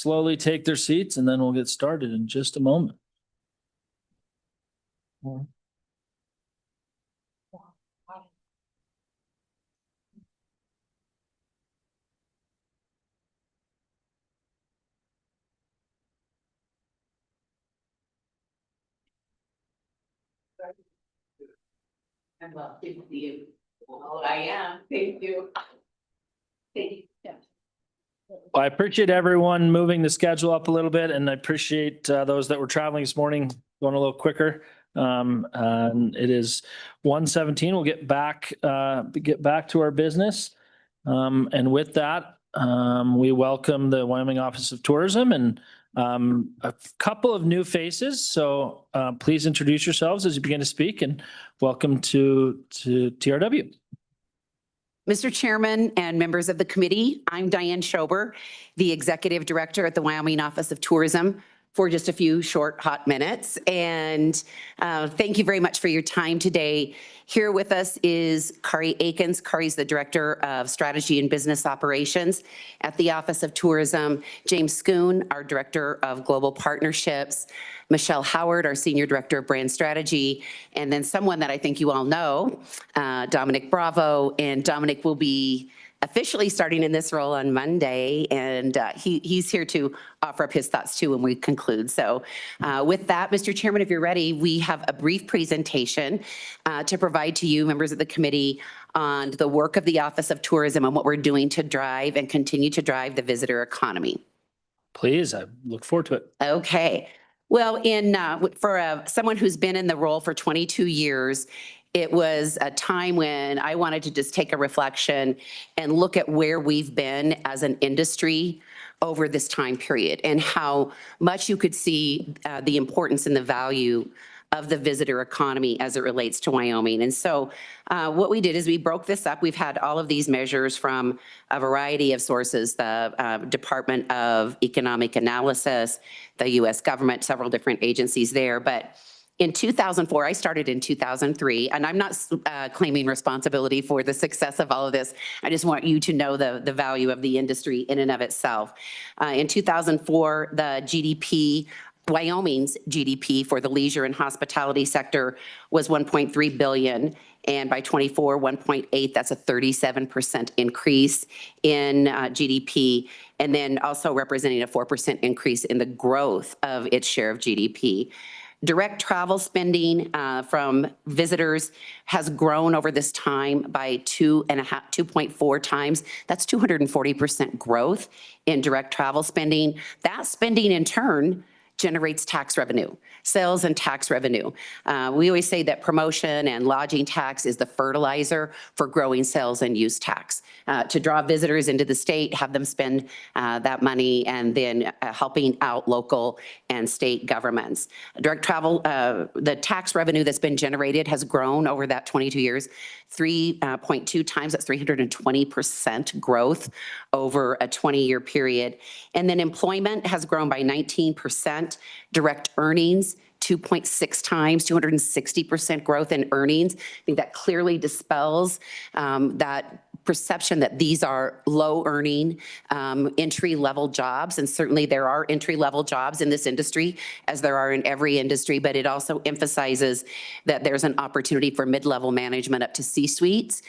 slowly take their seats and then we'll get started in just a moment. And well, thank you. Oh, I am. Thank you. Thank you. Yeah. Well, I appreciate everyone moving the schedule up a little bit, and I appreciate those that were traveling this morning going a little quicker. And it is 1:17. We'll get back to our business. And with that, we welcome the Wyoming Office of Tourism and a couple of new faces. So please introduce yourselves as you begin to speak, and welcome to TRW. Mr. Chairman and members of the committee, I'm Diane Schober, the Executive Director at the Wyoming Office of Tourism, for just a few short, hot minutes. And thank you very much for your time today. Here with us is Kari Akins. Kari's the Director of Strategy and Business Operations at the Office of Tourism. James Schoon, our Director of Global Partnerships. Michelle Howard, our Senior Director of Brand Strategy. And then someone that I think you all know, Dominic Bravo. And Dominic will be officially starting in this role on Monday, and he's here to offer up his thoughts too when we conclude. So with that, Mr. Chairman, if you're ready, we have a brief presentation to provide to you, members of the committee, on the work of the Office of Tourism and what we're doing to drive and continue to drive the visitor economy. Please, I look forward to it. Okay. Well, for someone who's been in the role for 22 years, it was a time when I wanted to just take a reflection and look at where we've been as an industry over this time period and how much you could see the importance and the value of the visitor economy as it relates to Wyoming. And so what we did is we broke this up. We've had all of these measures from a variety of sources, the Department of Economic Analysis, the U.S. government, several different agencies there. But in 2004, I started in 2003, and I'm not claiming responsibility for the success of all of this. I just want you to know the value of the industry in and of itself. In 2004, the GDP, Wyoming's GDP for the leisure and hospitality sector was $1.3 billion. And by 24, 1.8, that's a 37% increase in GDP. And then also representing a 4% increase in the growth of its share of GDP. Direct travel spending from visitors has grown over this time by 2.4 times. That's 240% growth in direct travel spending. That spending in turn generates tax revenue, sales and tax revenue. We always say that promotion and lodging tax is the fertilizer for growing sales and use tax. To draw visitors into the state, have them spend that money, and then helping out local and state governments. Direct travel, the tax revenue that's been generated has grown over that 22 years, 3.2 times, that's 320% growth over a 20-year period. And then employment has grown by 19%, direct earnings 2.6 times, 260% growth in earnings. I think that clearly dispels that perception that these are low earning entry-level jobs. And certainly there are entry-level jobs in this industry, as there are in every industry, but it also emphasizes that there's an opportunity for mid-level management up to C-suites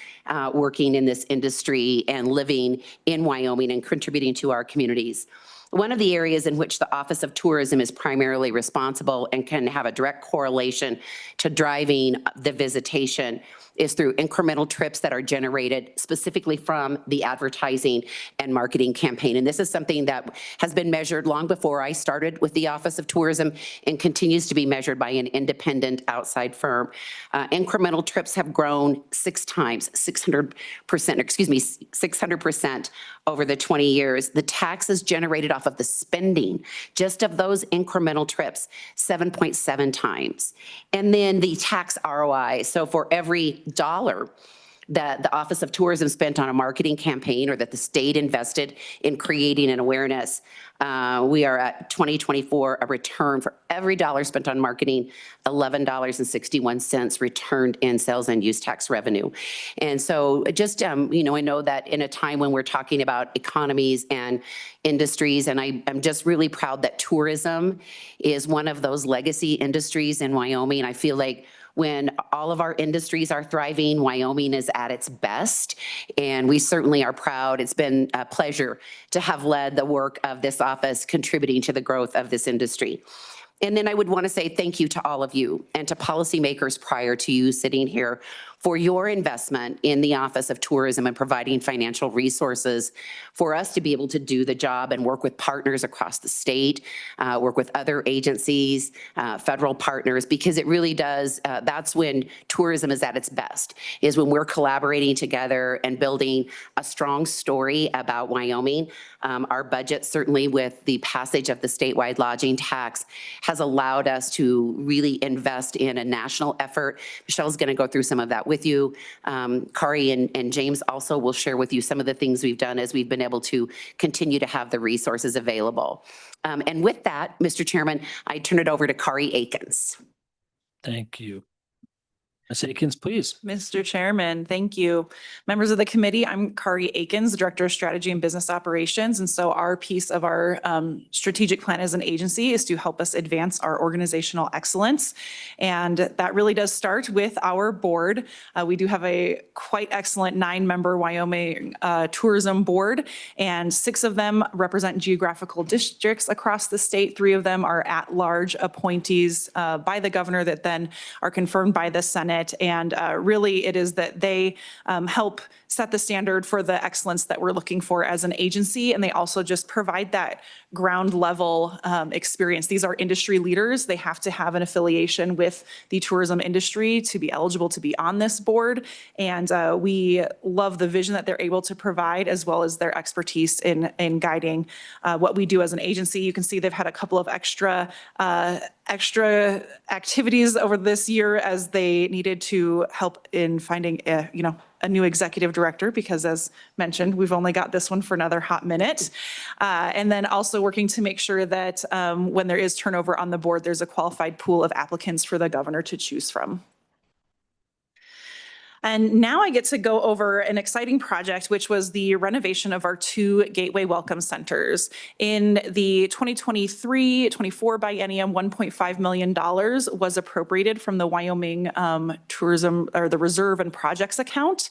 working in this industry and living in Wyoming and contributing to our communities. One of the areas in which the Office of Tourism is primarily responsible and can have a direct correlation to driving the visitation is through incremental trips that are generated specifically from the advertising and marketing campaign. And this is something that has been measured long before I started with the Office of Tourism and continues to be measured by an independent outside firm. Incremental trips have grown 6 times, 600% over the 20 years. The taxes generated off of the spending, just of those incremental trips, 7.7 times. And then the tax ROI, so for every dollar that the Office of Tourism spent on a marketing campaign or that the state invested in creating an awareness. We are at 2024, a return for every dollar spent on marketing, $11.61 returned in sales and use tax revenue. And so just, I know that in a time when we're talking about economies and industries, and I'm just really proud that tourism is one of those legacy industries in Wyoming. I feel like when all of our industries are thriving, Wyoming is at its best, and we certainly are proud. It's been a pleasure to have led the work of this office contributing to the growth of this industry. And then I would want to say thank you to all of you and to policymakers prior to you sitting here for your investment in the Office of Tourism and providing financial resources for us to be able to do the job and work with partners across the state, work with other agencies, federal partners, because it really does, that's when tourism is at its best, is when we're collaborating together and building a strong story about Wyoming. Our budget, certainly with the passage of the statewide lodging tax, has allowed us to really invest in a national effort. Michelle's going to go through some of that with you. Kari and James also will share with you some of the things we've done as we've been able to continue to have the resources available. And with that, Mr. Chairman, I turn it over to Kari Akins. Thank you. Ms. Akins, please. Mr. Chairman, thank you. Members of the committee, I'm Kari Akins, the Director of Strategy and Business Operations. And so our piece of our strategic plan as an agency is to help us advance our organizational excellence. And that really does start with our board. We do have a quite excellent 9-member Wyoming tourism board, and 6 of them represent geographical districts across the state. 3 of them are at-large appointees by the governor that then are confirmed by the Senate. And really it is that they help set the standard for the excellence that we're looking for as an agency. And they also just provide that ground level experience. These are industry leaders. They have to have an affiliation with the tourism industry to be eligible to be on this board. And we love the vision that they're able to provide, as well as their expertise in guiding what we do as an agency. You can see they've had a couple of extra activities over this year as they needed to help in finding a new executive director, because as mentioned, we've only got this one for another hot minute. And then also working to make sure that when there is turnover on the board, there's a qualified pool of applicants for the governor to choose from. And now I get to go over an exciting project, which was the renovation of our 2 Gateway Welcome Centers. In the 2023-24 biennium, $1.5 million was appropriated from the Wyoming Tourism, or the Reserve and Projects account.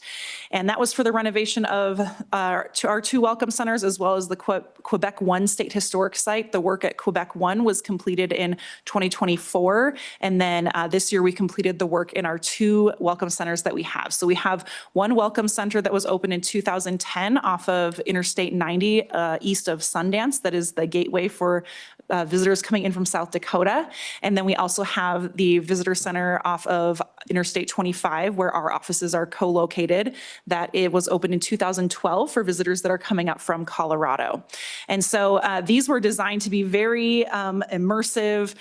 And that was for the renovation of our 2 Welcome Centers, as well as the Quebec One State Historic Site. The work at Quebec One was completed in 2024. And then this year we completed the work in our 2 Welcome Centers that we have. So we have one Welcome Center that was opened in 2010 off of Interstate 90 east of Sundance. That is the gateway for visitors coming in from South Dakota. And then we also have the Visitor Center off of Interstate 25, where our offices are co-located. That it was opened in 2012 for visitors that are coming up from Colorado. And so these were designed to be very immersive,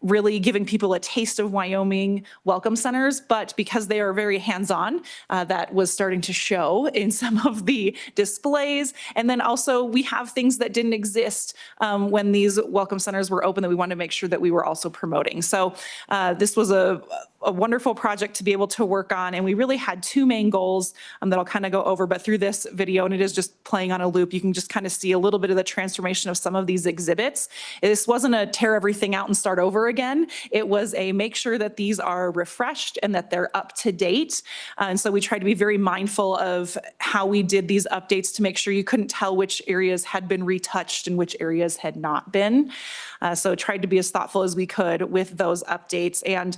really giving people a taste of Wyoming welcome centers, but because they are very hands-on, that was starting to show in some of the displays. And then also we have things that didn't exist when these welcome centers were open that we wanted to make sure that we were also promoting. So this was a wonderful project to be able to work on. And we really had 2 main goals that I'll kind of go over, but through this video, and it is just playing on a loop, you can just kind of see a little bit of the transformation of some of these exhibits. This wasn't a tear everything out and start over again. It was a make sure that these are refreshed and that they're up to date. And so we tried to be very mindful of how we did these updates to make sure you couldn't tell which areas had been retouched and which areas had not been. So tried to be as thoughtful as we could with those updates. And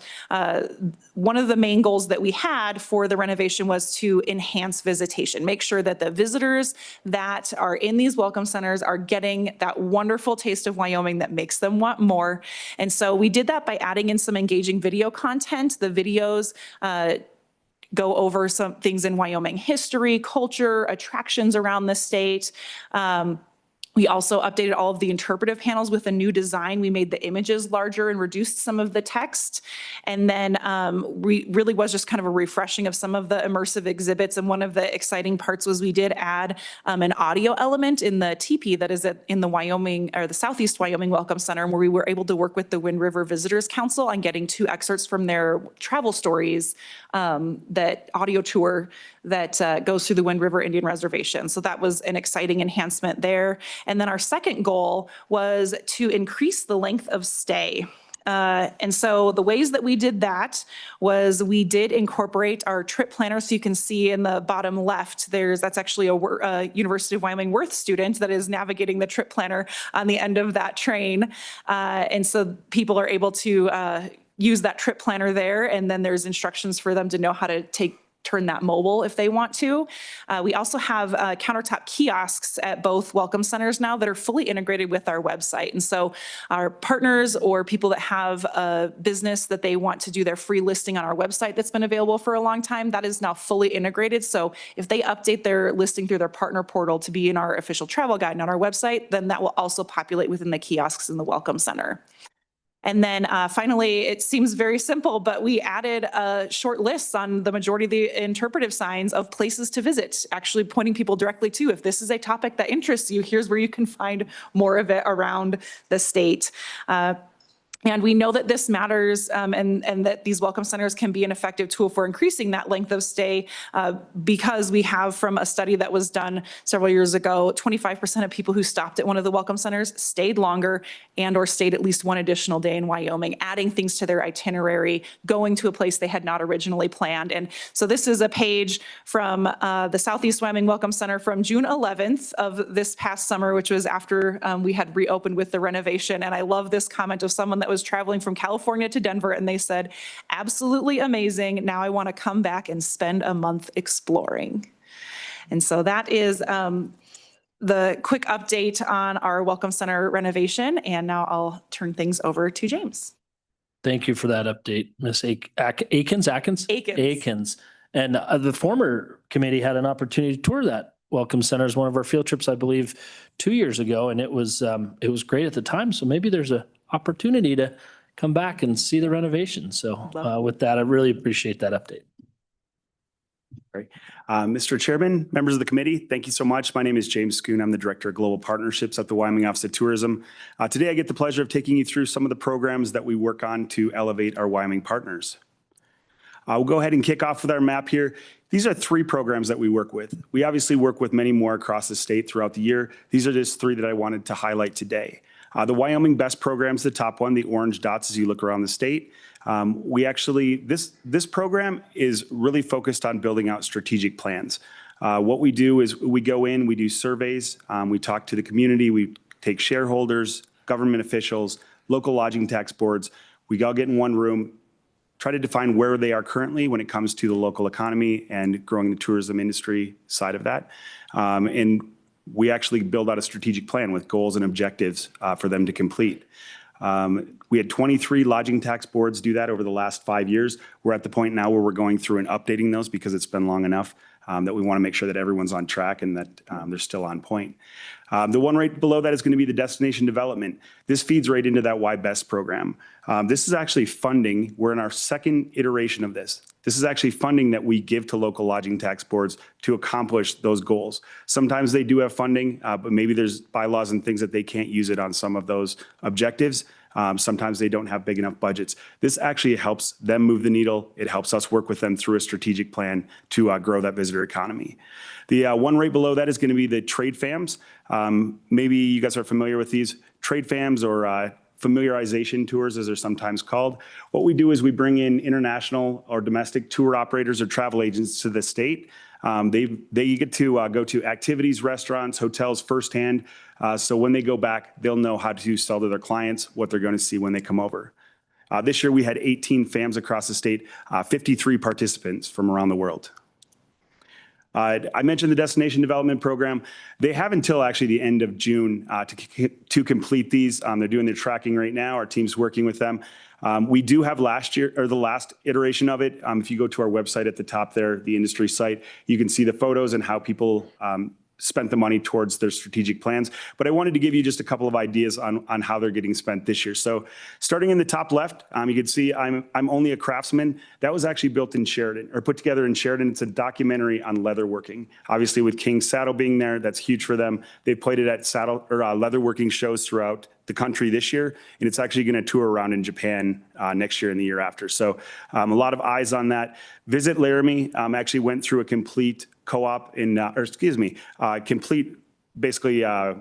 one of the main goals that we had for the renovation was to enhance visitation, make sure that the visitors that are in these welcome centers are getting that wonderful taste of Wyoming that makes them want more. And so we did that by adding in some engaging video content. The videos go over some things in Wyoming history, culture, attractions around the state. We also updated all of the interpretive panels with a new design. We made the images larger and reduced some of the text. And then we really was just kind of a refreshing of some of the immersive exhibits. And one of the exciting parts was we did add an audio element in the teepee that is in the Wyoming or the Southeast Wyoming Welcome Center, where we were able to work with the Wind River Visitors Council on getting 2 excerpts from their travel stories, that audio tour that goes through the Wind River Indian Reservation. So that was an exciting enhancement there. And then our second goal was to increase the length of stay. And so the ways that we did that was we did incorporate our trip planner. So you can see in the bottom left, that's actually a University of Wyoming Worth student that is navigating the trip planner on the end of that train. And so people are able to use that trip planner there. And then there's instructions for them to know how to turn that mobile if they want to. We also have countertop kiosks at both welcome centers now that are fully integrated with our website. And so our partners or people that have a business that they want to do their free listing on our website that's been available for a long time, that is now fully integrated. So if they update their listing through their partner portal to be in our official travel guide and on our website, then that will also populate within the kiosks in the welcome center. And then finally, it seems very simple, but we added short lists on the majority of the interpretive signs of places to visit, actually pointing people directly to, if this is a topic that interests you, here's where you can find more of it around the state. And we know that this matters and that these welcome centers can be an effective tool for increasing that length of stay because we have, from a study that was done several years ago, 25% of people who stopped at one of the welcome centers stayed longer and or stayed at least one additional day in Wyoming, adding things to their itinerary, going to a place they had not originally planned. And so this is a page from the Southeast Wyoming Welcome Center from June 11th of this past summer, which was after we had reopened with the renovation. And I love this comment of someone that was traveling from California to Denver, and they said, absolutely amazing. Now I want to come back and spend a month exploring. And so that is the quick update on our Welcome Center renovation. And now I'll turn things over to James. Thank you for that update, Ms. Akins. And the former committee had an opportunity to tour that Welcome Center as one of our field trips, I believe, 2 years ago, and it was great at the time. So maybe there's a opportunity to come back and see the renovation. So with that, I really appreciate that update. Great. Mr. Chairman, members of the committee, thank you so much. My name is James Schoon. I'm the Director of Global Partnerships at the Wyoming Office of Tourism. Today, I get the pleasure of taking you through some of the programs that we work on to elevate our Wyoming partners. We'll go ahead and kick off with our map here. These are 3 programs that we work with. We obviously work with many more across the state throughout the year. These are just 3 that I wanted to highlight today. The Wyoming Best Program is the top one, the orange dots as you look around the state. This program is really focused on building out strategic plans. What we do is we go in, we do surveys, we talk to the community, we take shareholders, government officials, local lodging tax boards. We all get in one room, try to define where they are currently when it comes to the local economy and growing the tourism industry side of that. And we actually build out a strategic plan with goals and objectives for them to complete. We had 23 lodging tax boards do that over the last 5 years. We're at the point now where we're going through and updating those because it's been long enough that we want to make sure that everyone's on track and that they're still on point. The one right below that is going to be the destination development. This feeds right into that WYBEST program. This is actually funding. We're in our second iteration of this. This is actually funding that we give to local lodging tax boards to accomplish those goals. Sometimes they do have funding, but maybe there's bylaws and things that they can't use it on some of those objectives. Sometimes they don't have big enough budgets. This actually helps them move the needle. It helps us work with them through a strategic plan to grow that visitor economy. The one right below that is going to be the trade FAMs. Maybe you guys are familiar with these trade FAMs or familiarization tours, as they're sometimes called. What we do is we bring in international or domestic tour operators or travel agents to the state. They get to go to activities, restaurants, hotels firsthand. So when they go back, they'll know how to sell to their clients, what they're going to see when they come over. This year we had 18 FAMs across the state, 53 participants from around the world. I mentioned the Destination Development Program. They have until actually the end of June to complete these. They're doing their tracking right now. Our team's working with them. We do have last year, or the last iteration of it. If you go to our website at the top there, the industry site, you can see the photos and how people spent the money towards their strategic plans. But I wanted to give you just a couple of ideas on how they're getting spent this year. So starting in the top left, you can see I'm Only a Craftsman. That was actually built in Sheridan, or put together in Sheridan. It's a documentary on leatherworking. Obviously with King's Saddle being there, that's huge for them. They played it at leatherworking shows throughout the country this year, and it's actually going to tour around in Japan next year and the year after. So a lot of eyes on that. Visit Laramie actually went through a complete co-op basically, they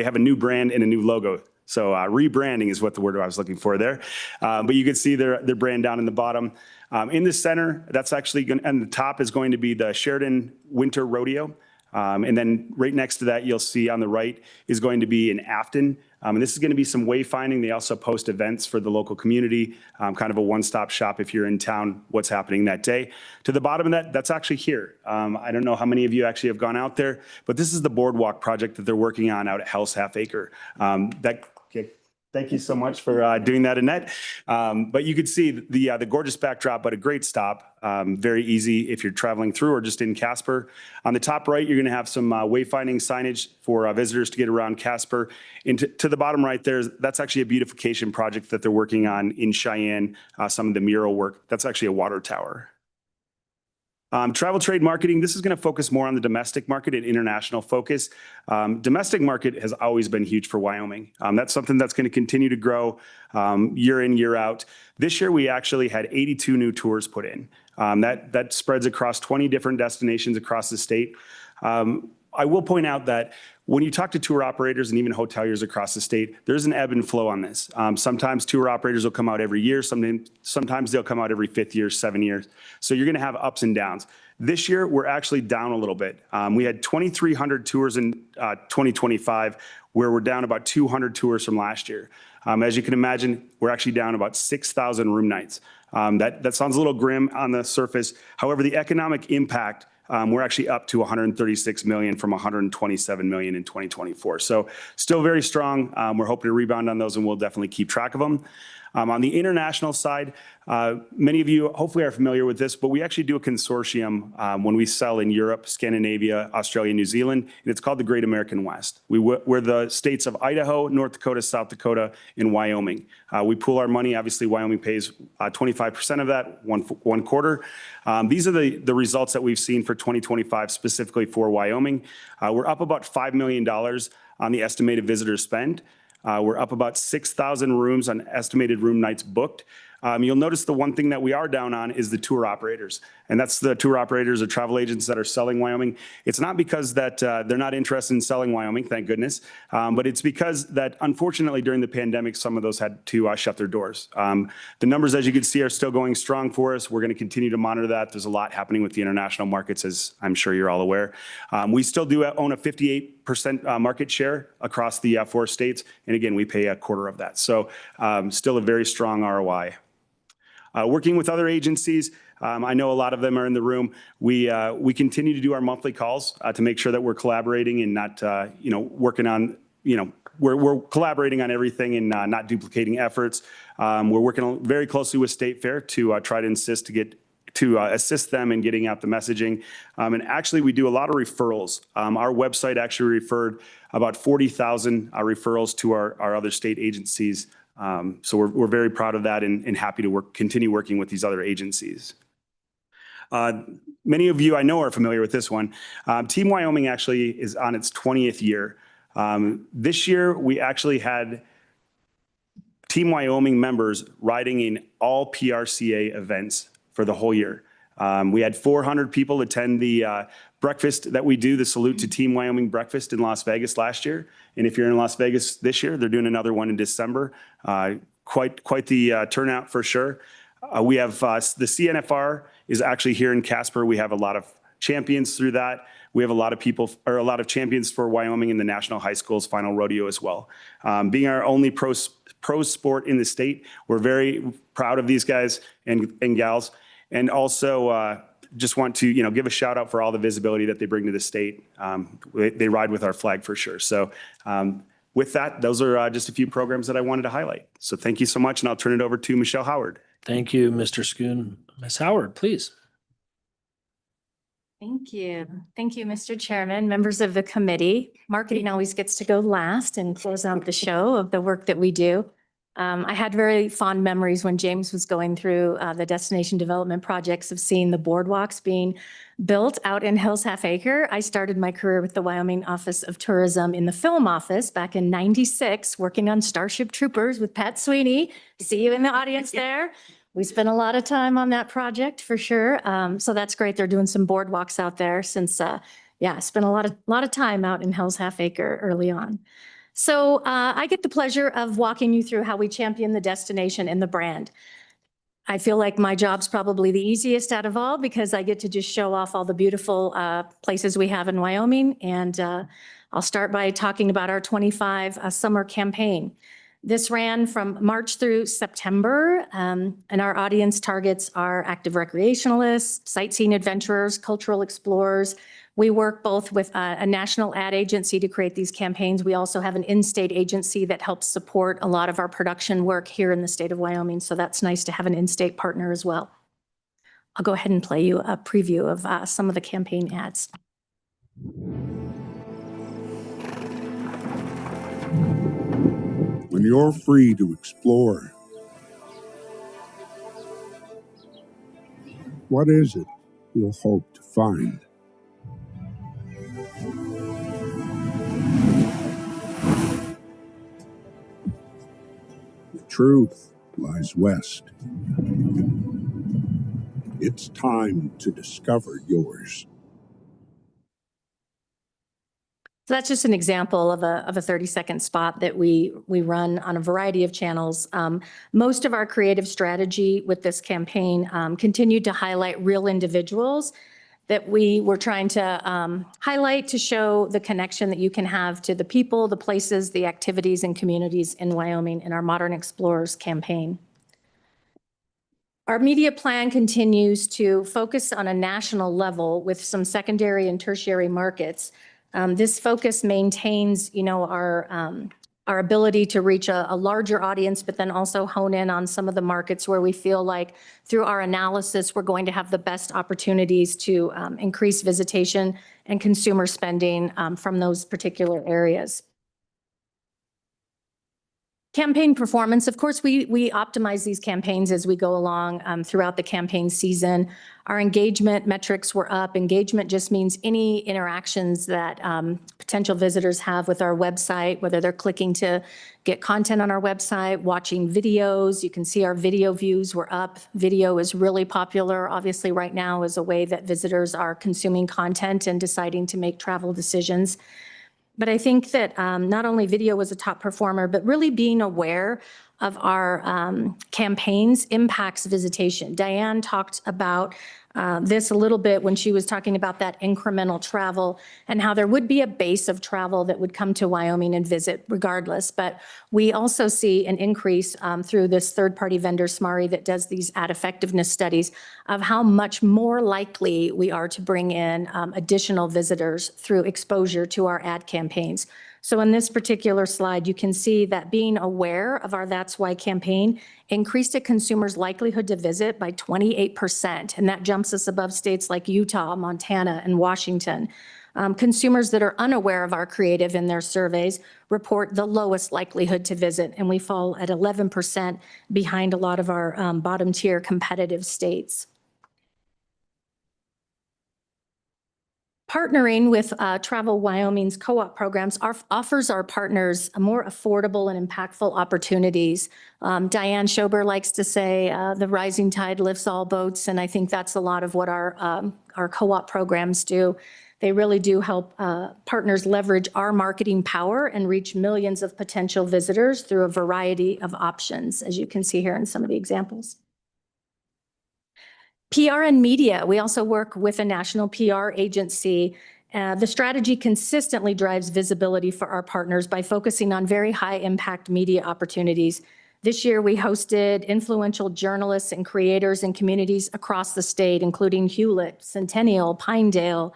have a new brand and a new logo. So rebranding is what the word I was looking for there. But you can see their brand down in the bottom. In the center, that's actually going, and the top is going to be the Sheridan Winter Rodeo. And then right next to that, you'll see on the right is going to be in Afton. And this is going to be some wayfinding. They also post events for the local community, kind of a one-stop shop if you're in town, what's happening that day. To the bottom of that, that's actually here. I don't know how many of you actually have gone out there, but this is the boardwalk project that they're working on out at Hell's Half Acre. Thank you so much for doing that, Annette. But you could see the gorgeous backdrop, but a great stop. Very easy if you're traveling through or just in Casper. On the top right, you're going to have some wayfinding signage for visitors to get around Casper. And to the bottom right there, that's actually a beautification project that they're working on in Cheyenne. Some of the mural work. That's actually a water tower. Travel trade marketing, this is going to focus more on the domestic market and international focus. Domestic market has always been huge for Wyoming. That's something that's going to continue to grow year in, year out. This year, we actually had 82 new tours put in. That spreads across 20 different destinations across the state. I will point out that when you talk to tour operators and even hoteliers across the state, there's an ebb and flow on this. Sometimes tour operators will come out every year. Sometimes they'll come out every 5th year, 7 years. So you're going to have ups and downs. This year, we're actually down a little bit. We had 2,300 tours in 2025, where we're down about 200 tours from last year. As you can imagine, we're actually down about 6,000 room nights. That sounds a little grim on the surface. However, the economic impact, we're actually up to 136 million from 127 million in 2024. So still very strong. We're hoping to rebound on those, and we'll definitely keep track of them. On the international side, many of you hopefully are familiar with this, but we actually do a consortium when we sell in Europe, Scandinavia, Australia, New Zealand, and it's called the Great American West. We're the states of Idaho, North Dakota, South Dakota, and Wyoming. We pool our money. Obviously, Wyoming pays 25% of that, one quarter. These are the results that we've seen for 2025, specifically for Wyoming. We're up about $5 million on the estimated visitor spend. We're up about 6,000 rooms on estimated room nights booked. You'll notice the one thing that we are down on is the tour operators. And that's the tour operators or travel agents that are selling Wyoming. It's not because that they're not interested in selling Wyoming, thank goodness. But it's because that unfortunately during the pandemic, some of those had to shut their doors. The numbers, as you can see, are still going strong for us. We're going to continue to monitor that. There's a lot happening with the international markets, as I'm sure you're all aware. We still do own a 58% market share across the 4 states. And again, we pay a quarter of that. So still a very strong ROI. Working with other agencies, I know a lot of them are in the room. We continue to do our monthly calls to make sure that we're collaborating and not, working on, we're collaborating on everything and not duplicating efforts. We're working very closely with State Fair to try to assist them in getting out the messaging. And actually, we do a lot of referrals. Our website actually referred about 40,000 referrals to our other state agencies. So we're very proud of that and happy to continue working with these other agencies. Many of you I know are familiar with this one. Team Wyoming actually is on its 20th year. This year, we actually had Team Wyoming members riding in all PRCA events for the whole year. We had 400 people attend the breakfast that we do, the Salute to Team Wyoming breakfast in Las Vegas last year. And if you're in Las Vegas this year, they're doing another one in December. Quite the turnout for sure. We have the CNFR is actually here in Casper. We have a lot of champions through that. We have a lot of champions for Wyoming in the National High Schools Final Rodeo as well. Being our only pro sport in the state, we're very proud of these guys and gals. And also just want to give a shout out for all the visibility that they bring to the state. They ride with our flag for sure. So with that, those are just a few programs that I wanted to highlight. So thank you so much, and I'll turn it over to Michelle Howard. Thank you, Mr. Schoon. Ms. Howard, please. Thank you. Thank you, Mr. Chairman, members of the committee. Marketing always gets to go last and close out the show of the work that we do. I had very fond memories when James was going through the destination development projects of seeing the boardwalks being built out in Hills Half Acre. I started my career with the Wyoming Office of Tourism in the film office back in '96, working on Starship Troopers with Pat Sweeney. See you in the audience there. We spent a lot of time on that project for sure. So that's great. They're doing some boardwalks out there since, spent a lot of time out in Hell's Half Acre early on. So I get the pleasure of walking you through how we champion the destination and the brand. I feel like my job's probably the easiest out of all because I get to just show off all the beautiful places we have in Wyoming. And I'll start by talking about our 25 summer campaign. This ran from March through September, and our audience targets are active recreationalists, sightseeing adventurers, cultural explorers. We work both with a national ad agency to create these campaigns. We also have an in-state agency that helps support a lot of our production work here in the state of Wyoming, so that's nice to have an in-state partner as well. I'll go ahead and play you a preview of some of the campaign ads. When you're free to explore, what is it you'll hope to find? The truth lies west. It's time to discover yours. So that's just an example of a 30-second spot that we run on a variety of channels. Most of our creative strategy with this campaign continued to highlight real individuals that we were trying to highlight to show the connection that you can have to the people, the places, the activities, and communities in Wyoming in our Modern Explorers campaign. Our media plan continues to focus on a national level with some secondary and tertiary markets. This focus maintains, our ability to reach a larger audience, but then also hone in on some of the markets where we feel like through our analysis, we're going to have the best opportunities to increase visitation and consumer spending from those particular areas. Campaign performance, of course, we optimize these campaigns as we go along throughout the campaign season. Our engagement metrics were up. Engagement just means any interactions that potential visitors have with our website, whether they're clicking to get content on our website, watching videos. You can see our video views were up. Video is really popular, obviously, right now as a way that visitors are consuming content and deciding to make travel decisions. But I think that not only video was a top performer, but really being aware of our campaigns impacts visitation. Diane talked about this a little bit when she was talking about that incremental travel and how there would be a base of travel that would come to Wyoming and visit regardless. But we also see an increase through this third-party vendor, SMARI, that does these ad effectiveness studies of how much more likely we are to bring in additional visitors through exposure to our ad campaigns. So in this particular slide, you can see that being aware of our That's Why campaign increased a consumer's likelihood to visit by 28%, and that jumps us above states like Utah, Montana, and Washington. Consumers that are unaware of our creative in their surveys report the lowest likelihood to visit, and we fall at 11% behind a lot of our bottom-tier competitive states. Partnering with Travel Wyoming's co-op programs offers our partners a more affordable and impactful opportunities. Diane Schober likes to say the rising tide lifts all boats, and I think that's a lot of what our co-op programs do. They really do help partners leverage our marketing power and reach millions of potential visitors through a variety of options, as you can see here in some of the examples. PR and media, we also work with a national PR agency. The strategy consistently drives visibility for our partners by focusing on very high impact media opportunities. This year, we hosted influential journalists and creators and communities across the state, including Hewlett, Centennial, Pinedale,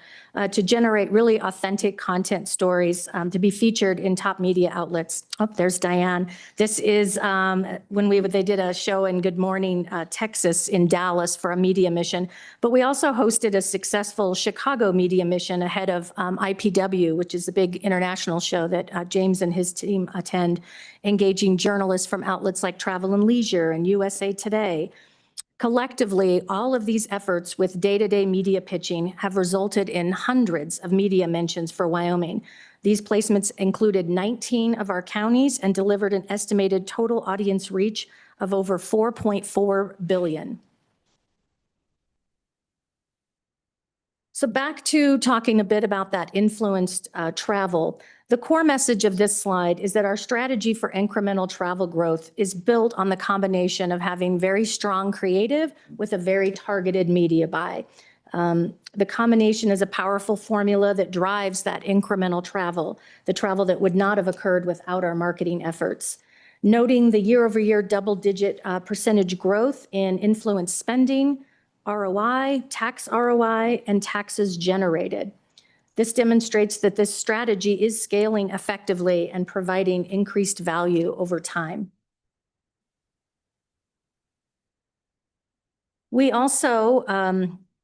to generate really authentic content stories to be featured in top media outlets. Oh, there's Diane. This is when they did a show in Good Morning, Texas in Dallas for a media mission. But we also hosted a successful Chicago media mission ahead of IPW, which is a big international show that James and his team attend, engaging journalists from outlets like Travel and Leisure and USA Today. Collectively, all of these efforts with day-to-day media pitching have resulted in hundreds of media mentions for Wyoming. These placements included 19 of our counties and delivered an estimated total audience reach of over 4.4 billion. So back to talking a bit about that influenced travel. The core message of this slide is that our strategy for incremental travel growth is built on the combination of having very strong creative with a very targeted media buy. The combination is a powerful formula that drives that incremental travel, the travel that would not have occurred without our marketing efforts. Noting the year-over-year double-digit percentage growth in influence spending, ROI, and taxes generated. This demonstrates that this strategy is scaling effectively and providing increased value over time. We also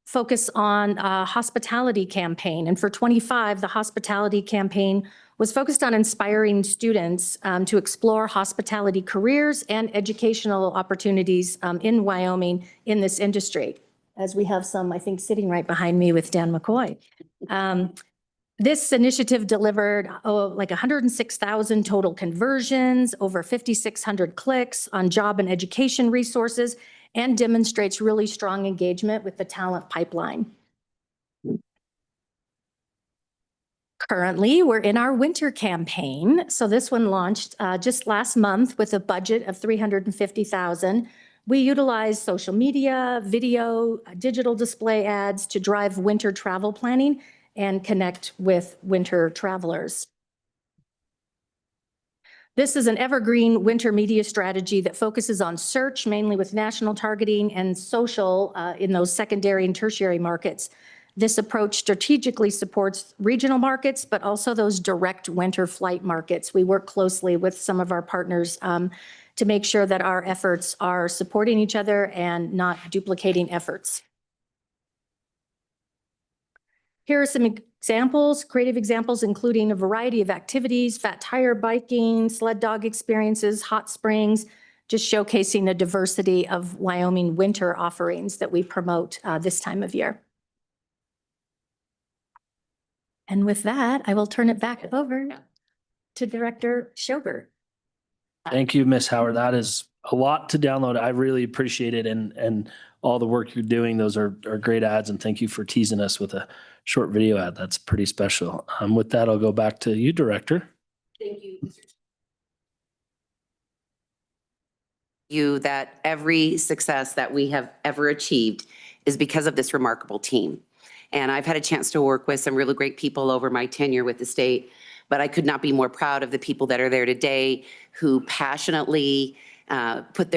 focus on a hospitality campaign. And for 25, the hospitality campaign was focused on inspiring students to explore hospitality careers and educational opportunities in Wyoming in this industry, as we have some, I think, sitting right behind me with Dan McCoy. This initiative delivered like 106,000 total conversions, over 5,600 clicks on job and education resources, and demonstrates really strong engagement with the talent pipeline. Currently, we're in our winter campaign. So this one launched just last month with a budget of $350,000. We utilize social media, video, digital display ads to drive winter travel planning and connect with winter travelers. This is an evergreen winter media strategy that focuses on search, mainly with national targeting, and social in those secondary and tertiary markets. This approach strategically supports regional markets, but also those direct winter flight markets. We work closely with some of our partners to make sure that our efforts are supporting each other and not duplicating efforts. Here are some examples, creative examples, including a variety of activities, fat tire biking, sled dog experiences, hot springs, just showcasing the diversity of Wyoming winter offerings that we promote this time of year. And with that, I will turn it back over to Director Schober. Thank you, Ms. Howard. That is a lot to download. I really appreciate it and all the work you're doing. Those are great ads, and thank you for teasing us with a short video ad. That's pretty special. With that, I'll go back to you, Director. Thank you. That every success that we have ever achieved is because of this remarkable team. And I've had a chance to work with some really great people over my tenure with the state, but I could not be more proud of the people that are there today who passionately put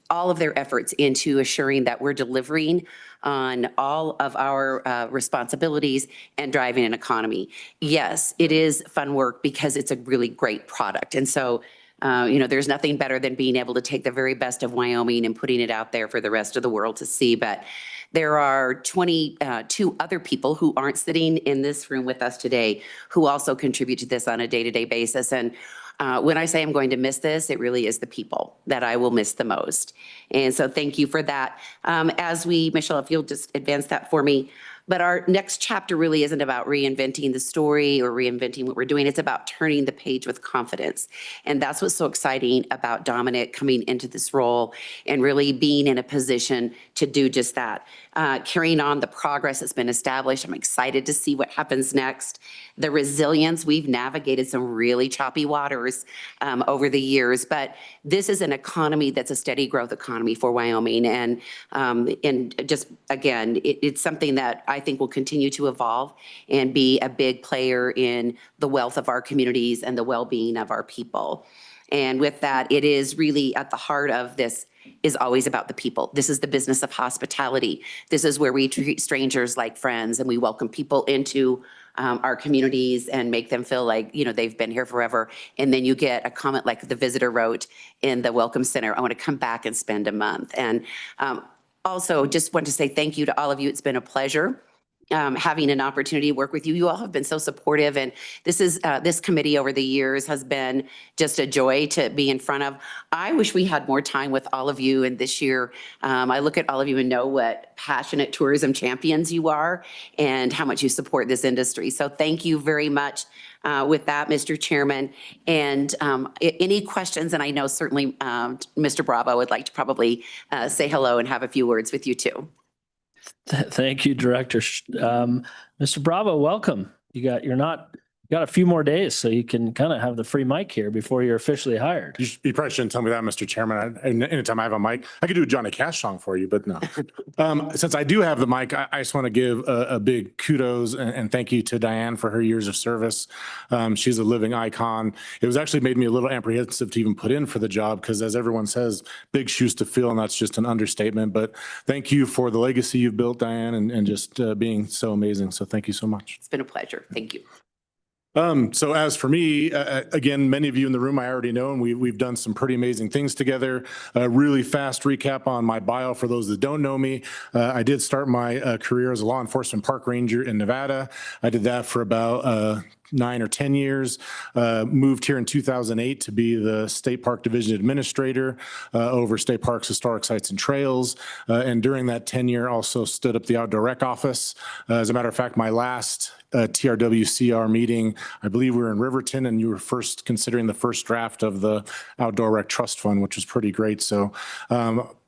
all of their efforts into assuring that we're delivering on all of our responsibilities and driving an economy. Yes, it is fun work because it's a really great product. And so, there's nothing better than being able to take the very best of Wyoming and putting it out there for the rest of the world to see. But there are 22 other people who aren't sitting in this room with us today who also contribute to this on a day-to-day basis. And when I say I'm going to miss this, it really is the people that I will miss the most. And so thank you for that. Michelle, if you'll just advance that for me. But our next chapter really isn't about reinventing the story or reinventing what we're doing. It's about turning the page with confidence. And that's what's so exciting about Dominic coming into this role and really being in a position to do just that. Carrying on the progress that's been established. I'm excited to see what happens next. The resilience, we've navigated some really choppy waters over the years, but this is an economy that's a steady growth economy for Wyoming. And just, again, it's something that I think will continue to evolve and be a big player in the wealth of our communities and the well-being of our people. And with that, it is really at the heart of this is always about the people. This is the business of hospitality. This is where we treat strangers like friends and we welcome people into our communities and make them feel like, they've been here forever. And then you get a comment like the visitor wrote in the Welcome Center, I want to come back and spend a month. And also just want to say thank you to all of you. It's been a pleasure having an opportunity to work with you. You all have been so supportive, and this committee over the years has been just a joy to be in front of. I wish we had more time with all of you, and this year I look at all of you and know what passionate tourism champions you are and how much you support this industry. So thank you very much with that, Mr. Chairman. And any questions, and I know certainly Mr. Bravo would like to probably say hello and have a few words with you too. Thank you, Director. Mr. Bravo, welcome. You got a few more days, so you can kind of have the free mic here before you're officially hired. You probably shouldn't tell me that, Mr. Chairman. Anytime I have a mic, I could do a Johnny Cash song for you, but no. Since I do have the mic, I just want to give a big kudos and thank you to Diane for her years of service. She's a living icon. It was actually made me a little apprehensive to even put in for the job because, as everyone says, big shoes to fill, and that's just an understatement. But thank you for the legacy you've built, Diane, and just being so amazing. So thank you so much. It's been a pleasure. Thank you. So as for me, again, many of you in the room I already know, and we've done some pretty amazing things together. A really fast recap on my bio for those that don't know me. I did start my career as a law enforcement park ranger in Nevada. I did that for about 9 or 10 years. Moved here in 2008 to be the State Park Division Administrator over State Parks, Historic Sites and Trails. And during that tenure, also stood up the Outdoor Rec Office. As a matter of fact, my last TRWCR meeting, I believe we were in Riverton, and you were first considering the first draft of the Outdoor Rec Trust Fund, which was pretty great. So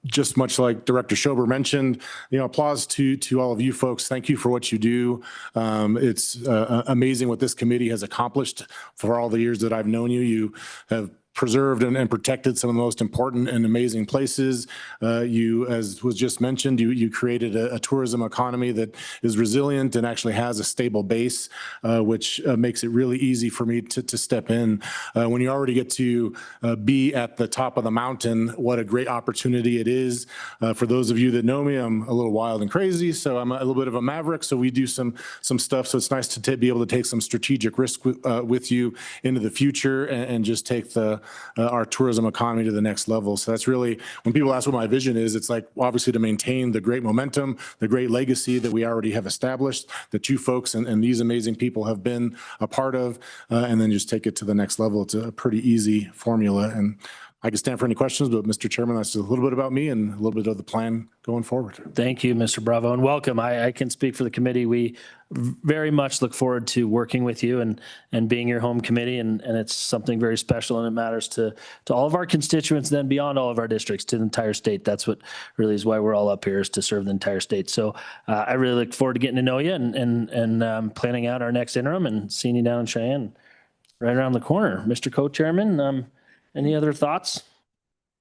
just much like Director Schober mentioned, applause to all of you folks. Thank you for what you do. It's amazing what this committee has accomplished for all the years that I've known you. You have preserved and protected some of the most important and amazing places. You, as was just mentioned, you created a tourism economy that is resilient and actually has a stable base, which makes it really easy for me to step in. When you already get to be at the top of the mountain, what a great opportunity it is. For those of you that know me, I'm a little wild and crazy, so I'm a little bit of a maverick, so we do some stuff, so it's nice to be able to take some strategic risk with you into the future and just take our tourism economy to the next level. So that's really, when people ask what my vision is, it's like obviously to maintain the great momentum, the great legacy that we already have established, that you folks and these amazing people have been a part of, and then just take it to the next level. It's a pretty easy formula, and I can stand for any questions, but Mr. Chairman, that's just a little bit about me and a little bit of the plan going forward. Thank you, Mr. Bravo, and welcome. I can speak for the committee. We very much look forward to working with you and being your home committee, and it's something very special, and it matters to all of our constituents, then beyond all of our districts, to the entire state. That's what really is why we're all up here, is to serve the entire state. So I really look forward to getting to know you and planning out our next interim and seeing you down in Cheyenne right around the corner. Mr. Co-Chairman, any other thoughts?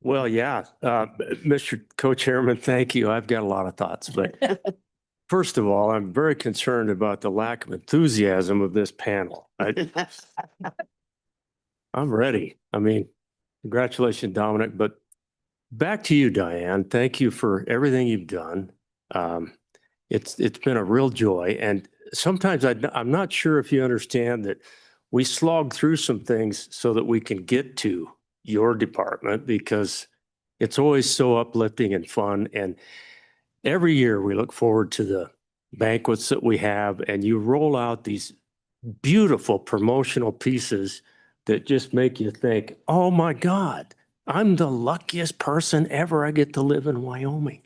Well, yeah, Mr. Co-Chairman, thank you. I've got a lot of thoughts, but first of all, I'm very concerned about the lack of enthusiasm of this panel. I'm ready. I mean, congratulations, Dominic, but back to you, Diane. Thank you for everything you've done. It's been a real joy, and sometimes I'm not sure if you understand that we slog through some things so that we can get to your department, because it's always so uplifting and fun. And every year we look forward to the banquets that we have, and you roll out these beautiful promotional pieces that just make you think, oh my God, I'm the luckiest person ever. I get to live in Wyoming.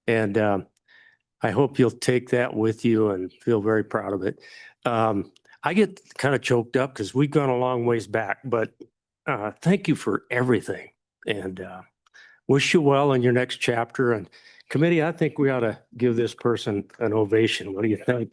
And I hope you'll take that with you and feel very proud of it. I get kind of choked up because we've gone a long ways back, but thank you for everything, and wish you well in your next chapter. And committee, I think we ought to give this person an ovation. What do you think?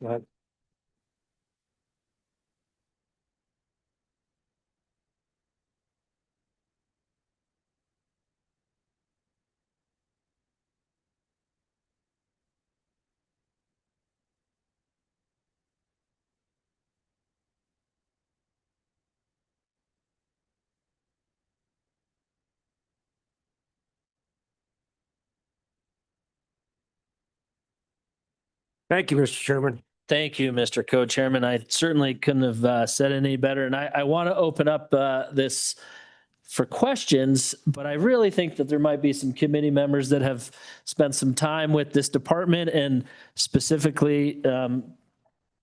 Thank you, Mr. Chairman. Thank you, Mr. Co-Chairman. I certainly couldn't have said any better. And I want to open up this for questions, but I really think that there might be some committee members that have spent some time with this department and specifically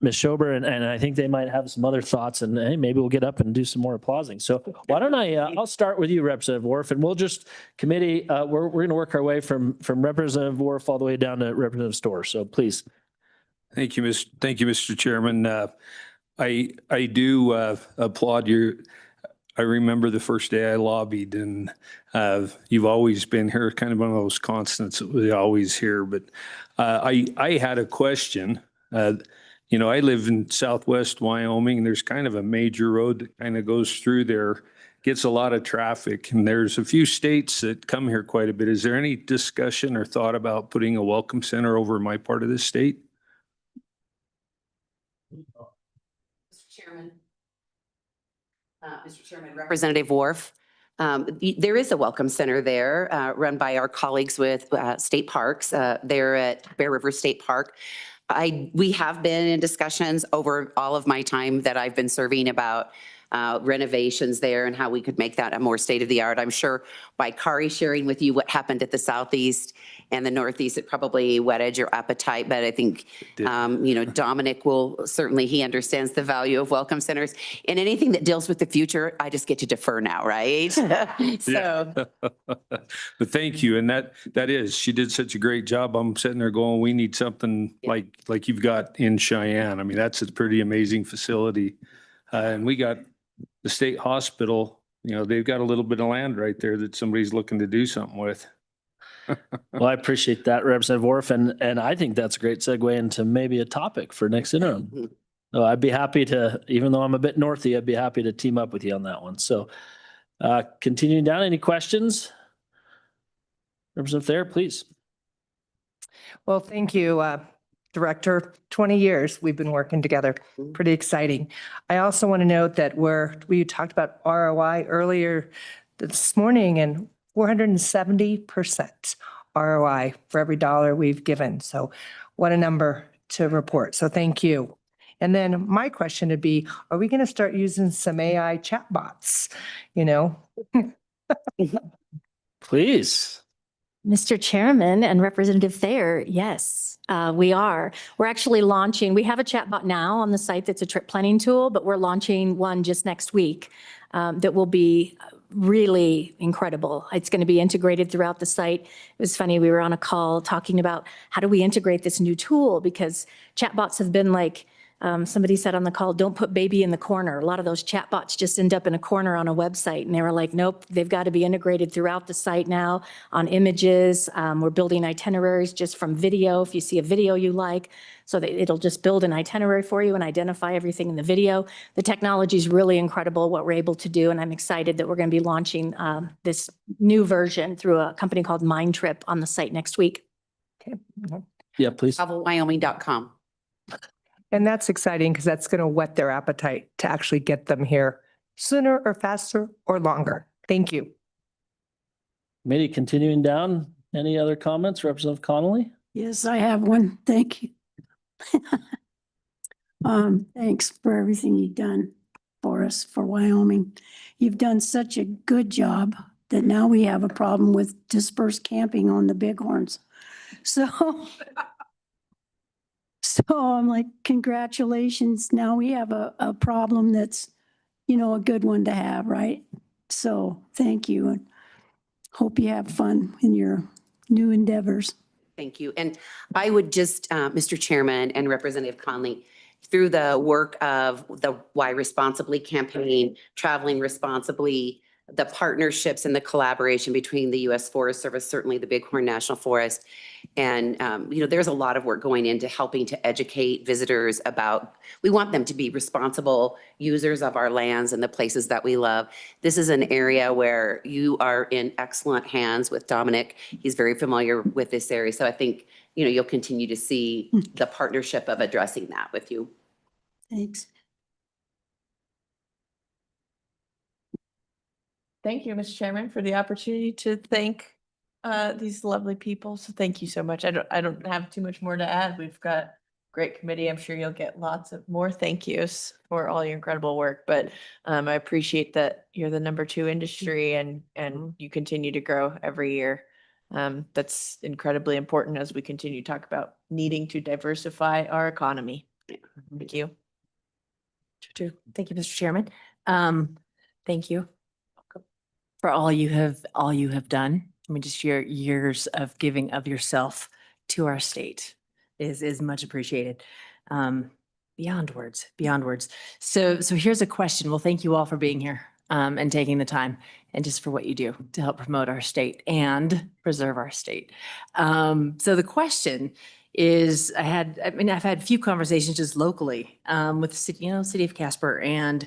Ms. Schober, and I think they might have some other thoughts, and hey, maybe we'll get up and do some more applauding. So why don't I'll start with you, Representative Worf, and we'll just committee, we're going to work our way from Representative Worf all the way down to Representative Storr. So please. Thank you, Mr. Chairman. I do applaud you. I remember the first day I lobbied, and you've always been here, kind of one of those constants that we always hear. But I had a question. You know, I live in Southwest Wyoming, and there's kind of a major road that kind of goes through there, gets a lot of traffic, and there's a few states that come here quite a bit. Is there any discussion or thought about putting a welcome center over my part of the state? Mr. Chairman, Representative Worf, there is a welcome center there run by our colleagues with state parks there at Bear River State Park. We have been in discussions over all of my time that I've been serving about renovations there and how we could make that a more state of the art. I'm sure by Kari sharing with you what happened at the Southeast and the Northeast, it probably whetted your appetite. But I think, you know, Dominic will certainly, he understands the value of welcome centers, and anything that deals with the future, I just get to defer now, right? So. But thank you. And that is, she did such a great job. I'm sitting there going, we need something like you've got in Cheyenne. I mean, that's a pretty amazing facility. And we got the state hospital, you know, they've got a little bit of land right there that somebody's looking to do something with. Well, I appreciate that, Representative Worf, and I think that's a great segue into maybe a topic for next interim. So I'd be happy to, even though I'm a bit northy, I'd be happy to team up with you on that one. So continuing down, any questions? Representative Thayer, please. Well, thank you, Director. 20 years we've been working together. Pretty exciting. I also want to note that we talked about ROI earlier this morning, and 470% ROI for every dollar we've given. So what a number to report. So thank you. And then my question would be, are we going to start using some AI chatbots? You know? Please. Mr. Chairman and Representative Thayer, yes, we are. We're actually launching, we have a chatbot now on the site that's a trip planning tool, but we're launching one just next week that will be really incredible. It's going to be integrated throughout the site. It was funny, we were on a call talking about how do we integrate this new tool, because chatbots have been like, somebody said on the call, don't put baby in the corner. A lot of those chatbots just end up in a corner on a website. And they were like, nope, they've got to be integrated throughout the site now on images. We're building itineraries just from video. If you see a video you like, so that it'll just build an itinerary for you and identify everything in the video. The technology is really incredible what we're able to do. And I'm excited that we're going to be launching this new version through a company called Mindtrip on the site next week. Okay. Yeah, please. TravelWyoming.com. And that's exciting because that's going to whet their appetite to actually get them here sooner or faster or longer. Thank you. Maybe continuing down, any other comments? Representative Connolly? Yes, I have one. Thank you. Thanks for everything you've done for us, for Wyoming. You've done such a good job that now we have a problem with dispersed camping on the Bighorns. So I'm like, congratulations. Now we have a problem that's, you know, a good one to have, right? So thank you, and hope you have fun in your new endeavors. Thank you. And I would just, Mr. Chairman and Representative Conley, through the work of the Why Responsibly campaign, Traveling Responsibly, the partnerships and the collaboration between the U.S. Forest Service, certainly the Bighorn National Forest. And, you know, there's a lot of work going into helping to educate visitors about, we want them to be responsible users of our lands and the places that we love. This is an area where you are in excellent hands with Dominic. He's very familiar with this area. So I think, you know, you'll continue to see the partnership of addressing that with you. Thanks. Thank you, Mr. Chairman, for the opportunity to thank these lovely people. So thank you so much. I don't have too much more to add. We've got great committee. I'm sure you'll get lots of more thank yous for all your incredible work, but I appreciate that you're the #2 industry and you continue to grow every year. That's incredibly important as we continue to talk about needing to diversify our economy. Thank you. Thank you, Mr. Chairman. Thank you for all you have done. I mean, just your years of giving of yourself to our state is much appreciated. Beyond words, beyond words. So here's a question. Well, thank you all for being here and taking the time and just for what you do to help promote our state and preserve our state. So the question is, I've had a few conversations just locally with the city, city of Casper and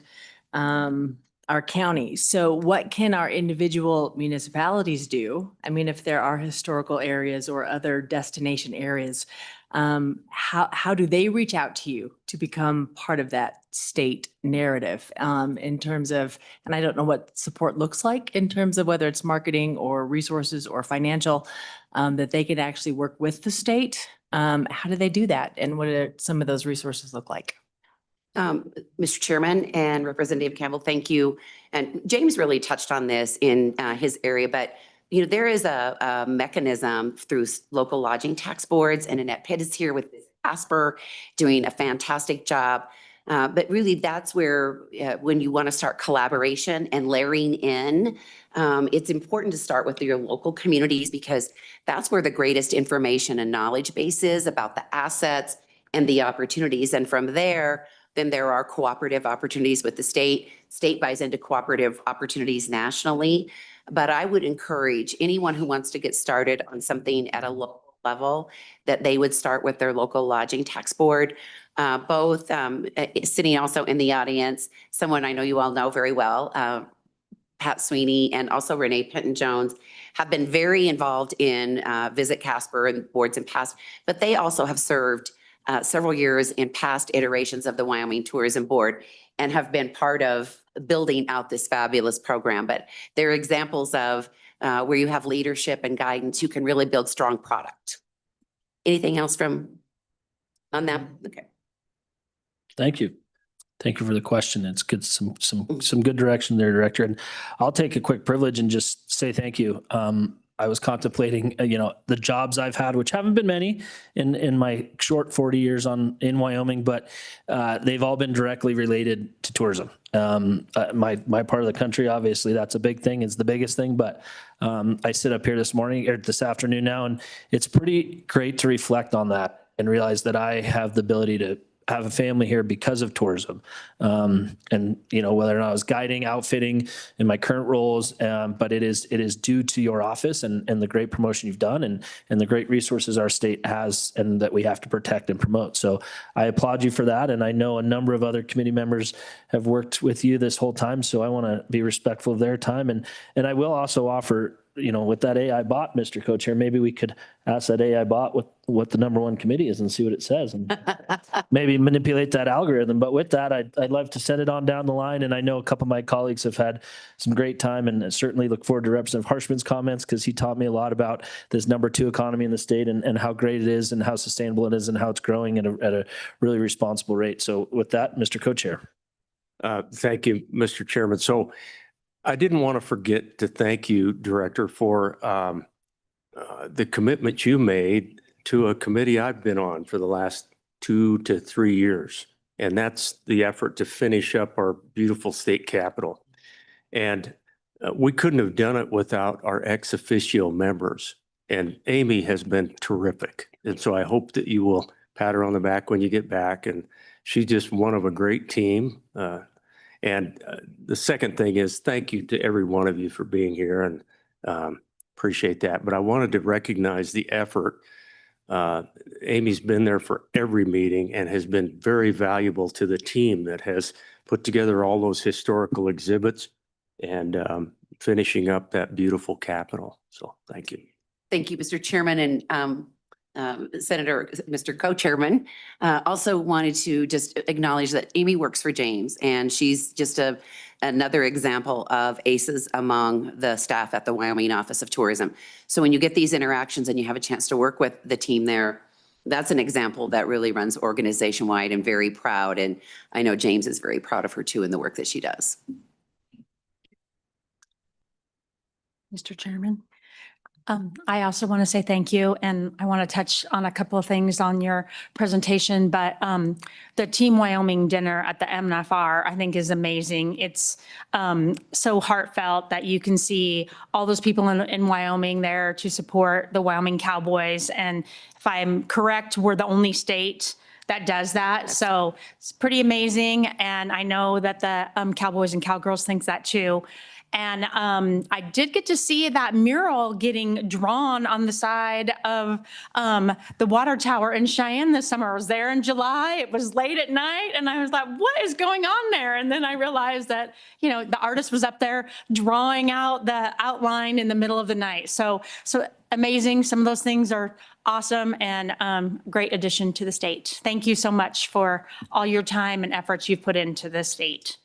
our county. So what can our individual municipalities do? I mean, if there are historical areas or other destination areas, how do they reach out to you to become part of that state narrative in terms of, and I don't know what support looks like in terms of whether it's marketing or resources or financial, that they can actually work with the state. How do they do that? And what do some of those resources look like? Mr. Chairman and Representative Campbell, thank you. And James really touched on this in his area, but there is a mechanism through local lodging tax boards, and Annette Pitt is here with Casper doing a fantastic job. But really that's where when you want to start collaboration and layering in, it's important to start with your local communities because that's where the greatest information and knowledge base is about the assets and the opportunities. And from there, then there are cooperative opportunities with the state. State buys into cooperative opportunities nationally. But I would encourage anyone who wants to get started on something at a local level that they would start with their local lodging tax board. Both sitting also in the audience, someone I know you all know very well, Pat Sweeney and also Renee Pinton-Jones have been very involved in Visit Casper and boards in past, but they also have served several years in past iterations of the Wyoming Tourism Board and have been part of building out this fabulous program. But there are examples of where you have leadership and guidance, you can really build strong product. Anything else on that? Okay. Thank you. Thank you for the question. It's good, some good direction there, Director. And I'll take a quick privilege and just say thank you. I was contemplating, the jobs I've had, which haven't been many in my short 40 years in Wyoming, but they've all been directly related to tourism. My part of the country, obviously, that's a big thing. It's the biggest thing. But I sit up here this afternoon now, and it's pretty great to reflect on that and realize that I have the ability to have a family here because of tourism. And whether or not I was guiding, outfitting in my current roles, but it is due to your office and the great promotion you've done and the great resources our state has and that we have to protect and promote. So I applaud you for that. And I know a number of other committee members have worked with you this whole time. So I want to be respectful of their time. And I will also offer, with that AI bot, Mr. Co-Chair, maybe we could ask that AI bot what the #1 committee is and see what it says and maybe manipulate that algorithm. But with that, I'd love to send it on down the line. And I know a couple of my colleagues have had some great time and certainly look forward to Representative Harshman's comments because he taught me a lot about this #2 economy in the state and how great it is and how sustainable it is and how it's growing at a really responsible rate. So with that, Mr. Co-Chair. Thank you, Mr. Chairman. So I didn't want to forget to thank you, Director, for the commitment you made to a committee I've been on for the last 2 to 3 years. And that's the effort to finish up our beautiful state capitol. And we couldn't have done it without our ex officio members. And Amy has been terrific. And so I hope that you will pat her on the back when you get back. And she's just one of a great team. And the second thing is thank you to every one of you for being here and appreciate that. But I wanted to recognize the effort. Amy's been there for every meeting and has been very valuable to the team that has put together all those historical exhibits and finishing up that beautiful Capitol. So thank you. Thank you, Mr. Chairman and Senator, Mr. Co-Chairman. Also wanted to just acknowledge that Amy works for James and she's just another example of aces among the staff at the Wyoming Office of Tourism. So when you get these interactions and you have a chance to work with the team there, that's an example that really runs organization-wide and very proud. And I know James is very proud of her too in the work that she does. Mr. Chairman. I also want to say thank you, and I want to touch on a couple of things on your presentation, but the Team Wyoming dinner at the MNFR, I think is amazing. It's so heartfelt that you can see all those people in Wyoming there to support the Wyoming Cowboys. And if I'm correct, we're the only state that does that. So it's pretty amazing. And I know that the Cowboys and Cowgirls think that too. And I did get to see that mural getting drawn on the side of the water tower in Cheyenne this summer. I was there in July. It was late at night, and I was like, what is going on there? And then I realized that, you know, the artist was up there drawing out the outline in the middle of the night. So amazing. Some of those things are awesome and great addition to the state. Thank you so much for all your time and efforts you've put into the state.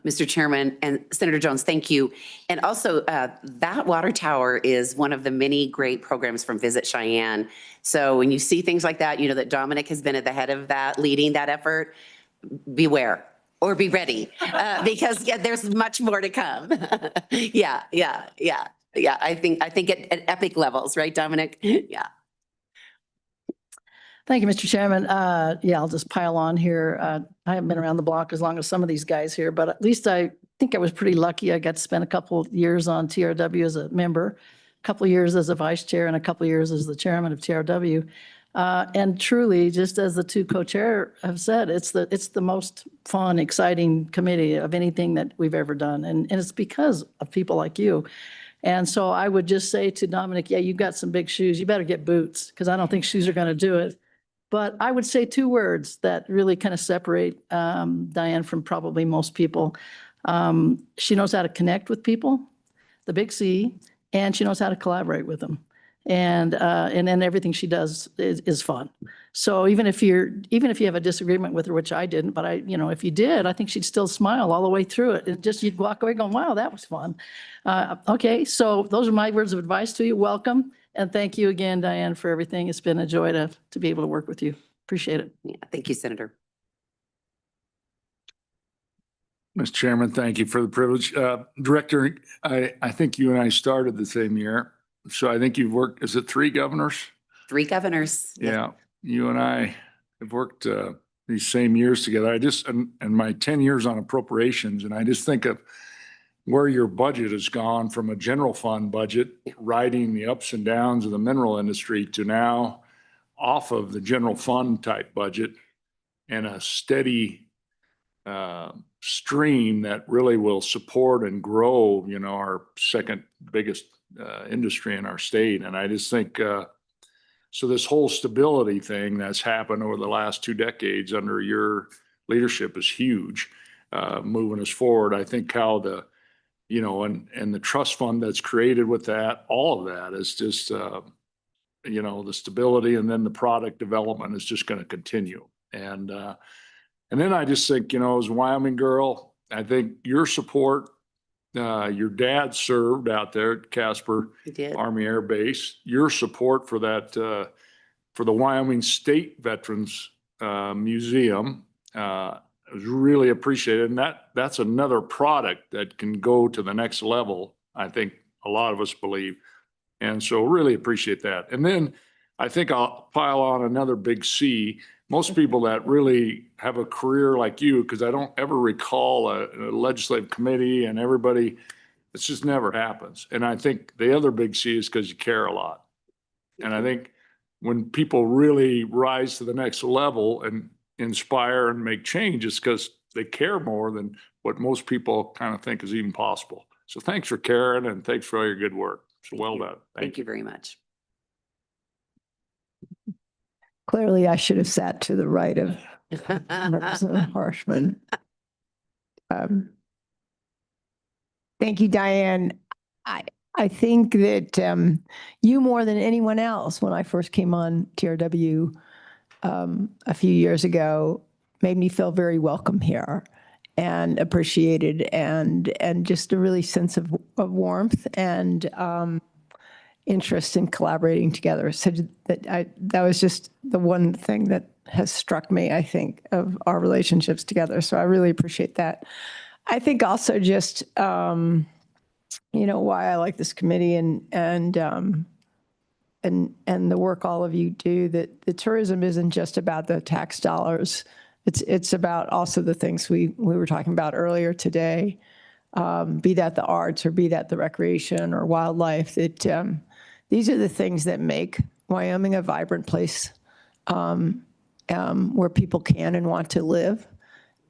Mr. Chairman and Senator Jones, thank you. And also, that water tower is one of the many great programs from Visit Cheyenne. So when you see things like that, you know that Dominic has been at the head of that, leading that effort. Beware or be ready, because there's much more to come. Yeah. I think at epic levels, right, Dominic? Yeah. Thank you, Mr. Chairman. Yeah, I'll just pile on here. I haven't been around the block as long as some of these guys here, but at least I think I was pretty lucky. I got to spend a couple of years on TRW as a member, a couple of years as a vice chair, and a couple of years as the chairman of TRW. And truly, just as the two co-chair have said, it's the most fun, exciting committee of anything that we've ever done. And it's because of people like you. And so I would just say to Dominic, yeah, you've got some big shoes. You better get boots, because I don't think shoes are going to do it. But I would say two words that really kind of separate Diane from probably most people. She knows how to connect with people, the big C, and she knows how to collaborate with them. And then everything she does is fun. So even if you have a disagreement with her, which I didn't, but if you did, I think she'd still smile all the way through it. And just you'd walk away going, wow, that was fun. Okay, so those are my words of advice to you. Welcome. And thank you again, Diane, for everything. It's been a joy to be able to work with you. Appreciate it. Yeah, thank you, Senator. Mr. Chairman, thank you for the privilege. Director, I think you and I started the same year. So I think you've worked, is it 3 governors? 3 governors. Yeah, you and I have worked these same years together. And my 10 years on appropriations, and I just think of where your budget has gone from a general fund budget, riding the ups and downs of the mineral industry, to now off of the general fund type budget and a steady stream that really will support and grow, our second biggest industry in our state. And I just think, so this whole stability thing that's happened over the last 2 decades under your leadership is huge, moving us forward. I think how and the trust fund that's created with that, all of that is just, the stability, and then the product development is just going to continue. And then I just think, as a Wyoming girl, I think your support, your dad served out there at Casper Army Air Base, your support for that, for the Wyoming State Veterans Museum, was really appreciated. And that's another product that can go to the next level, I think a lot of us believe. And so really appreciate that. And then I think I'll pile on another big C. Most people that really have a career like you, because I don't ever recall a legislative committee and everybody, it just never happens. And I think the other big C is because you care a lot. And I think when people really rise to the next level and inspire and make change, it's because they care more than what most people kind of think is even possible. So thanks for caring, and thanks for all your good work. So well done. Thank you very much. Clearly, I should have sat to the right of Representative Harshman. Thank you, Diane. I think that you, more than anyone else, when I first came on TRW a few years ago, made me feel very welcome here and appreciated, and just a really sense of warmth. And interest in collaborating together. So that was just the one thing that has struck me, I think, of our relationships together. So I really appreciate that. I think also just, why I like this committee and the work all of you do, that the tourism isn't just about the tax dollars. It's about also the things we were talking about earlier today, be that the arts or be that the recreation or wildlife. That these are the things that make Wyoming a vibrant place where people can and want to live.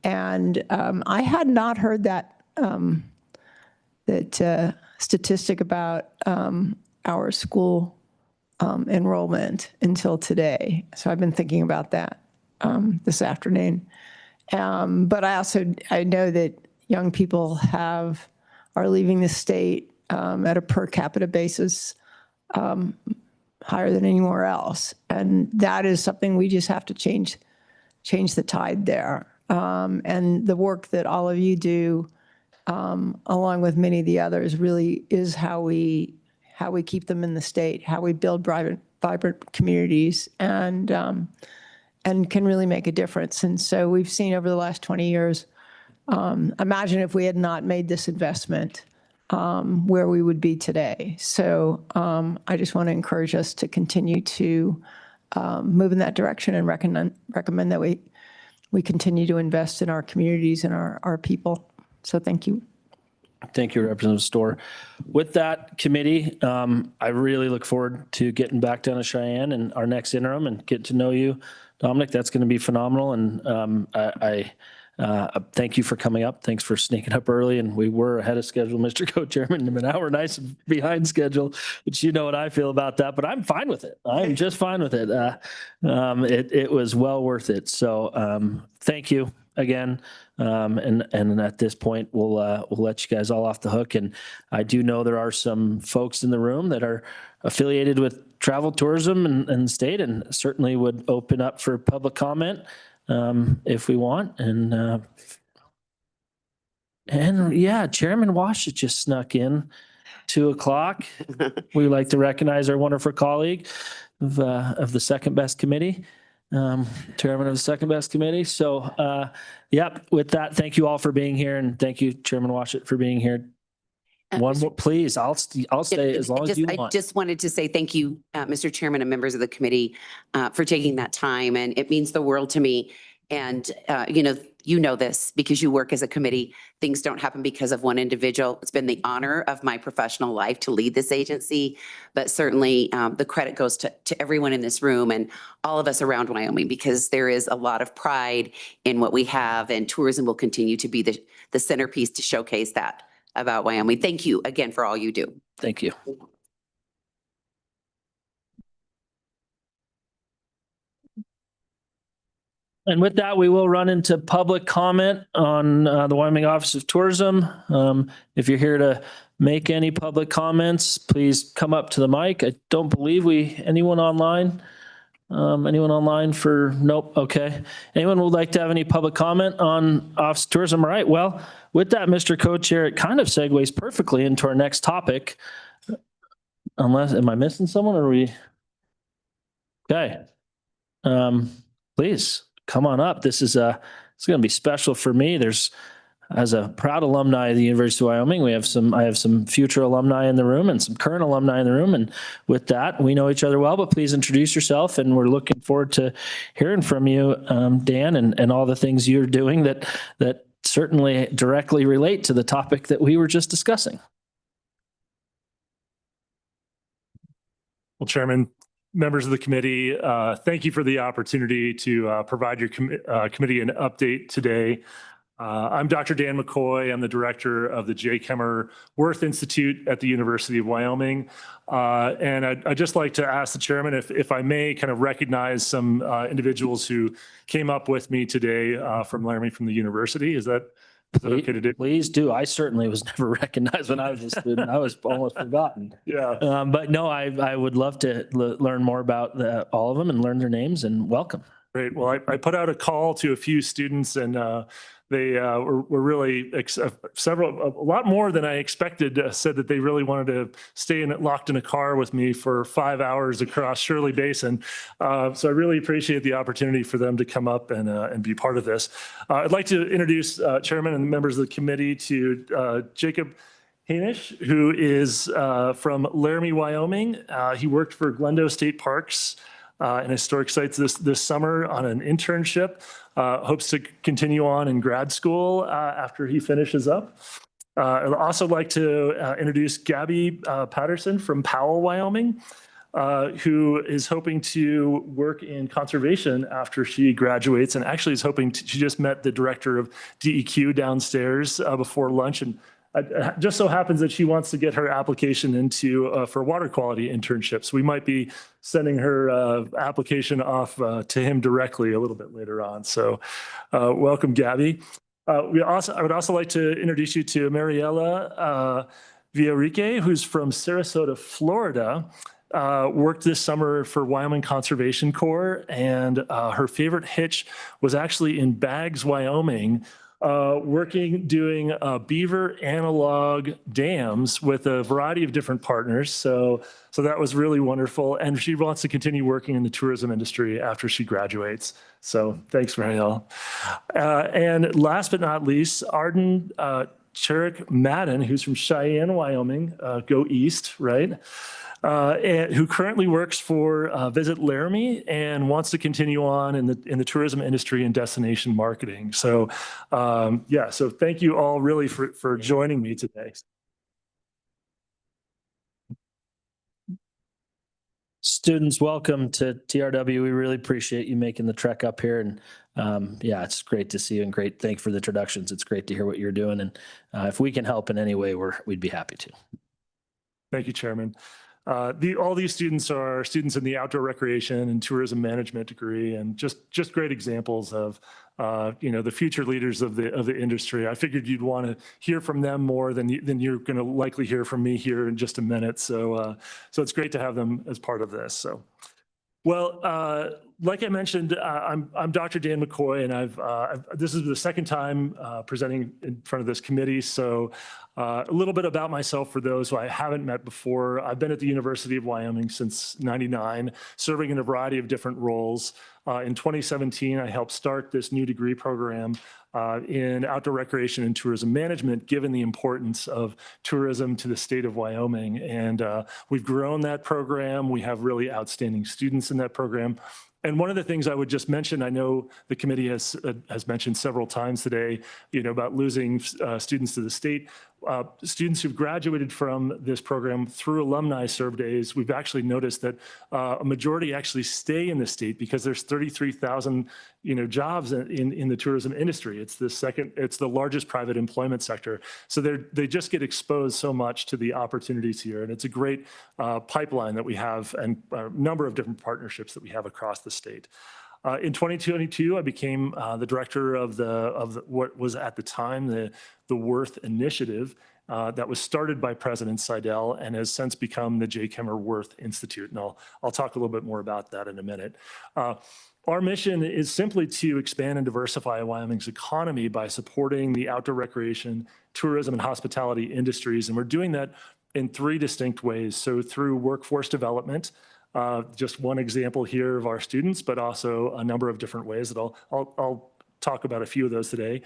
And I had not heard that statistic about our school enrollment until today. So I've been thinking about that this afternoon. But I know that young people are leaving the state at a per capita basis higher than anywhere else. And that is something we just have to change the tide there. And the work that all of you do, along with many of the others, really is how we keep them in the state, how we build vibrant communities, and can really make a difference. And so we've seen over the last 20 years, imagine if we had not made this investment, where we would be today. So I just want to encourage us to continue to move in that direction and recommend that we continue to invest in our communities and our people. So thank you. Thank you, Representative Storr. With that committee, I really look forward to getting back down to Cheyenne and our next interim and get to know you, Dominic. That's going to be phenomenal. And I thank you for coming up. Thanks for sneaking up early. And we were ahead of schedule, Mr. Co-Chairman. An hour nice and behind schedule, but you know what I feel about that. But I'm fine with it. I'm just fine with it. It was well worth it. So thank you again. And at this point, we'll let you guys all off the hook. And I do know there are some folks in the room that are affiliated with travel tourism and the state, and certainly would open up for public comment if we want. And yeah, Chairman Wash just snuck in 2:00. We would like to recognize our wonderful colleague of the second best committee. Chairman of the second best committee. So, yep, with that, thank you all for being here, and thank you, Chairman Washut, for being here. One more, please. I'll stay as long as you want. I just wanted to say thank you, Mr. Chairman and members of the committee, for taking that time, and it means the world to me. And you know this because you work as a committee. Things don't happen because of one individual. It's been the honor of my professional life to lead this agency, but certainly the credit goes to everyone in this room and all of us around Wyoming, because there is a lot of pride in what we have, and tourism will continue to be the centerpiece to showcase that about Wyoming. Thank you again for all you do. Thank you. And with that, we will run into public comment on the Wyoming Office of Tourism. If you're here to make any public comments, please come up to the mic. I don't believe anyone online? Anyone online for, nope, okay. Anyone would like to have any public comment on Office of Tourism? All right, well, with that, Mr. Co-Chair, it kind of segues perfectly into our next topic. Unless, am I missing someone or are we? Okay. Please. Come on up. It's going to be special for me. As a proud alumni of the University of Wyoming, I have some future alumni in the room and some current alumni in the room. And with that, we know each other well, but please introduce yourself. And we're looking forward to hearing from you, Dan, and all the things you're doing that certainly directly relate to the topic that we were just discussing. Well, Chairman, members of the committee, thank you for the opportunity to provide your committee an update today. I'm Dr. Dan McCoy. I'm the director of the J. Kemmer Worth Institute at the University of Wyoming. And I'd just like to ask the chairman if I may kind of recognize some individuals who came up with me today from Laramie from the university. Is that okay to do? Please do. I certainly was never recognized when I was a student. I was almost forgotten. Yeah. But no, I would love to learn more about all of them and learn their names, and welcome. Great. Well, I put out a call to a few students, and they were really a lot more than I expected, said that they really wanted to stay locked in a car with me for 5 hours across Shirley Basin. So I really appreciate the opportunity for them to come up and be part of this. I'd like to introduce Chairman and members of the committee to Jacob Hainish, who is from Laramie, Wyoming. He worked for Glendale State Parks and Historic Sites this summer on an internship. Hopes to continue on in grad school after he finishes up. I'd also like to introduce Gabby Patterson from Powell, Wyoming, who is hoping to work in conservation after she graduates, and actually is hoping she just met the director of DEQ downstairs before lunch, and it just so happens that she wants to get her application into for water quality internships. We might be sending her application off to him directly a little bit later on. So welcome, Gabby. I would also like to introduce you to Mariela Villarique, who's from Sarasota, Florida. Worked this summer for Wyoming Conservation Corps, and her favorite hitch was actually in Baggs, Wyoming, doing beaver analog dams with a variety of different partners. So that was really wonderful. And she wants to continue working in the tourism industry after she graduates. So thanks, Marielle. And last but not least, Arden Cherik Madden, who's from Cheyenne, Wyoming, go east, right? And who currently works for Visit Laramie and wants to continue on in the tourism industry and destination marketing. So so thank you all really for joining me today. Students, welcome to TRW. We really appreciate you making the trek up here, and it's great to see you, and great. Thank you for the introductions. It's great to hear what you're doing, and if we can help in any way, we'd be happy to. Thank you, Chairman. All these students are students in the outdoor recreation and tourism management degree, and just great examples of the future leaders of the industry. I figured you'd want to hear from them more than you're going to likely hear from me here in just a minute. So it's great to have them as part of this. So. Well, like I mentioned, I'm Dr. Dan McCoy, and this is the second time presenting in front of this committee. So a little bit about myself for those who I haven't met before. I've been at the University of Wyoming since '99, serving in a variety of different roles. In 2017, I helped start this new degree program in outdoor recreation and tourism management, given the importance of tourism to the state of Wyoming. And we've grown that program. We have really outstanding students in that program. And one of the things I would just mention, I know the committee has mentioned several times today, about losing students to the state. Students who've graduated from this program through alumni surveys, we've actually noticed that a majority actually stay in the state because there's 33,000 jobs in the tourism industry. It's the largest private employment sector. So they just get exposed so much to the opportunities here, and it's a great pipeline that we have, and a number of different partnerships that we have across the state. In 2022, I became the director of what was at the time the Worth Initiative that was started by President Seidel and has since become the J. Kemmer Worth Institute. And I'll talk a little bit more about that in a minute. Our mission is simply to expand and diversify Wyoming's economy by supporting the outdoor recreation, tourism, and hospitality industries. And we're doing that in three distinct ways. So through workforce development, just one example here of our students, but also a number of different ways that I'll talk about a few of those today.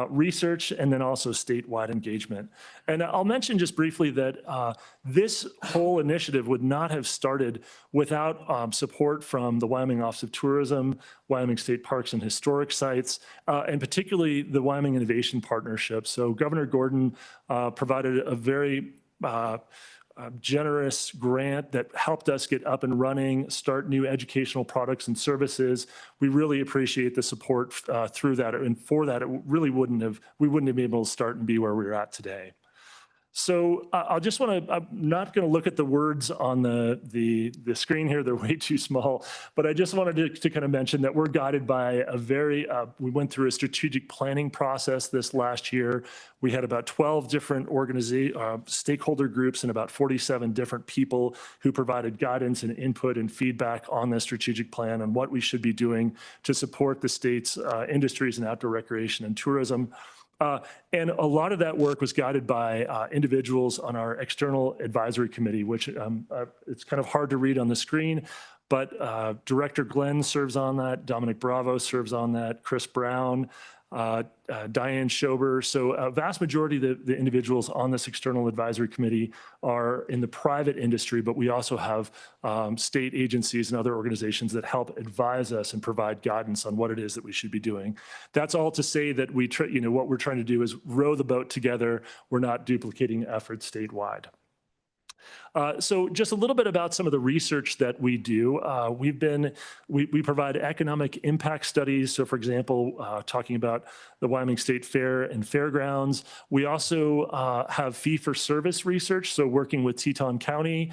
Research, and then also statewide engagement. And I'll mention just briefly that this whole initiative would not have started without support from the Wyoming Office of Tourism, Wyoming State Parks and Historic Sites, and particularly the Wyoming Innovation Partnership. So Governor Gordon provided a very generous grant that helped us get up and running, start new educational products and services. We really appreciate the support through that, and for that, we wouldn't have been able to start and be where we're at today. So I'll just want to, I'm not going to look at the words on the screen here. They're way too small, but I just wanted to kind of mention that we're guided by a very, we went through a strategic planning process this last year. We had about 12 different stakeholder groups and about 47 different people who provided guidance and input and feedback on the strategic plan and what we should be doing to support the state's industries and outdoor recreation and tourism. And a lot of that work was guided by individuals on our external advisory committee, which it's kind of hard to read on the screen, but Director Glenn serves on that, Dominic Bravo serves on that, Chris Brown, Diane Schober. So a vast majority of the individuals on this external advisory committee are in the private industry, but we also have state agencies and other organizations that help advise us and provide guidance on what it is that we should be doing. That's all to say that we, what we're trying to do is row the boat together. We're not duplicating efforts statewide. So just a little bit about some of the research that we do. We provide economic impact studies. So for example, talking about the Wyoming State Fair and Fairgrounds. We also have fee-for-service research. So working with Teton County,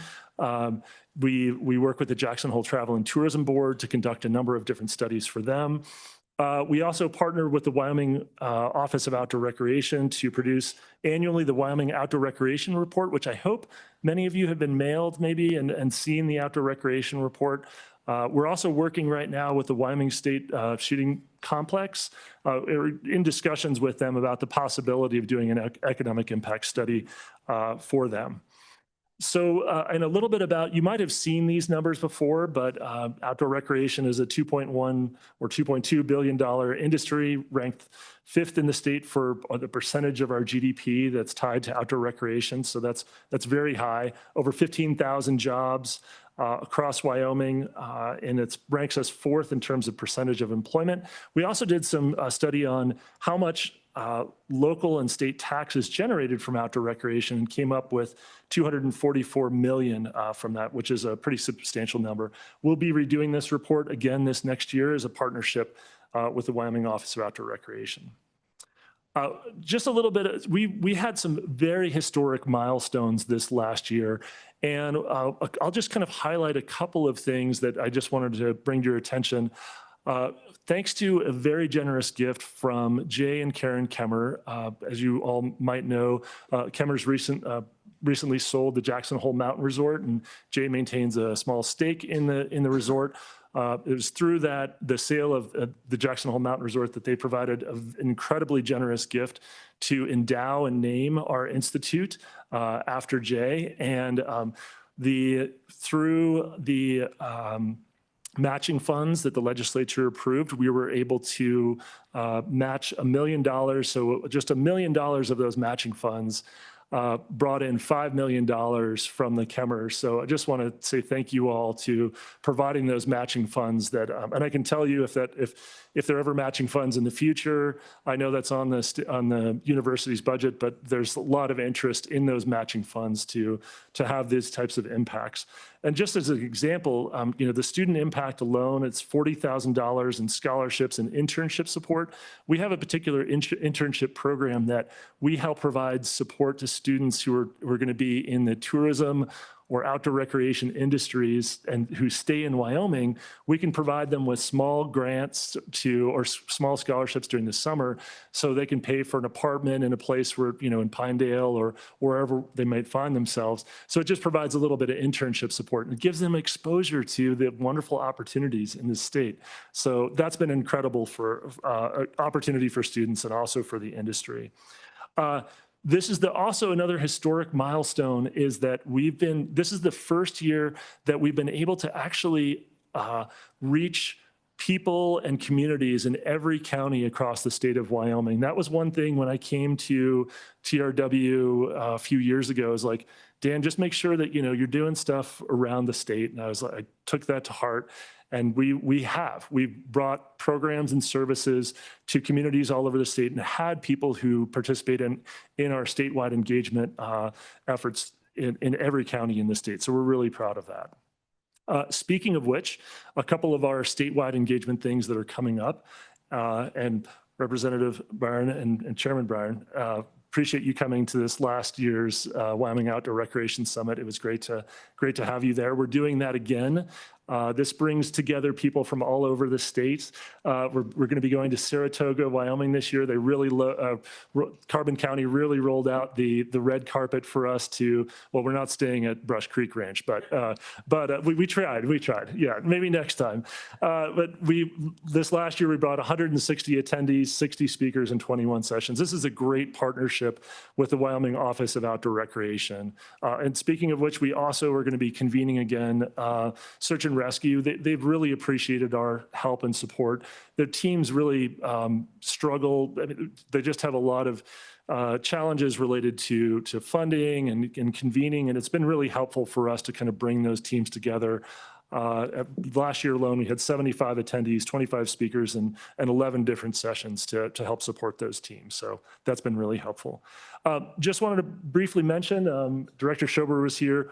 we work with the Jackson Hole Travel and Tourism Board to conduct a number of different studies for them. We also partner with the Wyoming Office of Outdoor Recreation to produce annually the Wyoming Outdoor Recreation Report, which I hope many of you have been mailed maybe and seen the Outdoor Recreation Report. We're also working right now with the Wyoming State Shooting Complex in discussions with them about the possibility of doing an economic impact study for them. So, and a little bit about, you might have seen these numbers before, but outdoor recreation is a $2.1 or $2.2 billion industry, ranked 5th in the state for the percentage of our GDP that's tied to outdoor recreation. So that's very high, over 15,000 jobs across Wyoming, and it ranks us 4th in terms of percentage of employment. We also did some study on how much local and state taxes generated from outdoor recreation and came up with 244 million from that, which is a pretty substantial number. We'll be redoing this report again this next year as a partnership with the Wyoming Office of Outdoor Recreation. Just a little bit, we had some very historic milestones this last year, and I'll just kind of highlight a couple of things that I just wanted to bring to your attention. Thanks to a very generous gift from Jay and Karen Kemmer. As you all might know, Kemmer's recently sold the Jackson Hole Mountain Resort, and Jay maintains a small stake in the resort. It was through the sale of the Jackson Hole Mountain Resort that they provided an incredibly generous gift to endow and name our institute after Jay. And through the matching funds that the legislature approved, we were able to match $1 million. So just $1 million of those matching funds brought in $5 million from the Kemmers. So I just want to say thank you all to providing those matching funds that, and I can tell you if there are ever matching funds in the future, I know that's on the university's budget, but there's a lot of interest in those matching funds to have these types of impacts. And just as an example, the student impact alone, it's $40,000 in scholarships and internship support. We have a particular internship program that we help provide support to students who are going to be in the tourism or outdoor recreation industries and who stay in Wyoming. We can provide them with small grants or small scholarships during the summer so they can pay for an apartment in a place where, in Pinedale or wherever they might find themselves. So it just provides a little bit of internship support and it gives them exposure to the wonderful opportunities in the state. So that's been incredible for opportunity for students and also for the industry. This is also another historic milestone is that this is the first year that we've been able to actually reach people and communities in every county across the state of Wyoming. That was one thing when I came to TRW a few years ago, is like, Dan, just make sure that, you're doing stuff around the state. And I took that to heart. And we've brought programs and services to communities all over the state and had people who participate in our statewide engagement efforts in every county in the state. So we're really proud of that. Speaking of which, a couple of our statewide engagement things that are coming up, and Representative Byron and Chairman Byron, appreciate you coming to this last year's Wyoming Outdoor Recreation Summit. It was great to have you there. We're doing that again. This brings together people from all over the state. We're going to be going to Saratoga, Wyoming this year. They really, Carbon County really rolled out the red carpet for us to, well, we're not staying at Brush Creek Ranch, but we tried. Yeah, maybe next time. But this last year, we brought 160 attendees, 60 speakers, and 21 sessions. This is a great partnership with the Wyoming Office of Outdoor Recreation. And speaking of which, we also are going to be convening again Search and Rescue. They've really appreciated our help and support. Their teams really struggle. I mean, they just have a lot of challenges related to funding and convening, and it's been really helpful for us to kind of bring those teams together. Last year alone, we had 75 attendees, 25 speakers, and 11 different sessions to help support those teams. So that's been really helpful. Just wanted to briefly mention, Director Schober was here,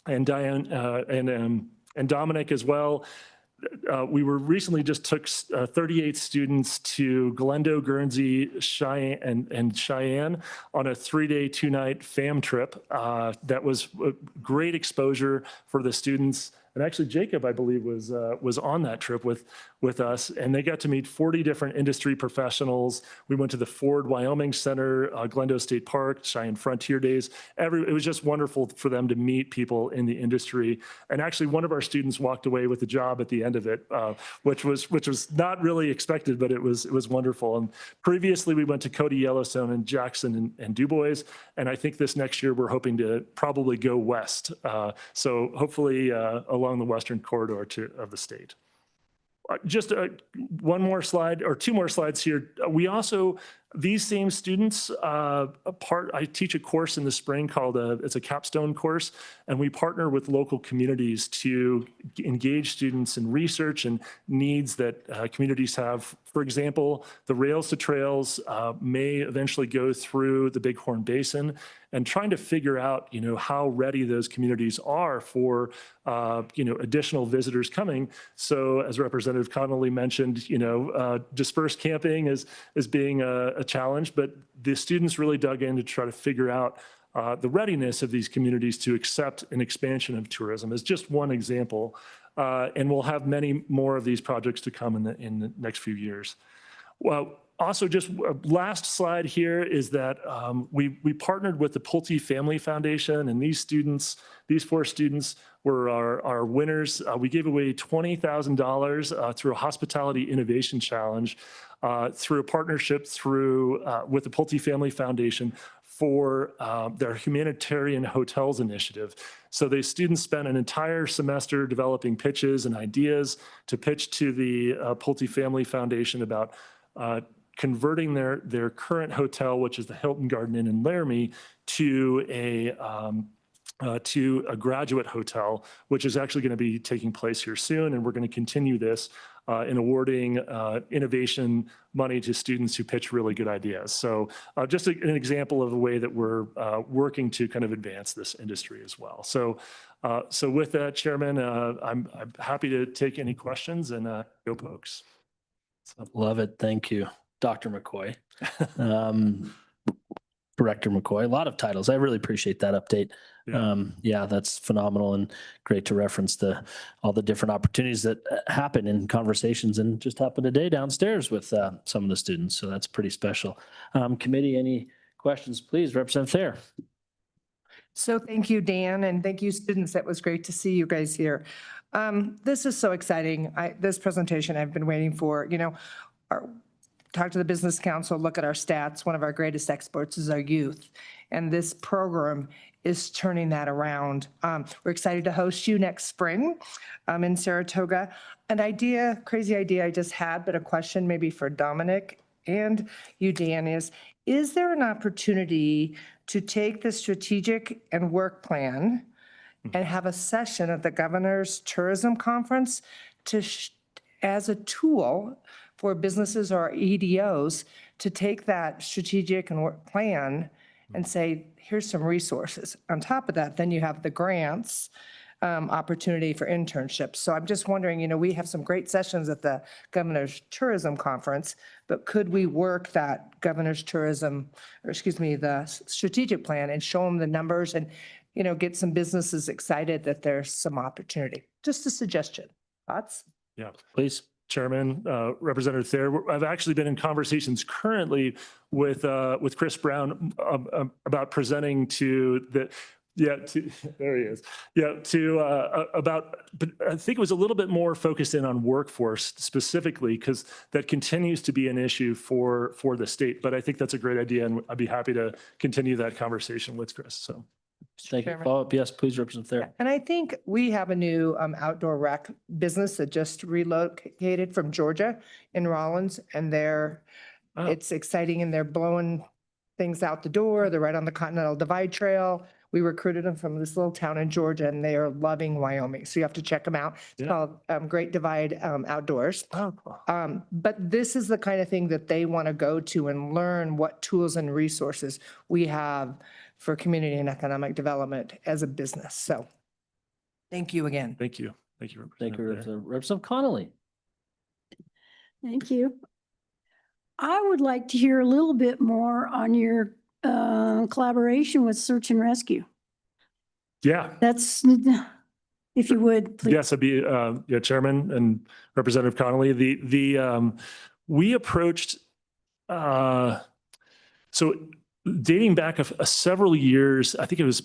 and Diane and Dominic as well. We were recently just took 38 students to Glendo, Guernsey, Cheyenne, and Cheyenne on a 3-day, 2-night fam trip. That was a great exposure for the students. And actually, Jacob, I believe, was on that trip with us, and they got to meet 40 different industry professionals. We went to the Ford Wyoming Center, Glendo State Park, Cheyenne Frontier Days. It was just wonderful for them to meet people in the industry. And actually, one of our students walked away with a job at the end of it, which was not really expected, but it was wonderful. And previously, we went to Cody, Yellowstone, and Jackson and Du Bois. And I think this next year, we're hoping to probably go west. So hopefully, along the western corridor of the state. Just one more slide or two more slides here. We also, these same students, I teach a course in the spring called it's a capstone course, and we partner with local communities to engage students in research and needs that communities have. For example, the Rails to Trails may eventually go through the Bighorn Basin, and trying to figure out, how ready those communities are for, additional visitors coming. So as Representative Connolly mentioned, dispersed camping is being a challenge, but the students really dug in to try to figure out the readiness of these communities to accept an expansion of tourism as just one example. And we'll have many more of these projects to come in the next few years. Well, also, just last slide here is that we partnered with the Pulte Family Foundation, and these 4 students were our winners. We gave away $20,000 through a Hospitality Innovation Challenge through a partnership with the Pulte Family Foundation for their Humanitarian Hotels Initiative. So the students spent an entire semester developing pitches and ideas to pitch to the Pulte Family Foundation about converting their current hotel, which is the Hilton Garden Inn in Laramie, to a graduate hotel, which is actually going to be taking place here soon. And we're going to continue this in awarding innovation money to students who pitch really good ideas. So just an example of the way that we're working to kind of advance this industry as well. So with that, Chairman, I'm happy to take any questions, and go Pokes. Love it. Thank you, Dr. McCoy. Director McCoy, a lot of titles. I really appreciate that update. Yeah, that's phenomenal and great to reference all the different opportunities that happen in conversations, and just happened today downstairs with some of the students. So that's pretty special. Committee, any questions, please? Representative Thayer. So thank you, Dan, and thank you, students. That was great to see you guys here. This is so exciting. This presentation I've been waiting for. Talk to the Business Council, look at our stats. One of our greatest exports is our youth, and this program is turning that around. We're excited to host you next spring in Saratoga. An crazy idea I just had, but a question maybe for Dominic and you, Dan, is there an opportunity to take the strategic and work plan and have a session at the Governor's Tourism Conference as a tool for businesses or EDOs to take that strategic and work plan and say, here's some resources. On top of that, then you have the grants opportunity for internships. So I'm just wondering, we have some great sessions at the Governor's Tourism Conference, but could we work that Governor's Tourism, or excuse me, the strategic plan and show them the numbers and, get some businesses excited that there's some opportunity? Just a suggestion. Thoughts? Yeah, please. Chairman, Representative Thayer, I've actually been in conversations currently with Chris Brown about presenting to the, there he is. Yeah, but I think it was a little bit more focused in on workforce specifically, because that continues to be an issue for the state. But I think that's a great idea, and I'd be happy to continue that conversation with Chris, so. Thank you. Chairman. Follow up. Yes, please, Representative Thayer. And I think we have a new outdoor rec business that just relocated from Georgia in Rollins, and it's exciting, and they're blowing things out the door. They're right on the Continental Divide Trail. We recruited them from this little town in Georgia, and they are loving Wyoming. So you have to check them out. It's called Great Divide Outdoors. But this is the kind of thing that they want to go to and learn what tools and resources we have for community and economic development as a business. So thank you again. Thank you. Thank you, Thank you, Representative Thayer. Representative Connolly. Thank you. I would like to hear a little bit more on your collaboration with Search and Rescue. Yeah. That's, if you would, please. Yes, I'd be, Chairman and Representative Connolly, we approached, so dating back several years, I think it was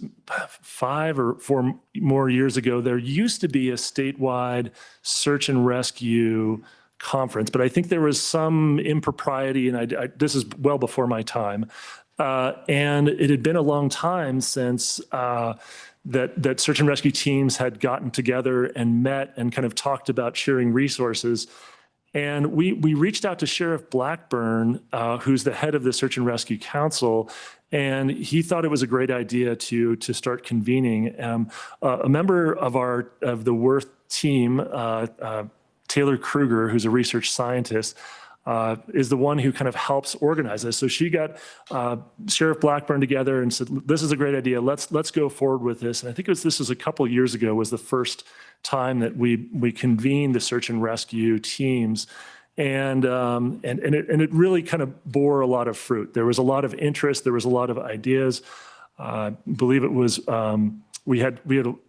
5 or 4 more years ago, there used to be a statewide search and rescue conference, but I think there was some impropriety, and this is well before my time. And it had been a long time since that search and rescue teams had gotten together and met and kind of talked about sharing resources. And we reached out to Sheriff Blackburn, who's the head of the Search and Rescue Council, and he thought it was a great idea to start convening. A member of the Worth team, Taylor Kruger, who's a research scientist, is the one who kind of helps organize this. So she got Sheriff Blackburn together and said, "This is a great idea. Let's go forward with this." And I think this was a couple of years ago, was the first time that we convened the search and rescue teams, and it really kind of bore a lot of fruit. There was a lot of interest. There was a lot of ideas. I believe it was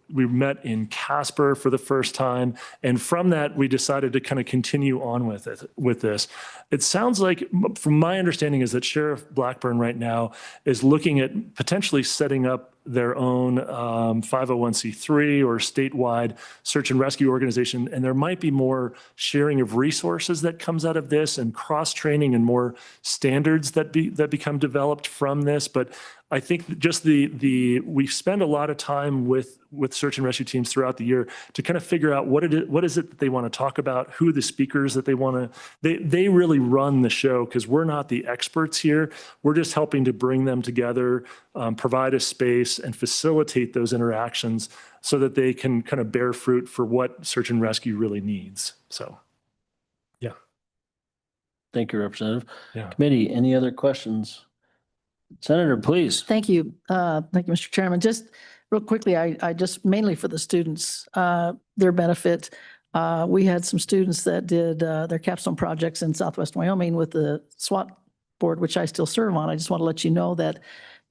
we met in Casper for the first time, and from that we decided to kind of continue on with this. It sounds like, from my understanding, is that Sheriff Blackburn right now is looking at potentially setting up their own 501c3 or statewide search and rescue organization, and there might be more sharing of resources that comes out of this, and cross-training and more standards that become developed from this. But I think just we spend a lot of time with search and rescue teams throughout the year to kind of figure out what is it that they want to talk about, who are the speakers that they want to, they really run the show, because we're not the experts here. We're just helping to bring them together, provide a space and facilitate those interactions so that they can kind of bear fruit for what search and rescue really needs. So, yeah. Thank you, Representative. Yeah. Committee, any other questions? Senator, please. Thank you. Thank you, Mr. Chairman. Just real quickly, I just mainly for the students, their benefit. We had some students that did their capstone projects in Southwest Wyoming with the SWAT board, which I still serve on. I just want to let you know that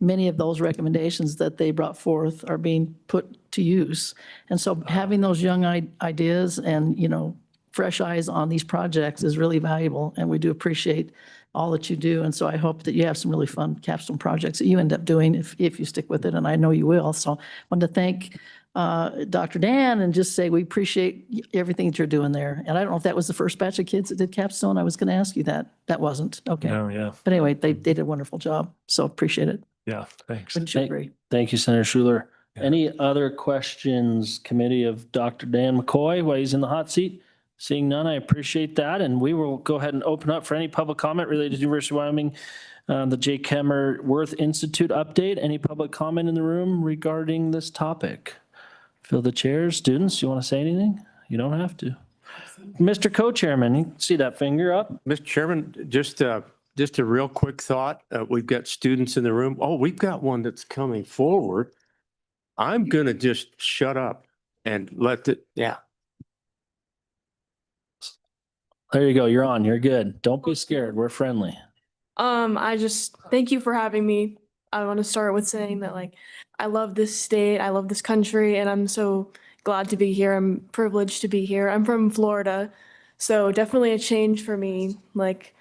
many of those recommendations that they brought forth are being put to use. And so having those young ideas and, fresh eyes on these projects is really valuable, and we do appreciate all that you do. And so I hope that you have some really fun capstone projects that you end up doing if you stick with it, and I know you will. So I wanted to thank Dr. Dan and just say we appreciate everything that you're doing there. And I don't know if that was the first batch of kids that did capstone. I was going to ask you that. That wasn't. Okay. No, yeah. But anyway, they did a wonderful job. So appreciate it. Yeah, thanks. Wouldn't you agree? Thank you, Senator Schuler. Yeah. Any other questions, committee, of Dr. Dan McCoy while he's in the hot seat? Seeing none, I appreciate that. And we will go ahead and open up for any public comment related to University of Wyoming, the J. Kemmer Worth Institute update. Any public comment in the room regarding this topic? Fill the chairs. Students, you want to say anything? You don't have to. Mr. Co-Chairman, you can see that finger up. Mr. Chairman, just a real quick thought. We've got students in the room. Oh, we've got one that's coming forward. I'm going to just shut up and let it, yeah. There you go. You're on. You're good. Don't be scared. We're friendly. I just thank you for having me. I want to start with saying that like I love this state, I love this country, and I'm so glad to be here. I'm privileged to be here. I'm from Florida, so definitely a change for me, like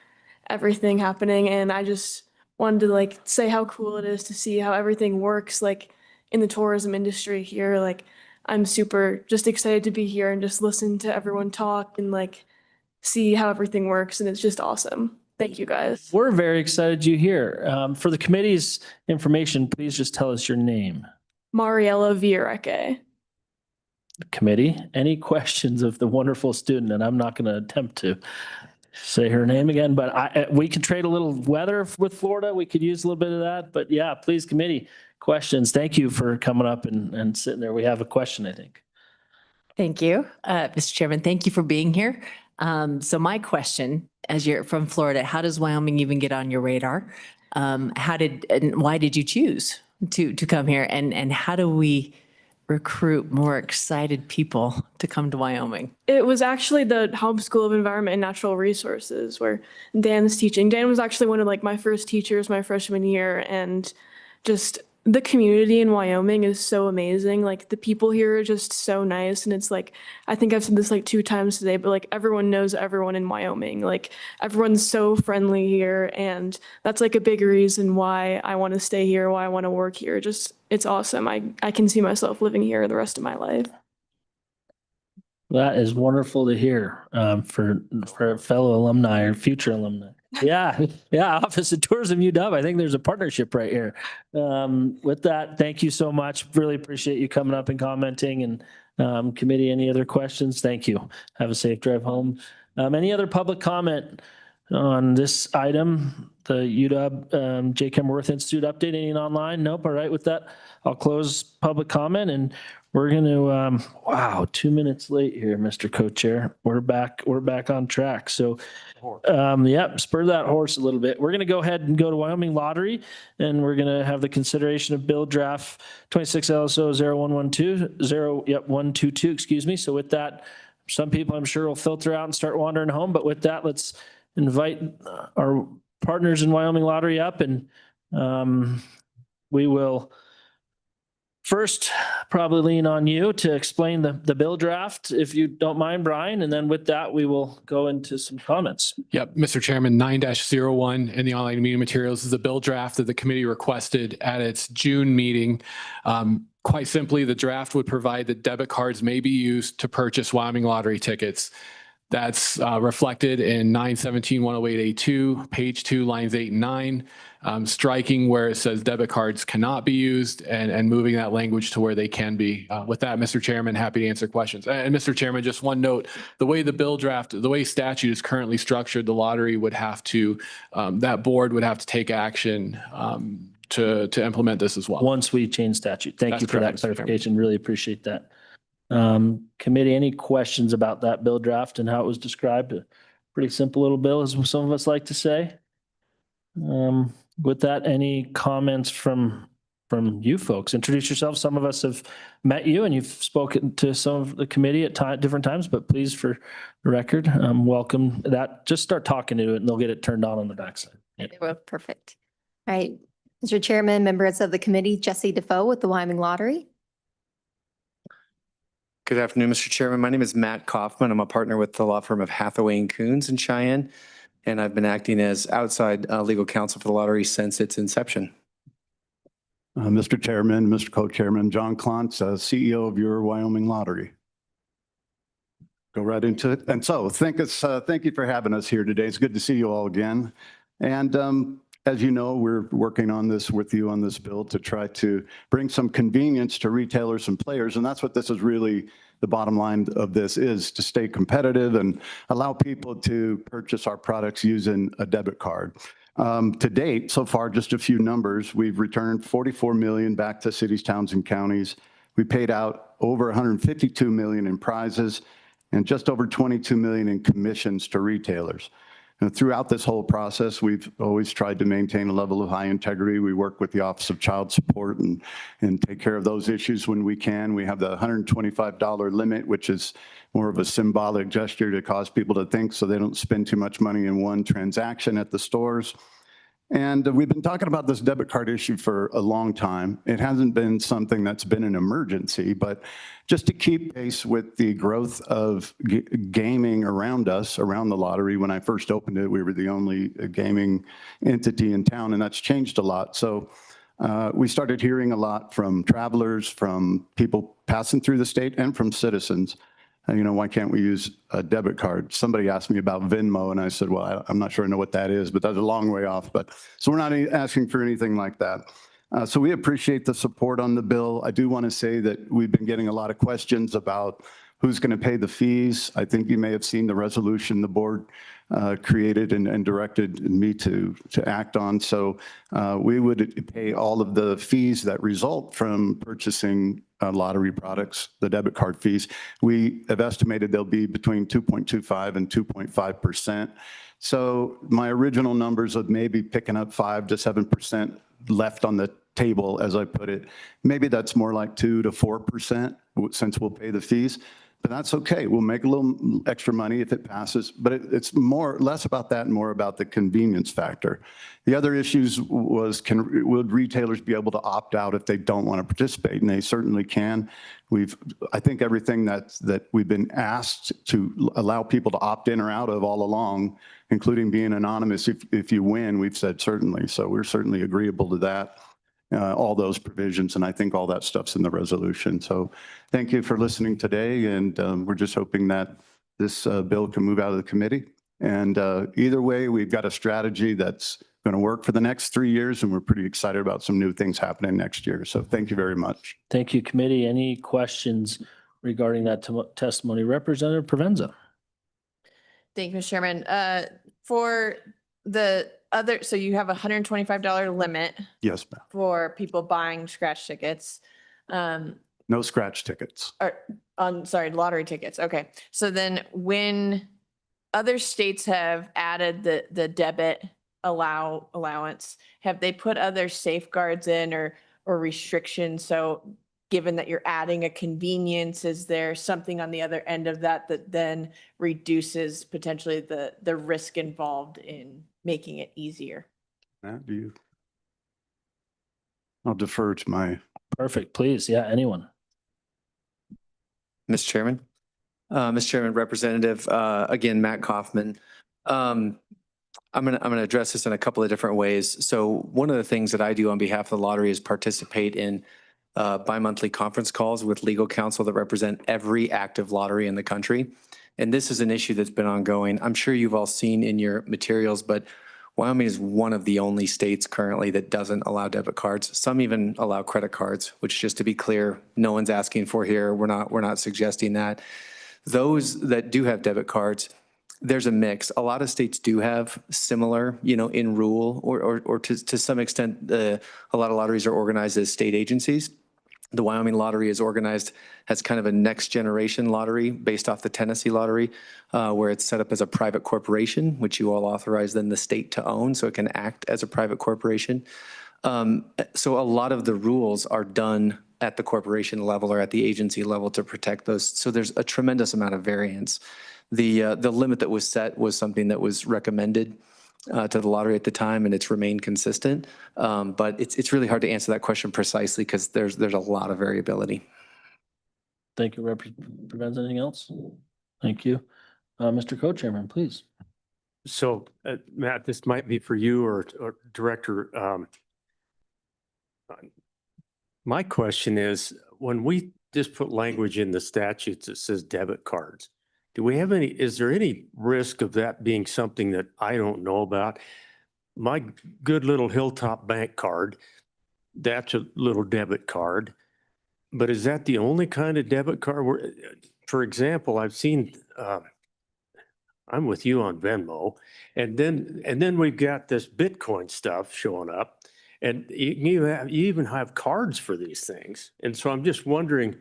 everything happening, and I just wanted to like say how cool it is to see how everything works like in the tourism industry here. Like I'm super just excited to be here and just listen to everyone talk and like see how everything works, and it's just awesome. Thank you guys. We're very excited you're here. For the committee's information, please just tell us your name. Mariella Viereke. Committee, any questions of the wonderful student? And I'm not going to attempt to say her name again, but we can trade a little weather with Florida. We could use a little bit of that. But yeah, please, committee, questions. Thank you for coming up and sitting there. We have a question, I think. Thank you, Mr. Chairman. Thank you for being here. So my question, as you're from Florida, how does Wyoming even get on your radar? And why did you choose to come here? And how do we recruit more excited people to come to Wyoming? It was actually the Helm School of Environment and Natural Resources where Dan's teaching. Dan was actually one of like my first teachers my freshman year, and just the community in Wyoming is so amazing. Like the people here are just so nice. And it's like, I think I've said this like 2 times today, but like everyone knows everyone in Wyoming. Like everyone's so friendly here. And that's like a big reason why I want to stay here, why I want to work here. Just, it's awesome. I can see myself living here the rest of my life. That is wonderful to hear for fellow alumni or future alumni. Yeah, Office of Tourism UW. I think there's a partnership right here. With that, thank you so much. Really appreciate you coming up and commenting. And committee, any other questions? Thank you. Have a safe drive home. Any other public comment on this item? The UW J. Kemmer Worth Institute update, anything online? Nope. All right. With that, I'll close public comment, and we're going to, wow, 2 minutes late here, Mr. Co-Chair. We're back on track. So, spur that horse a little bit. We're going to go ahead and go to Wyoming Lottery, and we're going to have the consideration of bill draft 26 LSO 122, excuse me. So with that, some people I'm sure will filter out and start wandering home. But with that, let's invite our partners in Wyoming Lottery up, and we will first probably lean on you to explain the bill draft, if you don't mind, Brian. And then with that, we will go into some comments. Yep, Mr. Chairman, 9-01 in the online meeting materials is a bill draft that the committee requested at its June meeting. Quite simply, the draft would provide that debit cards may be used to purchase Wyoming Lottery tickets. That's reflected in 917-108A2, page 2, lines 8 and 9, striking where it says debit cards cannot be used and moving that language to where they can be. With that, Mr. Chairman, happy to answer questions. And Mr. Chairman, just one note, the way the bill draft, the way statute is currently structured, the lottery would have to, that board would have to take action to implement this as well. Once we change statute. Thank you for that clarification. Really appreciate that. Committee, any questions about that bill draft and how it was described? A pretty simple little bill, as some of us like to say. With that, any comments from you folks? Introduce yourselves. Some of us have met you and you've spoken to some of the committee at different times, but please, for the record, welcome that. Just start talking to it and they'll get it turned on the backside. Yeah. Well, perfect. All right. Mr. Chairman, members of the committee, Jesse Defoe with the Wyoming Lottery. Good afternoon, Mr. Chairman. My name is Matt Kaufman. I'm a partner with the law firm of Hathaway and Coons in Cheyenne, and I've been acting as outside legal counsel for the lottery since its inception. Mr. Chairman, Mr. Co-Chairman, John Klontz, CEO of your Wyoming Lottery. Go right into it. And so thank you for having us here today. It's good to see you all again. And as you know, we're working on this with you on this bill to try to bring some convenience to retailers and players. And that's what this is really, the bottom line of this is, to stay competitive and allow people to purchase our products using a debit card. To date, so far, just a few numbers, we've returned $44 million back to cities, towns, and counties. We paid out over $152 million in prizes and just over $22 million in commissions to retailers. Throughout this whole process, we've always tried to maintain a level of high integrity. We work with the Office of Child Support and take care of those issues when we can. We have the $125 limit, which is more of a symbolic gesture to cause people to think so they don't spend too much money in one transaction at the stores. And we've been talking about this debit card issue for a long time. It hasn't been something that's been an emergency, but just to keep pace with the growth of gaming around us, around the lottery. When I first opened it, we were the only gaming entity in town, and that's changed a lot. So we started hearing a lot from travelers, from people passing through the state, and from citizens. Why can't we use a debit card? Somebody asked me about Venmo, and I said, well, I'm not sure I know what that is, but that's a long way off. So we're not asking for anything like that. So we appreciate the support on the bill. I do want to say that we've been getting a lot of questions about who's going to pay the fees. I think you may have seen the resolution the board created and directed me to act on. So we would pay all of the fees that result from purchasing lottery products, the debit card fees. We have estimated they'll be between 2.25 and 2.5%. So my original numbers of maybe picking up 5 to 7% left on the table, as I put it, maybe that's more like 2 to 4% since we'll pay the fees. But that's okay. We'll make a little extra money if it passes, but it's less about that and more about the convenience factor. The other issues was, would retailers be able to opt out if they don't want to participate? And they certainly can. I think everything that we've been asked to allow people to opt in or out of all along, including being anonymous if you win, we've said certainly. So we're certainly agreeable to that. All those provisions, and I think all that stuff's in the resolution. So thank you for listening today, and we're just hoping that this bill can move out of the committee. And either way, we've got a strategy that's going to work for the next 3 years, and we're pretty excited about some new things happening next year. So thank you very much. Thank you, committee. Any questions regarding that testimony? Representative Provenza. Thank you, Mr. Chairman. For the other, so you have a $125 limit Yes, ma'am. for people buying scratch tickets. No scratch tickets. Sorry, lottery tickets. Okay. So then when other states have added the debit allowance, have they put other safeguards in or restrictions? So given that you're adding a convenience, is there something on the other end of that then reduces potentially the risk involved in making it easier? Matt, I'll defer to my. Perfect, please. Yeah, anyone. Mr. Chairman. Mr. Chairman, Representative, again, Matt Kaufman. I'm going to address this in a couple of different ways. So one of the things that I do on behalf of the lottery is participate in bi-monthly conference calls with legal counsel that represent every active lottery in the country. And this is an issue that's been ongoing. I'm sure you've all seen in your materials, but Wyoming is one of the only states currently that doesn't allow debit cards. Some even allow credit cards, which, just to be clear, no one's asking for here. We're not suggesting that. Those that do have debit cards, there's a mix. A lot of states do have similar, in rule or to some extent, a lot of lotteries are organized as state agencies. The Wyoming Lottery is organized as kind of a next generation lottery based off the Tennessee Lottery, where it's set up as a private corporation, which you all authorize then the state to own, so it can act as a private corporation. So a lot of the rules are done at the corporation level or at the agency level to protect those. So there's a tremendous amount of variance. The limit that was set was something that was recommended to the lottery at the time, and it's remained consistent. But it's really hard to answer that question precisely because there's a lot of variability. Thank you, Representative Provenza. Anything else? Thank you. Mr. Co-Chairman, please. So Matt, this might be for you or Director. My question is, when we just put language in the statutes that says debit cards, is there any risk of that being something that I don't know about? My good little Hilltop Bank card, that's a little debit card, but is that the only kind of debit card? For example, I've seen, I'm with you on Venmo, and then we've got this Bitcoin stuff showing up, and you even have cards for these things. And so I'm just wondering,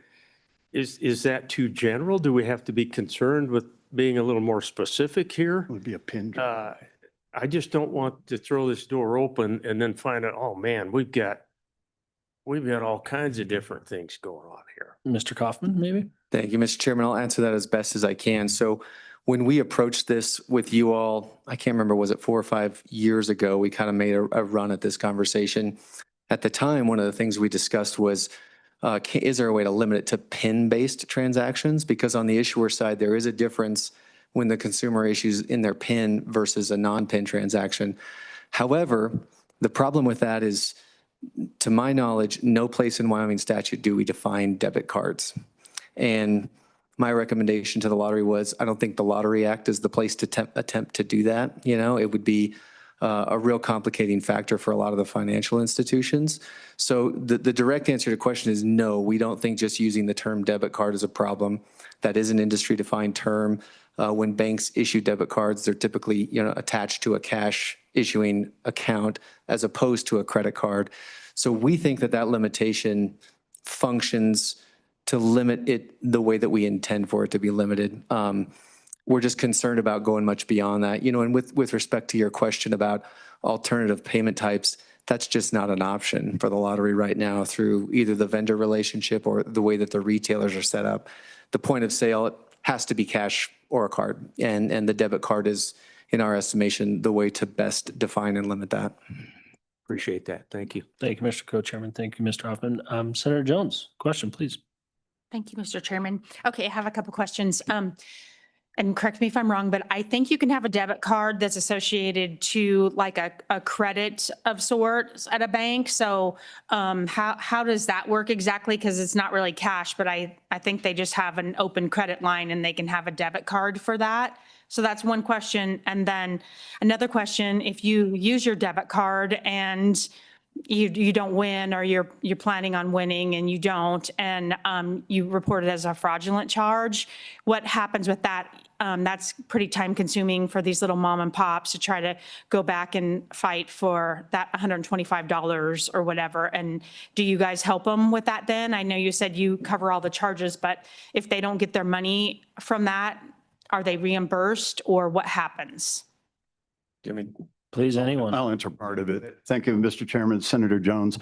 is that too general? Do we have to be concerned with being a little more specific here. Would be a pin. I just don't want to throw this door open and then find out, oh man, we've got all kinds of different things going on here. Mr. Kaufman, maybe? Thank you, Mr. Chairman. I'll answer that as best as I can. So when we approached this with you all, I can't remember, was it 4 or 5 years ago, we kind of made a run at this conversation. At the time, one of the things we discussed was, is there a way to limit it to PIN-based transactions? Because on the issuer side, there is a difference when the consumer issues in their PIN versus a non-PIN transaction. However, the problem with that is, to my knowledge, no place in Wyoming statute do we define debit cards. And my recommendation to the lottery was, I don't think the Lottery Act is the place to attempt to do that. You know, it would be a real complicating factor for a lot of the financial institutions. So the direct answer to the question is no, we don't think just using the term debit card is a problem. That is an industry defined term. When banks issue debit cards, they're typically, attached to a cash issuing account as opposed to a credit card. So we think that that limitation functions to limit it the way that we intend for it to be limited. We're just concerned about going much beyond that. And with respect to your question about alternative payment types, that's just not an option for the lottery right now through either the vendor relationship or the way that the retailers are set up. The point of sale has to be cash or a card, and the debit card is, in our estimation, the way to best define and limit that. Appreciate that. Thank you. Thank you, Mr. Co-Chairman. Thank you, Mr. Hoffman. Senator Jones, question, please. Thank you, Mr. Chairman. Okay, I have a couple questions. And correct me if I'm wrong, but I think you can have a debit card that's associated to like a credit of sorts at a bank. So how does that work exactly? Because it's not really cash, but I think they just have an open credit line and they can have a debit card for that. So that's one question. And then another question, if you use your debit card and you don't win, or you're planning on winning and you don't, and you report it as a fraudulent charge, what happens with that? That's pretty time consuming for these little mom and pops to try to go back and fight for that $125 or whatever. And do you guys help them with that then? I know you said you cover all the charges, but if they don't get their money from that, are they reimbursed or what happens? Please, anyone. I'll answer part of it. Thank you, Mr. Chairman. Senator Jones.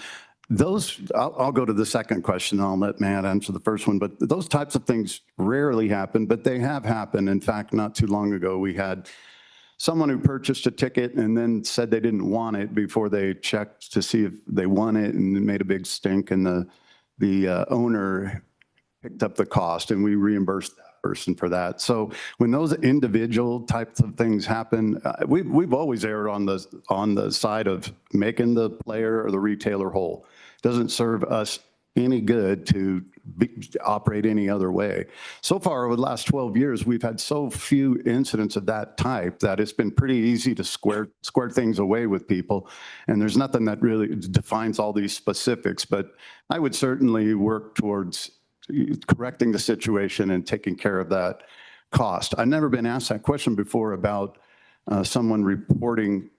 I'll go to the second question. I'll let Matt answer the first one, but those types of things rarely happen, but they have happened. In fact, not too long ago, we had someone who purchased a ticket and then said they didn't want it before they checked to see if they won it, and it made a big stink, and the owner picked up the cost and we reimbursed that person for that. So when those individual types of things happen, we've always erred on the side of making the player or the retailer whole. It doesn't serve us any good to operate any other way. So far, over the last 12 years, we've had so few incidents of that type that it's been pretty easy to square things away with people. And there's nothing that really defines all these specifics, but I would certainly work towards correcting the situation and taking care of that cost. I've never been asked that question before about someone reporting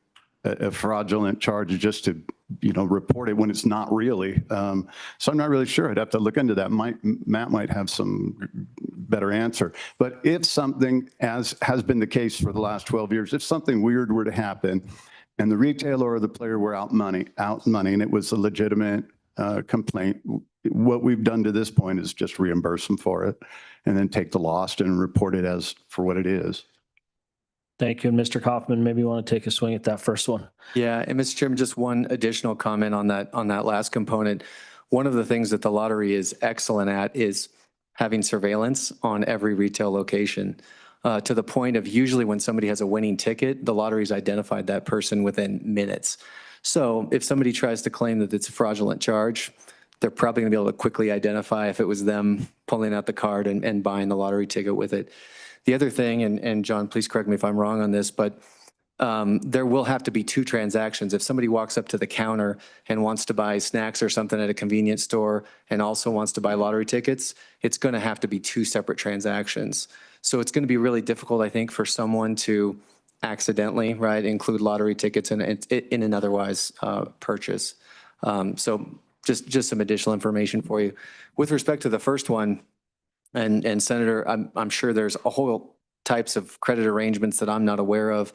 a fraudulent charge just to, report it when it's not really. So I'm not really sure. I'd have to look into that. Matt might have some better answer. But if something, as has been the case for the last 12 years, if something weird were to happen and the retailer or the player were out money, and it was a legitimate complaint, what we've done to this point is just reimburse them for it and then take the loss and report it as for what it is. Thank you. And Mr. Kaufman, maybe you want to take a swing at that first one. Yeah, and Mr. Chairman, just one additional comment on that last component. One of the things that the lottery is excellent at is having surveillance on every retail location, to the point of usually when somebody has a winning ticket, the lottery's identified that person within minutes. So if somebody tries to claim that it's a fraudulent charge, they're probably going to be able to quickly identify if it was them pulling out the card and buying the lottery ticket with it. The other thing, and John, please correct me if I'm wrong on this, but there will have to be two transactions. If somebody walks up to the counter and wants to buy snacks or something at a convenience store and also wants to buy lottery tickets, it's going to have to be two separate transactions. So it's going to be really difficult, I think, for someone to accidentally, include lottery tickets in an otherwise purchase. So just some additional information for you. With respect to the first one, and Senator, I'm sure there's a whole types of credit arrangements that I'm not aware of.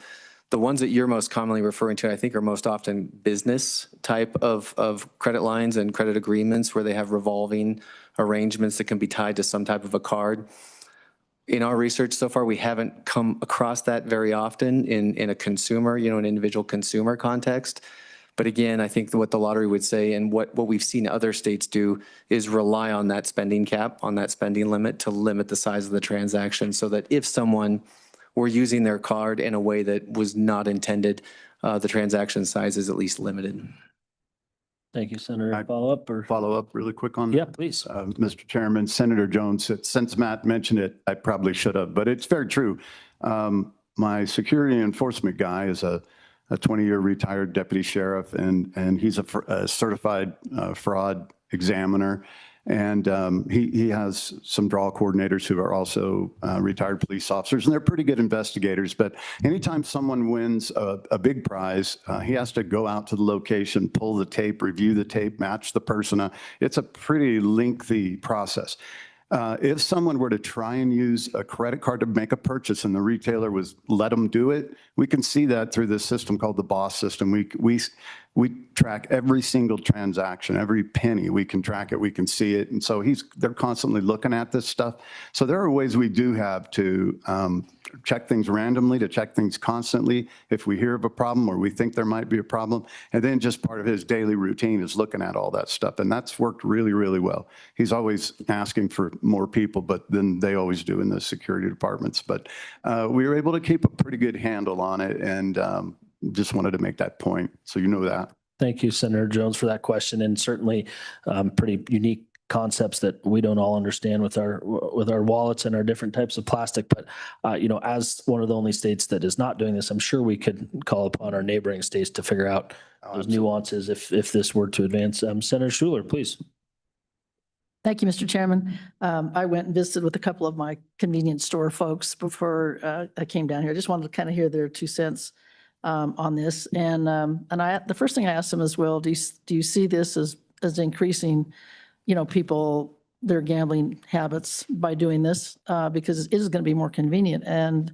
The ones that you're most commonly referring to, I think, are most often business type of credit lines and credit agreements where they have revolving arrangements that can be tied to some type of a card. In our research so far, we haven't come across that very often in a consumer, an individual consumer context. But again, I think what the lottery would say and what we've seen other states do is rely on that spending cap, on that spending limit to limit the size of the transaction so that if someone were using their card in a way that was not intended, the transaction size is at least limited. Thank you, Senator. Follow up or? Follow up really quick on Yeah, please. Mr. Chairman, Senator Jones, since Matt mentioned it, I probably should have, but it's very true. My security enforcement guy is a 20-year retired deputy sheriff, and he's a certified fraud examiner. And he has some draw coordinators who are also retired police officers, and they're pretty good investigators. But anytime someone wins a big prize, he has to go out to the location, pull the tape, review the tape, match the person. It's a pretty lengthy process. If someone were to try and use a credit card to make a purchase and the retailer was let them do it, we can see that through this system called the BOSS system. We track every single transaction, every penny. We can track it, we can see it. And so they're constantly looking at this stuff. So there are ways we do have to check things randomly, to check things constantly if we hear of a problem or we think there might be a problem. And then just part of his daily routine is looking at all that stuff. And that's worked really, really well. He's always asking for more people, but then they always do in the security departments. But we were able to keep a pretty good handle on it, and just wanted to make that point, so you know that. Thank you, Senator Jones, for that question, and certainly pretty unique concepts that we don't all understand with our wallets and our different types of plastic. But as one of the only states that is not doing this, I'm sure we could call upon our neighboring states to figure out those nuances if this were to advance. Senator Schuler, please. Thank you, Mr. Chairman. I went and visited with a couple of my convenience store folks before I came down here. I just wanted to kind of hear their 2 cents on this. And the first thing I asked them as well, do you see this as increasing, people, their gambling habits by doing this? Because it is going to be more convenient. And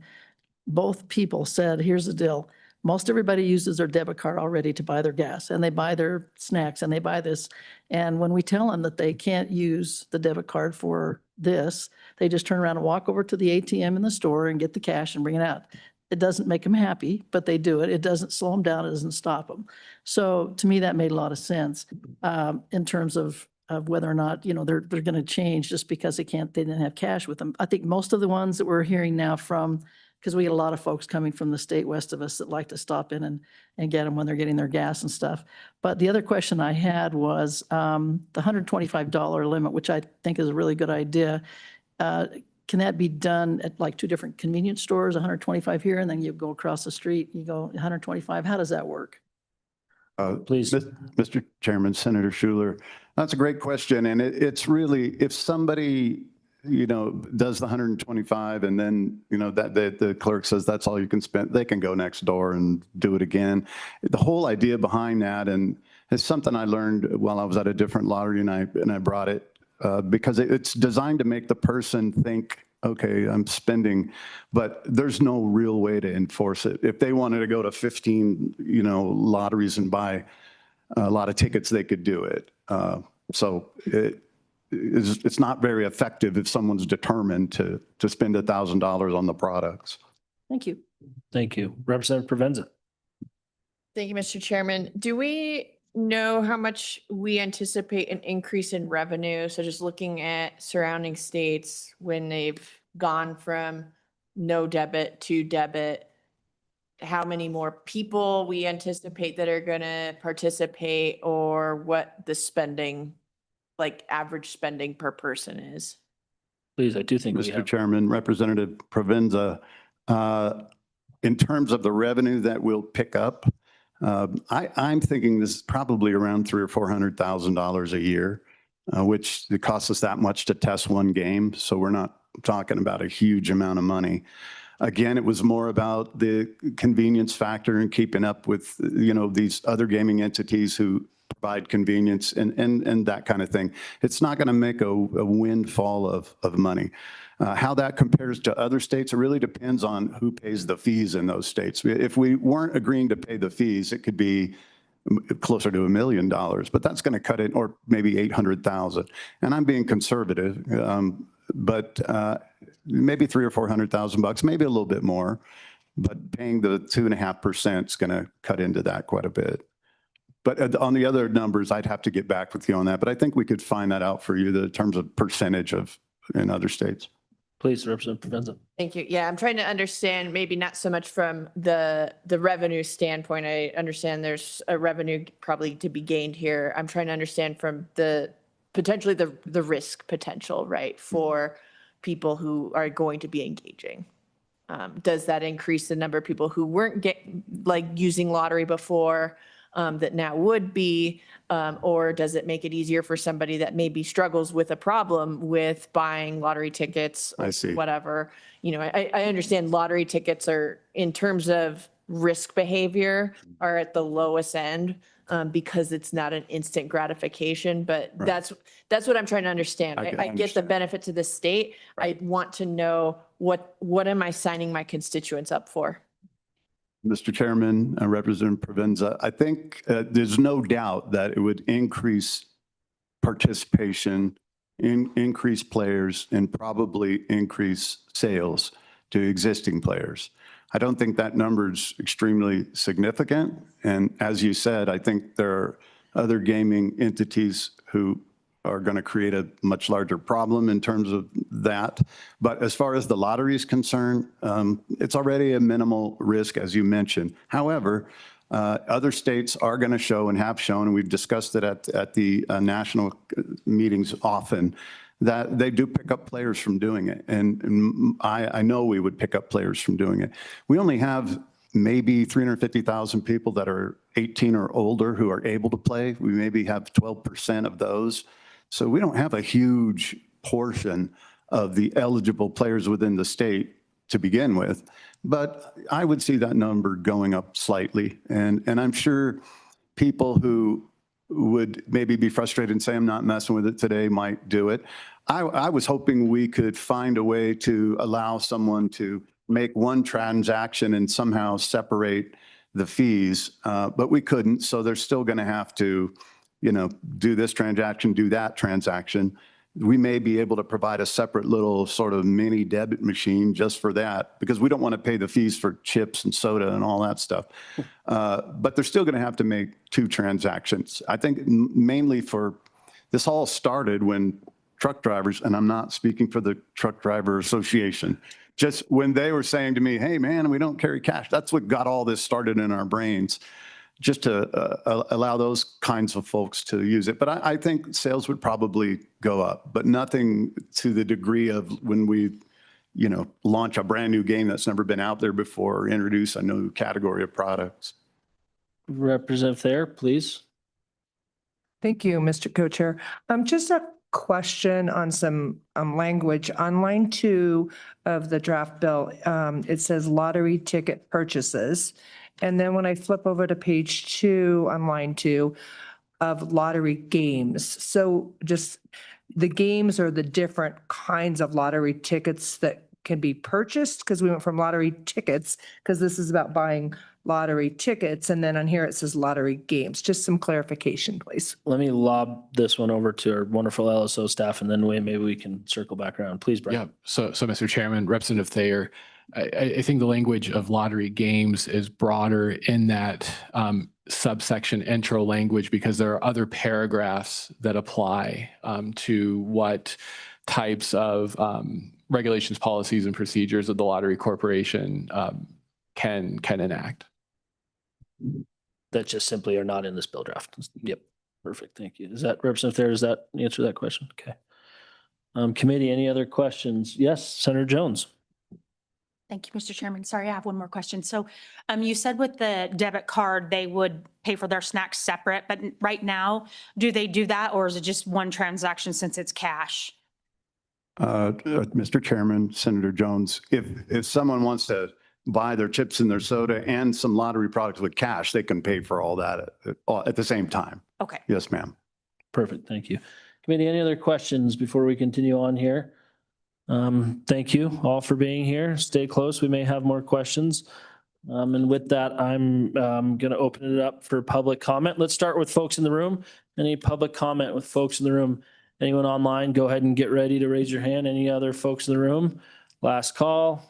both people said, here's the deal. Most everybody uses their debit card already to buy their gas, and they buy their snacks, and they buy this. And when we tell them that they can't use the debit card for this, they just turn around and walk over to the ATM in the store and get the cash and bring it out. It doesn't make them happy, but they do it. It doesn't slow them down. It doesn't stop them. So to me, that made a lot of sense in terms of whether or not, they're going to change just because they didn't have cash with them. I think most of the ones that we're hearing now from, because we get a lot of folks coming from the state west of us that like to stop in and get them when they're getting their gas and stuff. But the other question I had was the $125 limit, which I think is a really good idea. Can that be done at like 2 different convenience stores, 125 here, and then you go across the street, you go 125? How does that work? Please. Mr. Chairman, Senator Schuler, that's a great question. And it's really, if somebody, does the 125 and then, that the clerk says that's all you can spend, they can go next door and do it again. The whole idea behind that, and it's something I learned while I was at a different lottery, and I brought it because it's designed to make the person think, okay, I'm spending, but there's no real way to enforce it. If they wanted to go to 15, lotteries and buy a lot of tickets, they could do it. So it's not very effective if someone's determined to spend $1,000 on the products. Thank you. Thank you. Representative Provenza. Thank you, Mr. Chairman. Do we know how much we anticipate an increase in revenue? So just looking at surrounding states when they've gone from no debit to debit, how many more people we anticipate that are going to participate, or what the spending, like average spending per person is? Please, I do think Mr. Chairman, Representative Provenza, in terms of the revenue that we'll pick up, I'm thinking this is probably around $300,000 or $400,000 a year, which it costs us that much to test one game. So we're not talking about a huge amount of money. Again, it was more about the convenience factor and keeping up with, these other gaming entities who provide provide convenience and that kind of thing. It's not going to make a windfall of money. How that compares to other states, it really depends on who pays the fees in those states. If we weren't agreeing to pay the fees, it could be closer to $1 million, but that's going to cut it, or maybe 800,000. And I'm being conservative, but maybe 300,000 or 400,000 bucks, maybe a little bit more, but paying the 2.5% is going to cut into that quite a bit. But on the other numbers, I'd have to get back with you on that. But I think we could find that out for you, the terms of percentage of in other states. Please, Representative Provenza. Thank you. Yeah, I'm trying to understand, maybe not so much from the revenue standpoint. I understand there's a revenue probably to be gained here. I'm trying to understand from potentially the risk potential, right, for people who are going to be engaging. Does that increase the number of people who weren't using lottery before that now would be, or does it make it easier for somebody that maybe struggles with a problem with buying lottery tickets? I see. Whatever. You know, I understand lottery tickets are, in terms of risk behavior, are at the lowest end because it's not an instant gratification. But Right. that's what I'm trying to understand. I I can get the understand. benefit to the state. I want to know what am I signing my constituents up for? Mr. Chairman, Representative Provenza, I think there's no doubt that it would increase participation, increase players, and probably increase sales to existing players. I don't think that number's extremely significant. And as you said, I think there are other gaming entities who are going to create a much larger problem in terms of that. But as far as the lottery is concerned, it's already a minimal risk, as you mentioned. However, other states are going to show and have shown, and we've discussed it at the national meetings often, that they do pick up players from doing it. And I know we would pick up players from doing it. We only have maybe 350,000 people that are 18 or older who are able to play. We maybe have 12% of those. So we don't have a huge portion of the eligible players within the state to begin with, but I would see that number going up slightly. And I'm sure people who would maybe be frustrated and say, I'm not messing with it today, might do it. I was hoping we could find a way to allow someone to make one transaction and somehow separate the fees, but we couldn't. So they're still going to have to, you know, do this transaction, do that transaction. We may be able to provide a separate little sort of mini debit machine just for that, because we don't want to pay the fees for chips and soda and all that stuff. But they're still going to have to make two transactions. I think mainly for, this all started when truck drivers, and I'm not speaking for the Truck Driver Association, just when they were saying to me, hey man, we don't carry cash. That's what got all this started in our brains, just to allow those kinds of folks to use it. But I think sales would probably go up, but nothing to the degree of when we, you know, launch a brand new game that's never been out there before, or introduce a new category of products. Representative Thayer, please. Thank you, Mr. Co-Chair. Just a question on some language. On line 2 of the draft bill, it says lottery ticket purchases. And then when I flip over to page 2 on line 2 of lottery games. So just the games are the different kinds of lottery tickets that can be purchased, because we went from lottery tickets, because this is about buying lottery tickets. And then on here, it says lottery games. Just some clarification, please. Let me lob this one over to our wonderful LSO staff, and then maybe we can circle back around. Please, Brian. Yeah, so Mr. Chairman, Representative Thayer, I think the language of lottery games is broader in that subsection intro language, because there are other paragraphs that apply to what types of regulations, policies, and procedures of the Lottery Corporation can enact. That just simply are not in this bill draft. Yep, perfect, thank you. Is that Representative Thayer, does that answer that question? Okay. Committee, any other questions? Yes, Senator Jones. Thank you, Mr. Chairman. Sorry, I have one more question. So you said with the debit card, they would pay for their snacks separate, but right now, do they do that, or is it just one transaction since it's cash? Mr. Chairman, Senator Jones, if someone wants to buy their chips and their soda and some lottery products with cash, they can pay for all that at the same time. Okay. Yes, ma'am. Perfect. Thank you. Committee, any other questions before we continue on here? Thank you all for being here. Stay close. We may have more questions. And with that, I'm going to open it up for public comment. Let's start with folks in the room. Any public comment with folks in the room? Anyone online, go ahead and get ready to raise your hand. Any other folks in the room? Last call.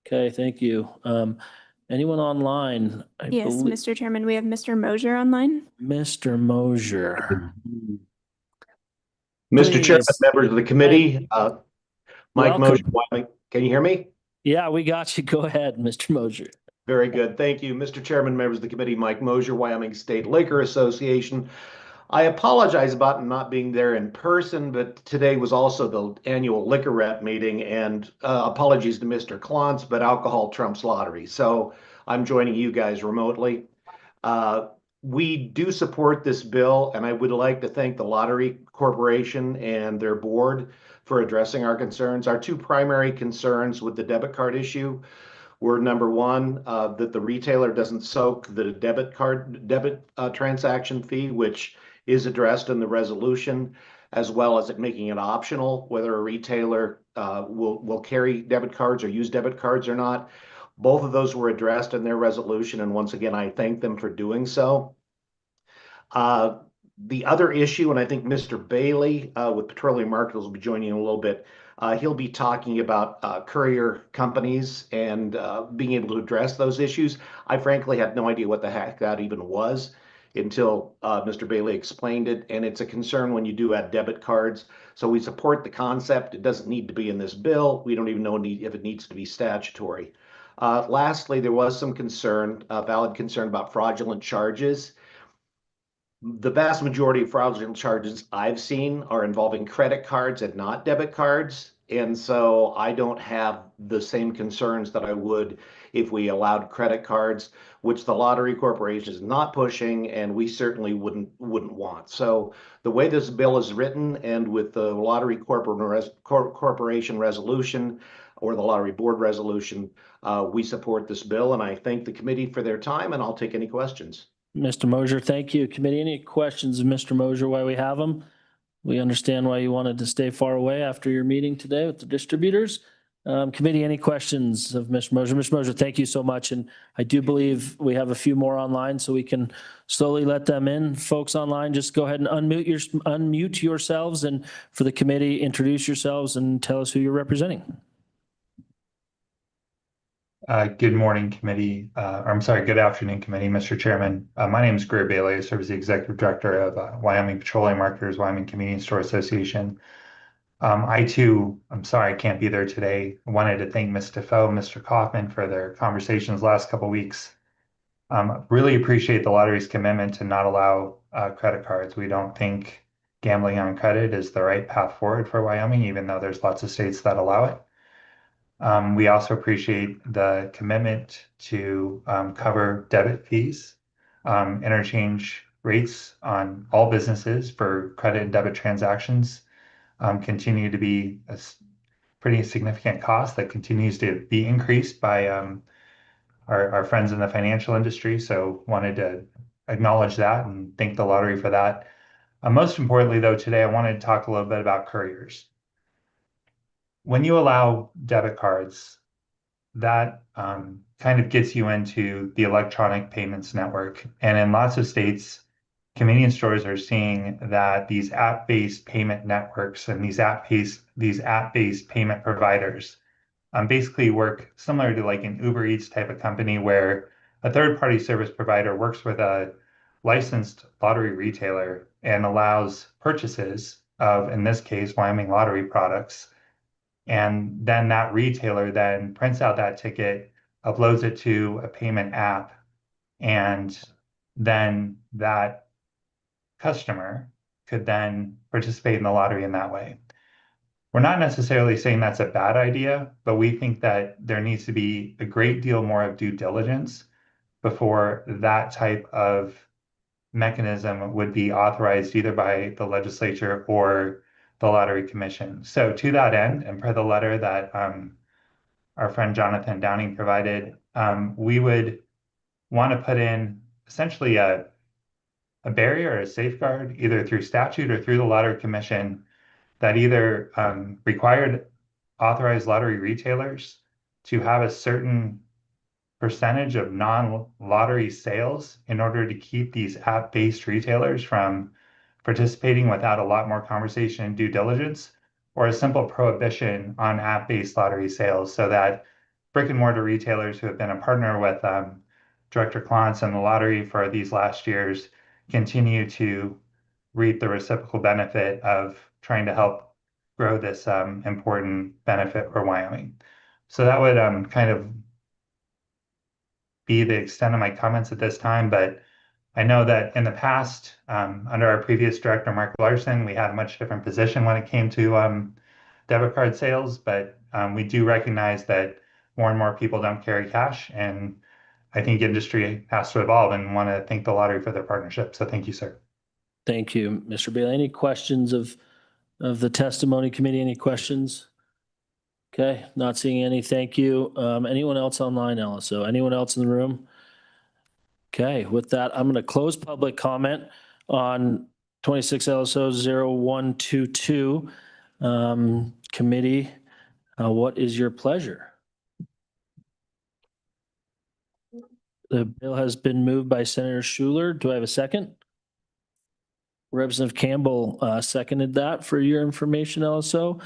Okay, thank you. Anyone online? Yes, Mr. Chairman, we have Mr. Mosier online. Mr. Mosier. Mr. Chairman, Please. members of the committee, Mike Welcome. Mosier, Wyoming. Can you hear me? Yeah, we got you. Go ahead, Mr. Mosier. Very good. Thank you. Mr. Chairman, members of the committee, Mike Mosier, Wyoming State Liquor Association. I apologize about not being there in person, but today was also the annual liquor rep meeting, and apologies to Mr. Klontz, but alcohol trumps lottery. So I'm joining you guys remotely. We do support this bill, and I would like to thank the Lottery Corporation and their board for addressing our concerns. Our two primary concerns with the debit card issue were, number one, that the retailer doesn't soak the debit transaction fee, which is addressed in the resolution, as well as it making it optional whether a retailer will carry debit cards or use debit cards or not. Both of those were addressed in their resolution, and once again, I thank them for doing so. The other issue, and I think Mr. Bailey with Petroleum Marketers will be joining in a little bit, he'll be talking about courier companies and being able to address those issues. I frankly had no idea what the heck that even was until Mr. Bailey explained it, and it's a concern when you do add debit cards. So we support the concept. It doesn't need to be in this bill. We don't even know if it needs to be statutory. Lastly, there was some concern, valid concern about fraudulent charges. The vast majority of fraudulent charges I've seen are involving credit cards and not debit cards. And so I don't have the same concerns that I would if we allowed credit cards, which the Lottery Corporation is not pushing, and we certainly wouldn't want. So the way this bill is written, and with the Lottery Corporation resolution or the Lottery Board resolution, we support this bill, and I thank the committee for their time, and I'll take any questions. Mr. Mosier, thank you. Committee, any questions of Mr. Mosier while we have him? We understand why you wanted to stay far away after your meeting today with the distributors. Committee, any questions of Mr. Mosier? Mr. Mosier, thank you so much. And I do believe we have a few more online, so we can slowly let them in. Folks online, just go ahead and unmute yourselves, and for the committee, introduce yourselves and tell us who you're representing. Good morning, committee. Good afternoon, committee, Mr. Chairman. My name is Greer Bailey. I serve as the Executive Director of Wyoming Petroleum Marketers, Wyoming Convenience Store Association. I'm sorry I can't be there today. I wanted to thank Ms. Defoe, Mr. Kaufman for their conversations last couple of weeks. Really appreciate the lottery's commitment to not allow credit cards. We don't think gambling on credit is the right path forward for Wyoming, even though there's lots of states that allow it. We also appreciate the commitment to cover debit fees, interchange rates on all businesses for credit and debit transactions continue to be a pretty significant cost that continues to be increased by our friends in the financial industry. So wanted to acknowledge that and thank the lottery for that. Most importantly, though, today I wanted to talk a little bit about couriers. When you allow debit cards, that kind of gets you into the electronic payments network. And in lots of states, convenience stores are seeing that these app-based payment networks and these app-based payment providers basically work similar to like an Uber Eats type of company, where a third-party service provider works with a licensed lottery retailer and allows purchases of, in this case, Wyoming Lottery products. And then that retailer then prints out that ticket, uploads it to a payment app, and then that customer could then participate in the lottery in that way. We're not necessarily saying that's a bad idea, but we think that there needs to be a great deal more of due diligence before that type of mechanism would be authorized either by the legislature or the Lottery Commission. So to that end, and per the letter that our friend Jonathan Downing provided, we would want to put in essentially a a barrier or a safeguard, either through statute or through the Lottery Commission, that either required authorized lottery retailers to have a certain percentage of non-lottery sales in order to keep these app-based retailers from participating without a lot more conversation and due diligence, or a simple prohibition on app-based lottery sales, so that brick and mortar retailers who have been a partner with Director Klontz and the lottery for these last years continue to reap the reciprocal benefit of trying to help grow this important benefit for Wyoming. So that would kind of be the extent of my comments at this time, but I know that in the past, under our previous director, Mark Larson, we had a much different position when it came to debit card sales, but we do recognize that more and more people don't carry cash, and I think industry has to evolve, and want to thank the lottery for their partnership. So thank you, sir. Thank you, Mr. Bailey. Any questions of the testimony committee? Any questions? Okay, not seeing any. Thank you. Anyone else online, Alice? Anyone else in the room? Okay, with that, I'm going to close public comment on 26 LSO 0122. Committee, what is your pleasure? The bill has been moved by Senator Schuler. Do I have a second? Representative Campbell seconded that. For your information also.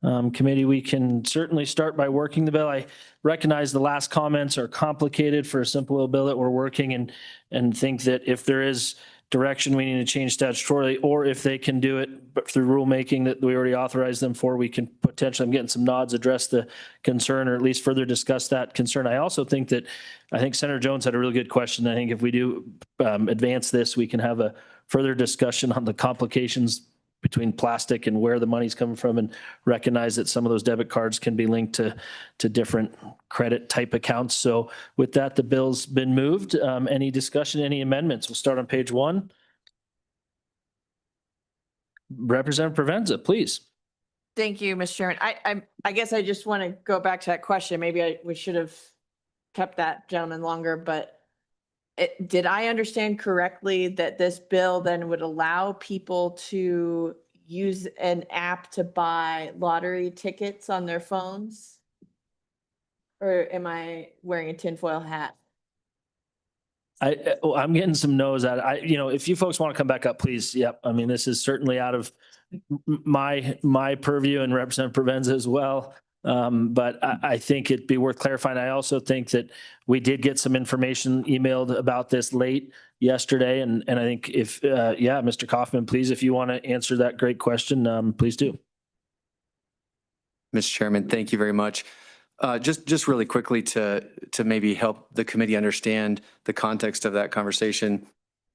Committee, we can certainly start by working the bill. I recognize the last comments are complicated for a simple little bill that we're working, and think that if there is direction we need to change statutorily, or if they can do it through rulemaking that we already authorized them for, we can potentially, I'm getting some nods, address the concern, or at least further discuss that concern. I also think that, I think Senator Jones had a really good question. I think if we do advance this, we can have a further discussion on the complications between plastic and where the money's coming from, and recognize that some of those debit cards can be linked to different credit type accounts. So with that, the bill's been moved. Any discussion, any amendments? We'll start on page 1. Representative Provenza, please. Thank you, Mr. Chairman. I guess I just want to go back to that question. Maybe we should have kept that gentleman longer, but did I understand correctly that this bill then would allow people to use an app to buy lottery tickets on their phones? Or am I wearing a tinfoil hat? I'm getting some no's at it. If you folks want to come back up, please. Yep. I mean, this is certainly out of my purview, and Representative Provenza as well. But I think it'd be worth clarifying. I also think that we did get some information emailed about this late yesterday. And I think if, Mr. Kaufman, please, if you want to answer that great question, please do. Mr. Chairman, thank you very much. Just really quickly to maybe help the committee understand the context of that conversation.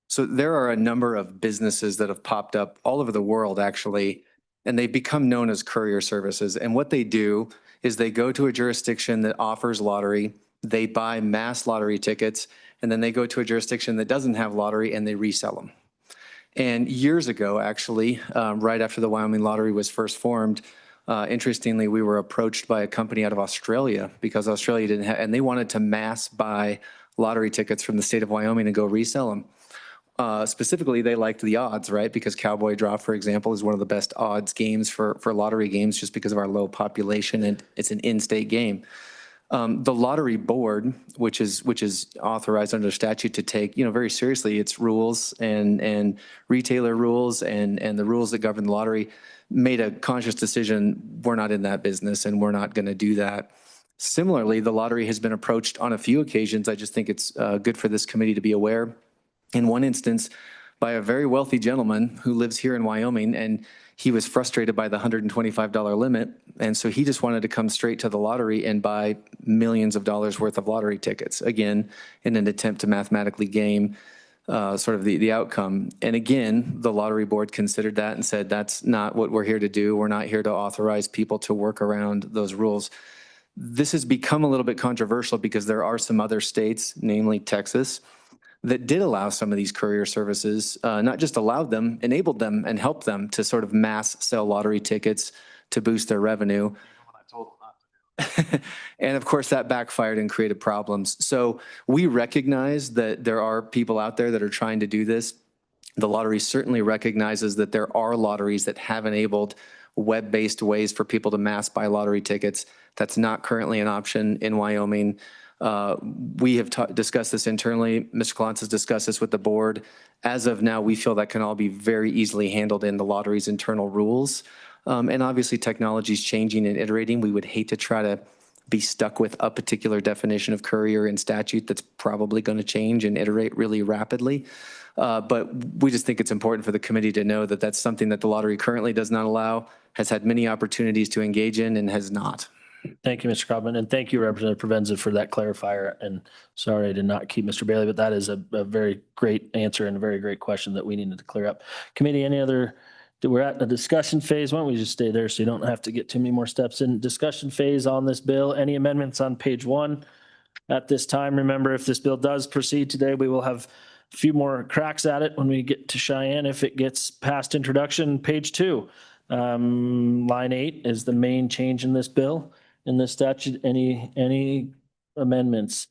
So there are a number of businesses that have popped up all over the world, actually, and they become known as courier services. And what they do is they go to a jurisdiction that offers lottery, they buy mass lottery tickets, and then they go to a jurisdiction that doesn't have lottery and they resell them. And years ago, actually, right after the Wyoming Lottery was first formed, interestingly, we were approached by a company out of Australia, because Australia didn't have, and they wanted to mass buy lottery tickets from the state of Wyoming and go resell them. Specifically, they liked the odds, right? Because Cowboy Draw, for example, is one of the best odds games for lottery games, just because of our low population, and it's an in-state game. The lottery board, which is authorized under statute to take, very seriously its rules and retailer rules and the rules that govern the lottery, made a conscious decision. We're not in that business, and we're not going to do that. Similarly, the lottery has been approached on a few occasions. I just think it's good for this committee to be aware. In one instance, by a very wealthy gentleman who lives here in Wyoming, and he was frustrated by the $125 limit. And so he just wanted to come straight to the lottery and buy millions of dollars worth of lottery tickets, again, in an attempt to mathematically game sort of the outcome. And again, the lottery board considered that and said, that's not what we're here to do. We're not here to authorize people to work around those rules. This has become a little bit controversial because there are some other states, namely Texas, that did allow some of these courier services, not just allowed them, enabled them and helped them to sort of mass sell lottery tickets to boost their revenue. And of course, that backfired and created problems. So we recognize that there are people out there that are trying to do this. The lottery certainly recognizes that there are lotteries that have enabled web-based ways for people to mass buy lottery tickets. That's not currently an option in Wyoming. We have discussed this internally. Mr. Klontz has discussed this with the board. As of now, we feel that can all be very easily handled in the lottery's internal rules. And obviously, technology is changing and iterating. We would hate to try to be stuck with a particular definition of courier in statute that's probably going to change and iterate really rapidly. But we just think it's important for the committee to know that that's something that the lottery currently does not allow, has had many opportunities to engage in, and has not. Thank you, Mr. Kaufman, and thank you, Representative Provenza, for that clarifier. And sorry I did not keep Mr. Bailey, but that is a very great answer and a very great question that we needed to clear up. Committee, any other, we're at the discussion phase. Why don't we just stay there so you don't have to get too many more steps in discussion phase on this bill? Any amendments on page 1 at this time? Remember, if this bill does proceed today, we will have a few more cracks at it when we get to Cheyenne if it gets past introduction. Page 2, line 8 is the main change in this bill. In this statute, any amendments?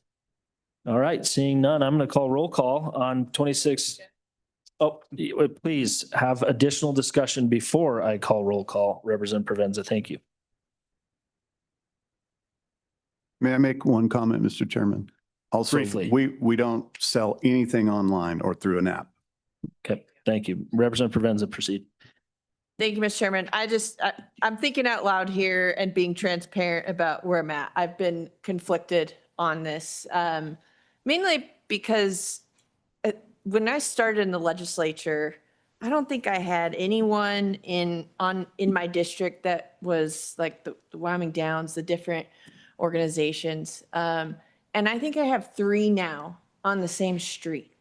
All right, seeing none, I'm going to call roll call on 26. Oh, please have additional discussion before I call roll call. Representative Provenza, thank you. May I make one comment, Mr. Chairman? Also, Briefly. we don't sell anything online or through an app. Okay, thank you. Representative Provenza, proceed. Thank you, Mr. Chairman. I'm thinking out loud here and being transparent about where I'm at. I've been conflicted on this, mainly because when I started in the legislature, I don't think I had anyone in my district that was like the Wyoming Downs, the different organizations. And I think I have 3 now on the same street.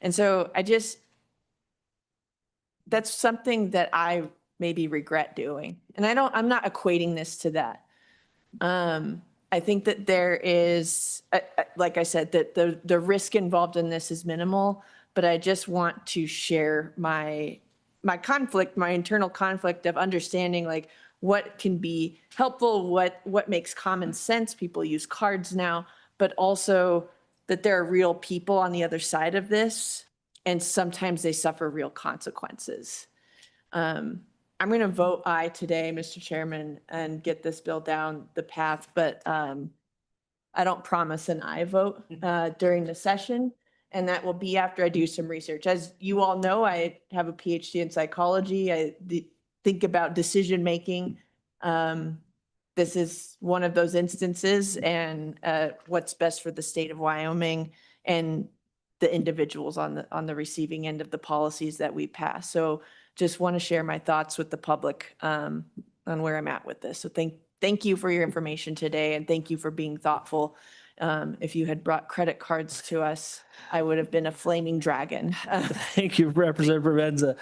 And so that's something that I maybe regret doing. And I'm not equating this to that. I think that there is, like I said, that the risk involved in this is minimal, but I just want to share my conflict, my internal conflict of understanding like what can be helpful, what makes common sense. People use cards now, but also that there are real people on the other side of this. And sometimes they suffer real consequences. I'm going to vote aye today, Mr. Chairman, and get this bill down the path, but I don't promise an aye vote during the session. And that will be after I do some research. As you all know, I have a PhD in psychology. I think about decision-making. This is one of those instances and what's best for the state of Wyoming and the individuals on the receiving end of the policies that we pass. So just want to share my thoughts with the public on where I'm at with this. So thank you for your information today, and thank you for being thoughtful. If you had brought credit cards to us, I would have been a flaming dragon. Thank you, Representative Provenza.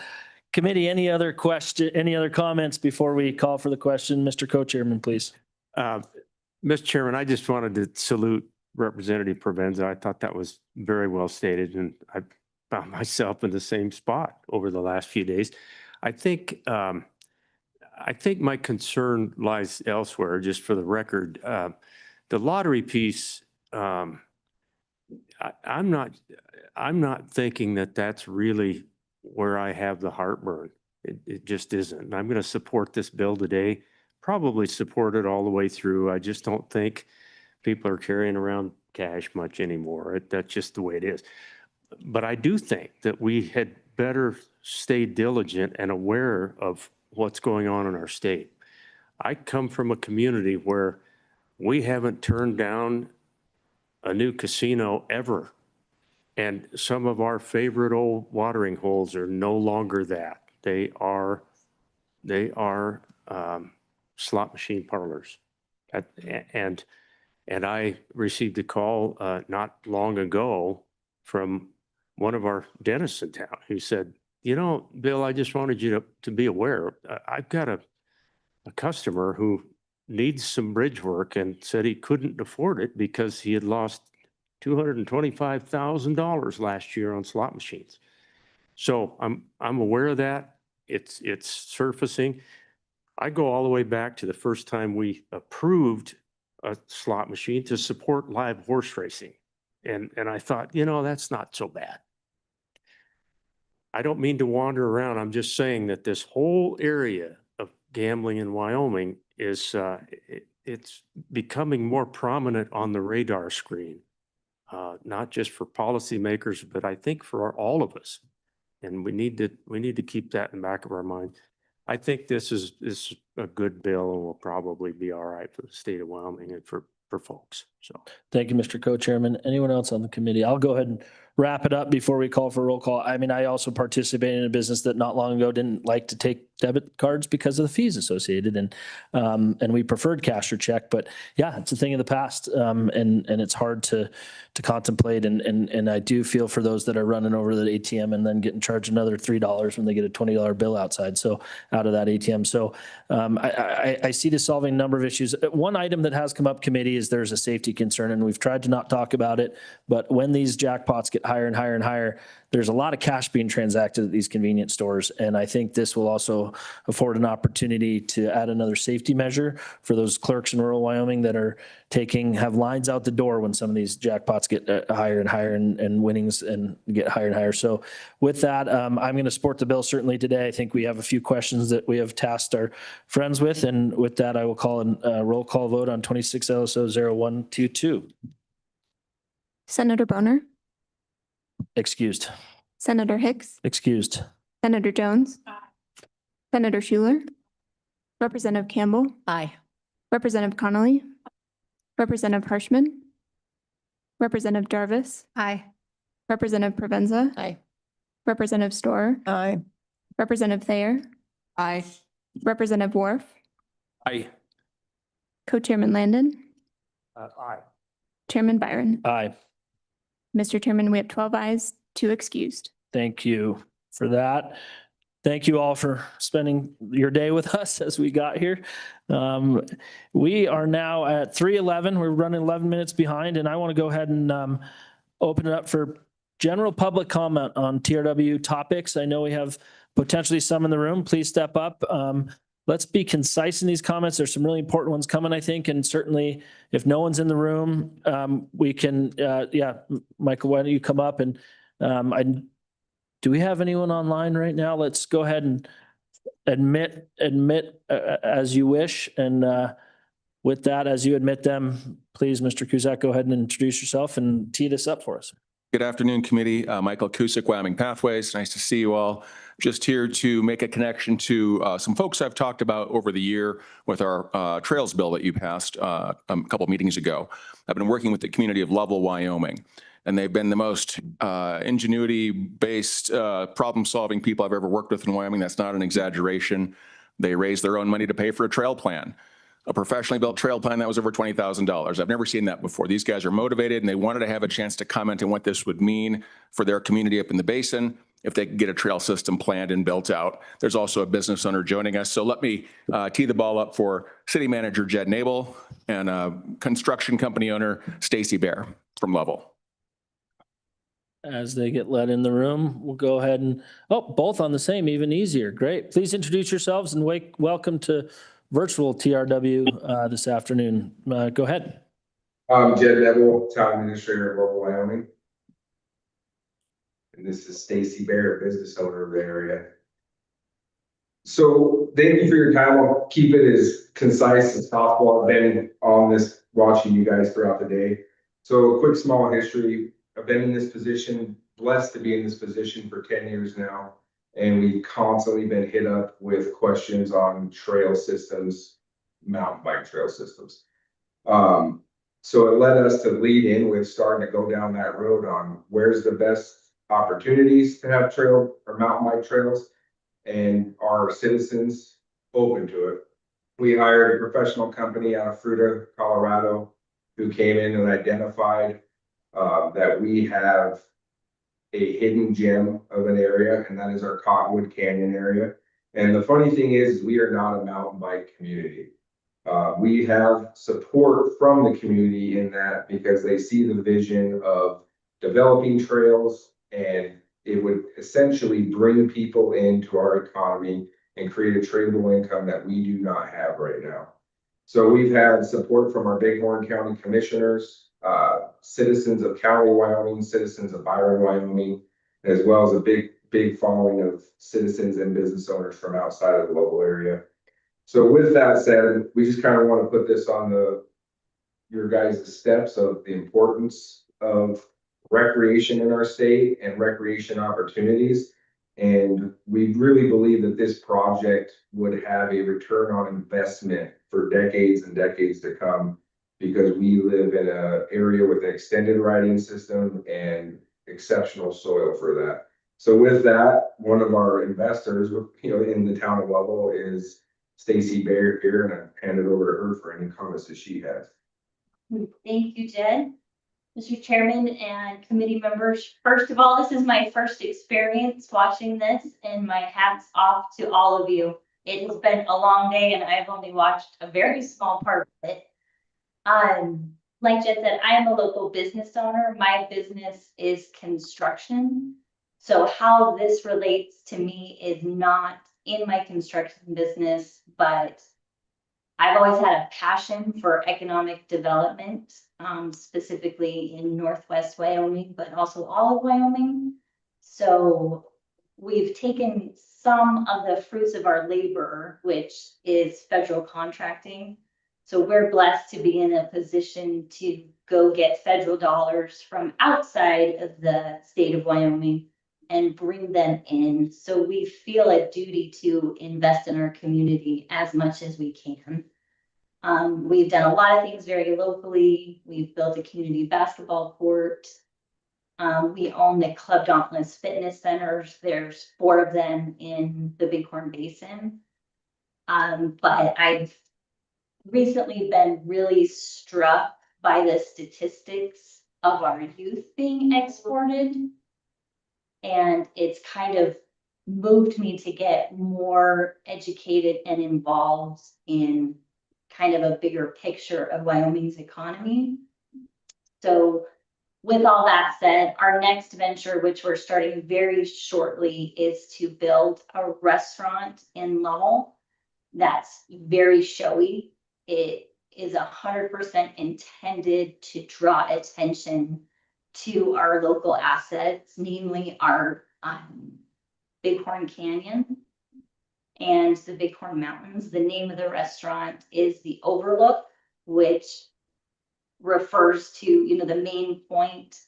Committee, any other comments before we call for the question? Mr. Co-Chairman, please. Mr. Chairman, I just wanted to salute Representative Provenza. I thought that was very well stated, and I found myself in the same spot over the last few days. I think my concern lies elsewhere, just for the record. The lottery piece, I'm not thinking that that's really where I have the heartburn. It just isn't. I'm going to support this bill today, probably support it all the way through. I just don't think people are carrying around cash much anymore. That's just the way it is. But I do think that we had better stay diligent and aware of what's going on in our state. I come from a community where we haven't turned down a new casino ever. And some of our favorite old watering holes are no longer that. They are slot machine parlors. And I received a call not long ago from one of our dentists in town who said, you know, Bill, I just wanted you to be aware. I've got a customer who needs some bridge work and said he couldn't afford it because he had lost $225,000 last year on slot machines. So I'm aware of that. It's surfacing. I go all the way back to the first time we approved a slot machine to support live horse racing. And I thought, you know, that's not so bad. I don't mean to wander around. I'm just saying that this whole area of gambling in Wyoming is, it's becoming more prominent on the radar screen. Not just for policymakers, but I think for all of us. And we need to keep that in the back of our mind. I think this is a good bill and will probably be all right for the state of Wyoming and for folks. So Thank you, Mr. Co-Chairman. Anyone else on the committee? I'll go ahead and wrap it up before we call for roll call. I mean, I also participated in a business that not long ago didn't like to take debit cards because of the fees associated, and we preferred cash or check. But yeah, it's a thing of the past, and it's hard to contemplate. And I do feel for those that are running over the ATM and then getting charged another $3 when they get a $20 bill outside. So out of that ATM. So I see this solving a number of issues. One item that has come up committee is there's a safety concern, and we've tried to not talk about it. But when these jackpots get higher and higher and higher, there's a lot of cash being transacted at these convenience stores. And I think this will also afford an opportunity to add another safety measure for those clerks in rural Wyoming that are have lines out the door when some of these jackpots get higher and higher and winnings and get higher and higher. So with that, I'm going to support the bill certainly today. I think we have a few questions that we have tasked our friends with. And with that, I will call a roll call vote on 26 LSO 0122. Senator Boner, Excused. Senator Hicks, Excused. Senator Jones, Senator Schuler, Representative Campbell, Aye. Representative Connolly, Representative Harshman, Representative Jarvis, Aye. Representative Provenza, Aye. Representative Storer, Aye. Representative Thayer, Aye. Representative Wharf, Aye. Co-Chairman Landon, Aye. Chairman Byron. Aye. Mr. Chairman, we have 12 ayes, 2 excused. Thank you for that. Thank you all for spending your day with us as we got here. We are now at 3:11. We're running 11 minutes behind, and I want to go ahead and open it up for general public comment on TRW topics. I know we have potentially some in the room. Please step up. Let's be concise in these comments. There's some really important ones coming, I think, and certainly if no one's in the room, we can, Michael, why don't you come up and do we have anyone online right now? Let's go ahead and admit as you wish. And with that, as you admit them, please, Mr. Cusack, go ahead and introduce yourself and tee this up for us. Good afternoon, committee. Michael Cusick, Wyoming Pathways. Nice to see you all. Just here to make a connection to some folks I've talked about over the year with our trails bill that you passed a couple meetings ago. I've been working with the community of Lovell, Wyoming, and they've been the most ingenuity-based, problem-solving people I've ever worked with in Wyoming. That's not an exaggeration. They raised their own money to pay for a trail plan. A professionally built trail plan that was over $20,000. I've never seen that before. These guys are motivated and they wanted to have a chance to comment on what this would mean for their community up in the basin if they could get a trail system planned and built out. There's also a business owner joining us. So let me tee the ball up for City Manager Jed Nabel and construction company owner Stacy Bear from Lovell. As they get let in the room, we'll go ahead and, both on the same, even easier. Great. Please introduce yourselves and welcome to virtual TRW this afternoon. Go ahead. Jed Neville, Town Administrator of Lovell, Wyoming. And this is Stacy Bear, business owner of the area. So thank you for your time. I'll keep it as concise as possible. I've been on this, watching you guys throughout the day. So a quick small history. I've been in this position, blessed to be in this position for 10 years now. And we've constantly been hit up with questions on trail systems, mountain bike trail systems. So it led us to lead in with starting to go down that road on where's the best opportunities to have trail or mountain bike trails, and are citizens open to it. We hired a professional company out of Fruita, Colorado, who came in and identified that we have a hidden gem of an area, and that is our Cottonwood Canyon area. And the funny thing is we are not a mountain bike community. We have support from the community in that because they see the vision of developing trails, and it would essentially bring people into our economy and create a tradable income that we do not have right now. So we've had support from our Bighorn County commissioners, citizens of Cowley, Wyoming, citizens of Byron, Wyoming, as well as a big big following of citizens and business owners from outside of the local area. So with that said, we just kind of want to put this on your guys' steps of the importance of recreation in our state and recreation opportunities. And we really believe that this project would have a return on investment for decades and decades to come, because we live in an area with an extended riding system and exceptional soil for that. So with that, one of our investors, in the town of Lovell is Stacy Baird here, and I hand it over to her for any comments that she has. Thank you, Jed. Mr. Chairman and committee members, first of all, this is my first experience watching this, and my hat's off to all of you. It has been a long day and I've only watched a very small part of it. Like Jed said, I am a local business owner. My business is construction. So how this relates to me is not in my construction business, but I've always had a passion for economic development, specifically in Northwest Wyoming, but also all of Wyoming. So we've taken some of the fruits of our labor, which is federal contracting. So we're blessed to be in a position to go get federal dollars from outside of the state of Wyoming and bring them in. So we feel a duty to invest in our community as much as we can. We've done a lot of things very locally. We've built a community basketball court. We own the Club Dauntless Fitness Centers. There's 4 of them in the Bighorn Basin. But I've recently been really struck by the statistics of our youth being exported. And it's kind of moved me to get more educated and involved in kind of a bigger picture of Wyoming's economy. So with all that said, our next venture, which we're starting very shortly, is to build a restaurant in Lovell that's very showy. It is 100% intended to draw attention to our local assets, namely our Bighorn Canyon and the Bighorn Mountains. The name of the restaurant is The Overlook, which refers to, the main point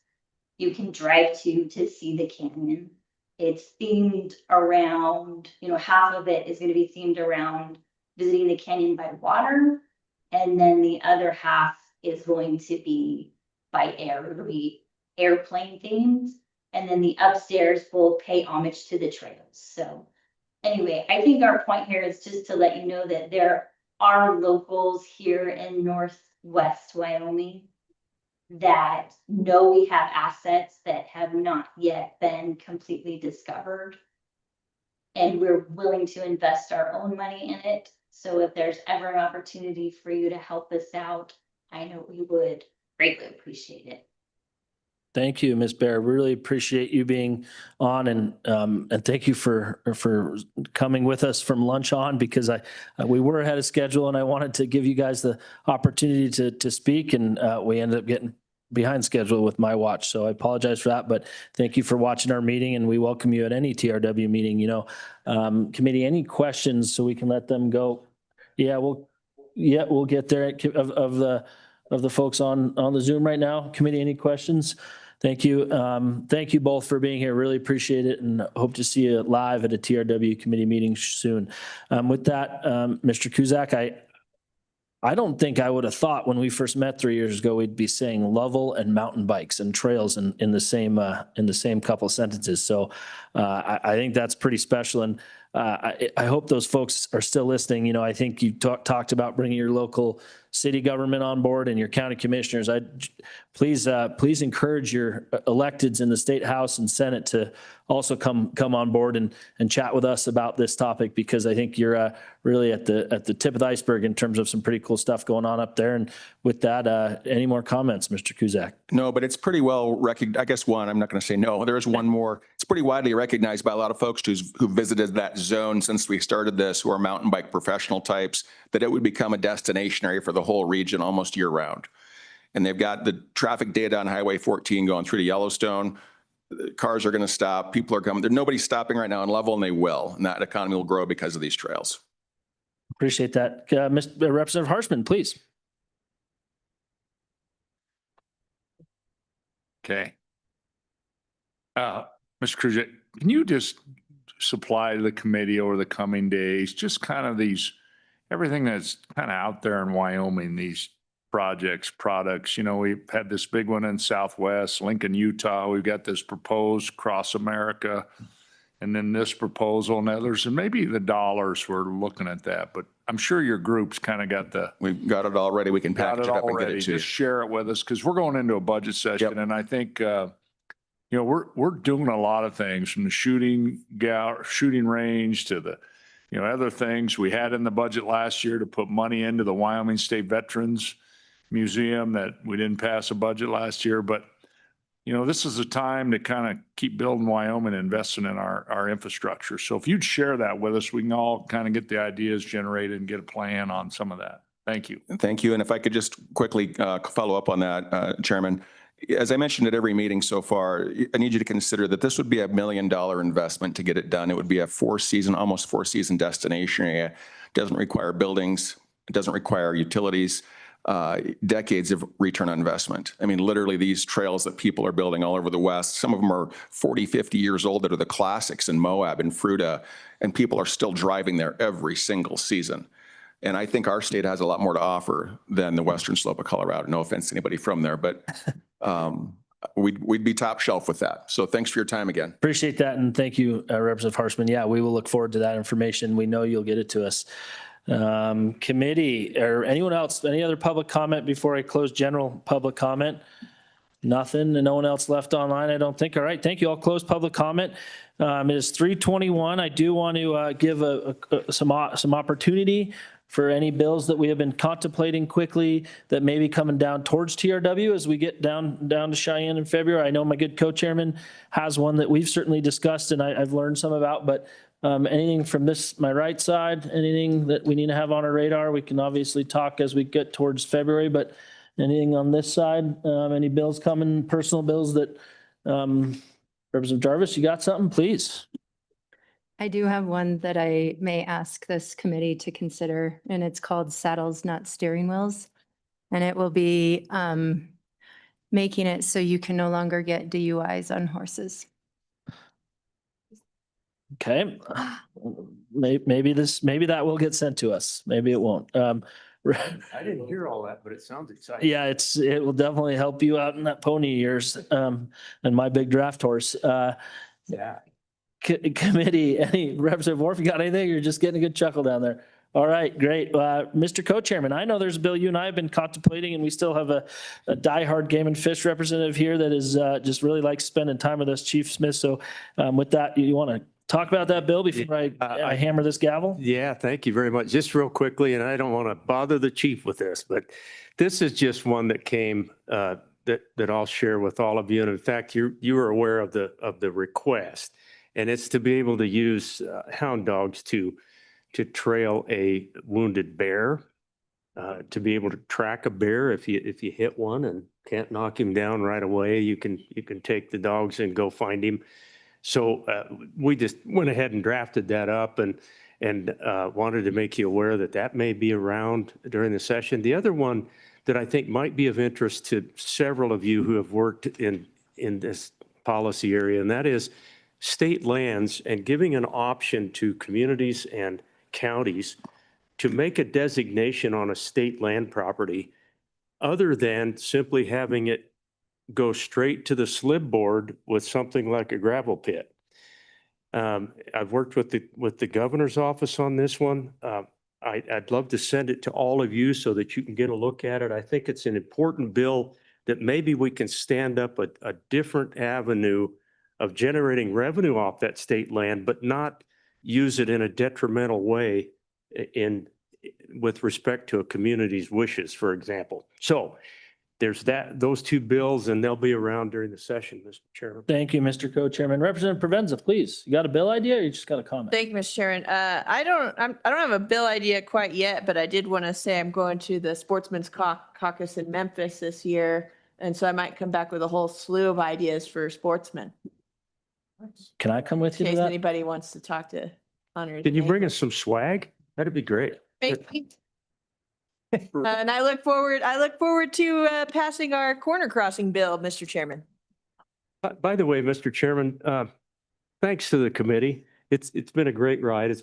you can drive to see the canyon. It's themed around, half of it is going to be themed around visiting the canyon by water. And then the other half is going to be by air. It'll be airplane themed. And then the upstairs will pay homage to the trails. So anyway, I think our point here is just to let you know that there are locals here in Northwest Wyoming that know we have assets that have not yet been completely discovered. And we're willing to invest our own money in it. So if there's ever an opportunity for you to help us out, I know we would greatly appreciate it. Thank you, Ms. Bear. Really appreciate you being on, and thank you for coming with us from lunch on, because we were ahead of schedule and I wanted to give you guys the opportunity to speak, and we ended up getting behind schedule with my watch. So I apologize for that, but thank you for watching our meeting, and we welcome you at any TRW meeting. Committee, any questions so we can let them go? Yeah, we'll get there of the folks on the Zoom right now. Committee, any questions? Thank you. Thank you both for being here. Really appreciate it, and hope to see you live at a TRW committee meeting soon. With that, Mr. Kuzak, I don't think I would have thought when we first met 3 years ago we'd be saying Lovell and mountain bikes and trails in the same couple sentences. So I think that's pretty special, and I hope those folks are still listening. I think you talked about bringing your local city government on board and your county commissioners. Please encourage your electeds in the state house and senate to also come on board and chat with us about this topic, because I think you're really at the tip of the iceberg in terms of some pretty cool stuff going on up there. And with that, any more comments, Mr. Kuzak? No, but it's pretty well recognized. I guess I'm not going to say no. There's one more. It's pretty widely recognized by a lot of folks who visited that zone since we started this, who are mountain bike professional types, that it would become a destination area for the whole region almost year round. And they've got the traffic data on Highway 14 going through to Yellowstone. Cars are going to stop. People are coming. Nobody's stopping right now on Level, and they will. And that economy will grow because of these trails. Appreciate that. Representative Harshman, please. Okay. Mr. Cruz, can you just supply the committee over the coming days, just kind of everything that's kind of out there in Wyoming, these projects, products, we've had this big one in Southwest, Lincoln, Utah. We've got this proposed Cross America, and then this proposal and others, and maybe the dollars, we're looking at that, but I'm sure your group's kind of got we've got it already. We can package it up and get it to you. Just share it with us, because we're going into a budget session, and I think, we're doing a lot of things, from the shooting range to the, other things we had in the budget last year to put money into the Wyoming State Veterans Museum that we didn't pass a budget last year. But, this is a time to kind of keep building Wyoming and investing in our infrastructure. So if you'd share that with us, we can all kind of get the ideas generated and get a plan on some of that. Thank you. Thank you. And if I could just quickly follow up on that, Chairman. As I mentioned at every meeting so far, I need you to consider that this would be $1 million investment to get it done. It would be a almost four season destination area. It doesn't require buildings. It doesn't require utilities. Decades of return on investment. I mean, literally these trails that people are building all over the West, some of them are 40, 50 years old, that are the classics in Moab and Fruita, and people are still driving there every single season. And I think our state has a lot more to offer than the western slope of Colorado. No offense to anybody from there, but we'd be top shelf with that. So thanks for your time again. Appreciate that. And thank you, Representative Harshman. Yeah, we will look forward to that information. We know you'll get it to us. Committee or anyone else, any other public comment before I close general public comment? Nothing, and no one else left online, I don't think. All right, thank you. I'll close public comment. It is 3:21. I do want to give some opportunity for any bills that we have been contemplating quickly that may be coming down towards TRW as we get down to Cheyenne in February. I know my good co-chairman has one that we've certainly discussed and I've learned some about, but anything from my right side, anything that we need to have on our radar, we can obviously talk as we get towards February, but anything on this side, any bills coming, personal bills that, Representative Jarvis, you got something, please? I do have one that I may ask this committee to consider, and it's called Saddles, Not Steering Wheels. And it will be making it so you can no longer get DUIs on horses. Okay. Maybe that will get sent to us. Maybe it won't. I didn't hear all that, but it sounds exciting. Yeah, it will definitely help you out in that pony years, and my big draft horse. Yeah. Committee, any Representative Wharf, you got anything? You're just getting a good chuckle down there. All right, great. Mr. Co-Chairman, I know there's a bill you and I have been contemplating, and we still have a diehard Game and Fish representative here that is just really likes spending time with us, Chief Smith. So with that, you want to talk about that bill before I hammer this gavel? Yeah, thank you very much. Just real quickly, and I don't want to bother the chief with this, but this is just one that came that I'll share with all of you. And in fact, you are aware of the request, and it's to be able to use hound dogs to trail a wounded bear, to be able to track a bear if you hit one and can't knock him down right away. You can take the dogs and go find him. So we just went ahead and drafted that up and wanted to make you aware that may be around during the session. The other one that I think might be of interest to several of you who have worked in this policy area, and that is state lands and giving an option to communities and counties to make a designation on a state land property other than simply having it go straight to the slib board with something like a gravel pit. I've worked with the governor's office on this one. I'd love to send it to all of you so that you can get a look at it. I think it's an important bill that maybe we can stand up a different avenue of generating revenue off that state land, but not use it in a detrimental way with respect to a community's wishes, for example. So there's those two bills, and they'll be around during the session, Mr. Chairman. Thank you, Mr. Co-Chairman. Representative Provenza, please. You got a bill idea or you just got a comment? Thank you, Mr. Chairman. I don't have a bill idea quite yet, but I did want to say I'm going to the Sportsman's Caucus in Memphis this year. And so I might come back with a whole slew of ideas for sportsmen. Can I come with In you to case that? anybody wants to talk to Hunter. Can you today. bring us some swag? That'd be great. Maybe. And I look forward to passing our corner crossing bill, Mr. Chairman. By the way, Mr. Chairman, thanks to the committee. It's been a great ride.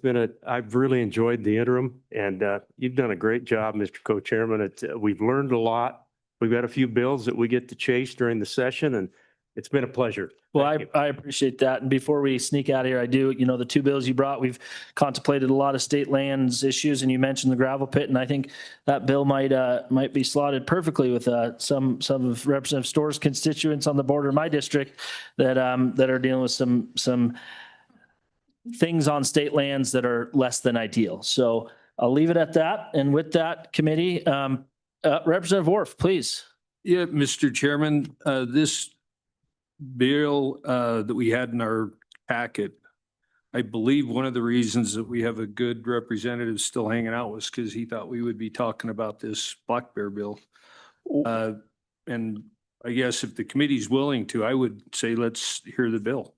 I've really enjoyed the interim and you've done a great job, Mr. Co-Chairman. We've learned a lot. We've got a few bills that we get to chase during the session and it's been a pleasure. Well, Thank you. I appreciate that. And before we sneak out of here, I do, the two bills you brought, we've contemplated a lot of state lands issues and you mentioned the gravel pit. And I think that bill might be slotted perfectly with some of Representative Storr's constituents on the border of my district that are dealing with some things on state lands that are less than ideal. So I'll leave it at that. And with that committee, Representative Worf, please. Yeah, Mr. Chairman, this bill that we had in our packet, I believe one of the reasons that we have a good representative still hanging out was because he thought we would be talking about this black bear bill. And I guess if the committee's willing to, I would say let's hear the bill.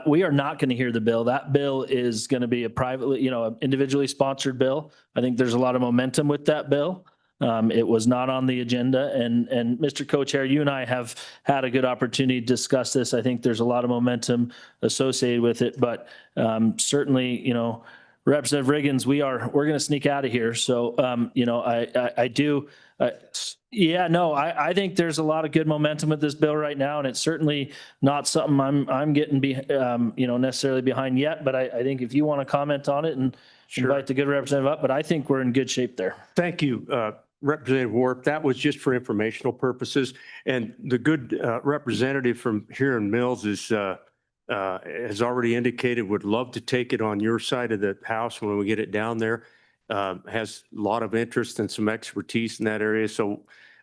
We are not going to hear the bill. That bill is going to be a privately, individually sponsored bill. I think there's a lot of momentum with that bill. It was not on the agenda and Mr. Co-Chair, you and I have had a good opportunity to discuss this. I think there's a lot of momentum associated with it, but certainly, Representative Riggins, we're going to sneak out of here. So, I think there's a lot of good momentum with this bill right now, and it's certainly not something I'm getting necessarily behind yet, but I think if you want to comment on it and invite the good representative up, but I think we're in good shape there. Thank you, Representative Warp. That was just for informational purposes. And the good representative from here in Mills has already indicated would love to take it on your side of the house when we get it down there. Has a lot of interest and some expertise in that area. So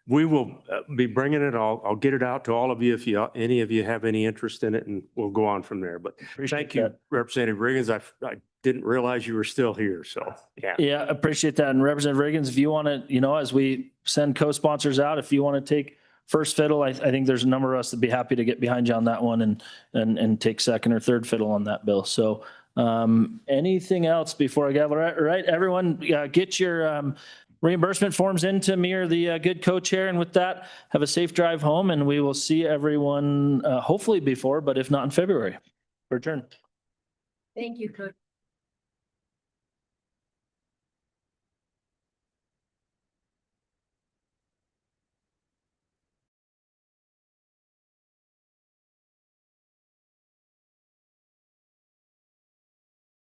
we will be bringing it. I'll get it out to all of you if any of you have any interest in it, and we'll go on from there. But thank you, Representative Riggins. I didn't realize you were still here. So, yeah. Yeah, appreciate that. And Representative Riggins, if you want to, as we send co-sponsors out, if you want to take first fiddle, I think there's a number of us that'd be happy to get behind you on that one and take second or third fiddle on that bill. So anything else before I gavel? Right, everyone, get your reimbursement forms into me or the good co-chair. And with that, have a safe drive home and we will see everyone hopefully before, but if not in February. We're adjourned. Thank you, Coach.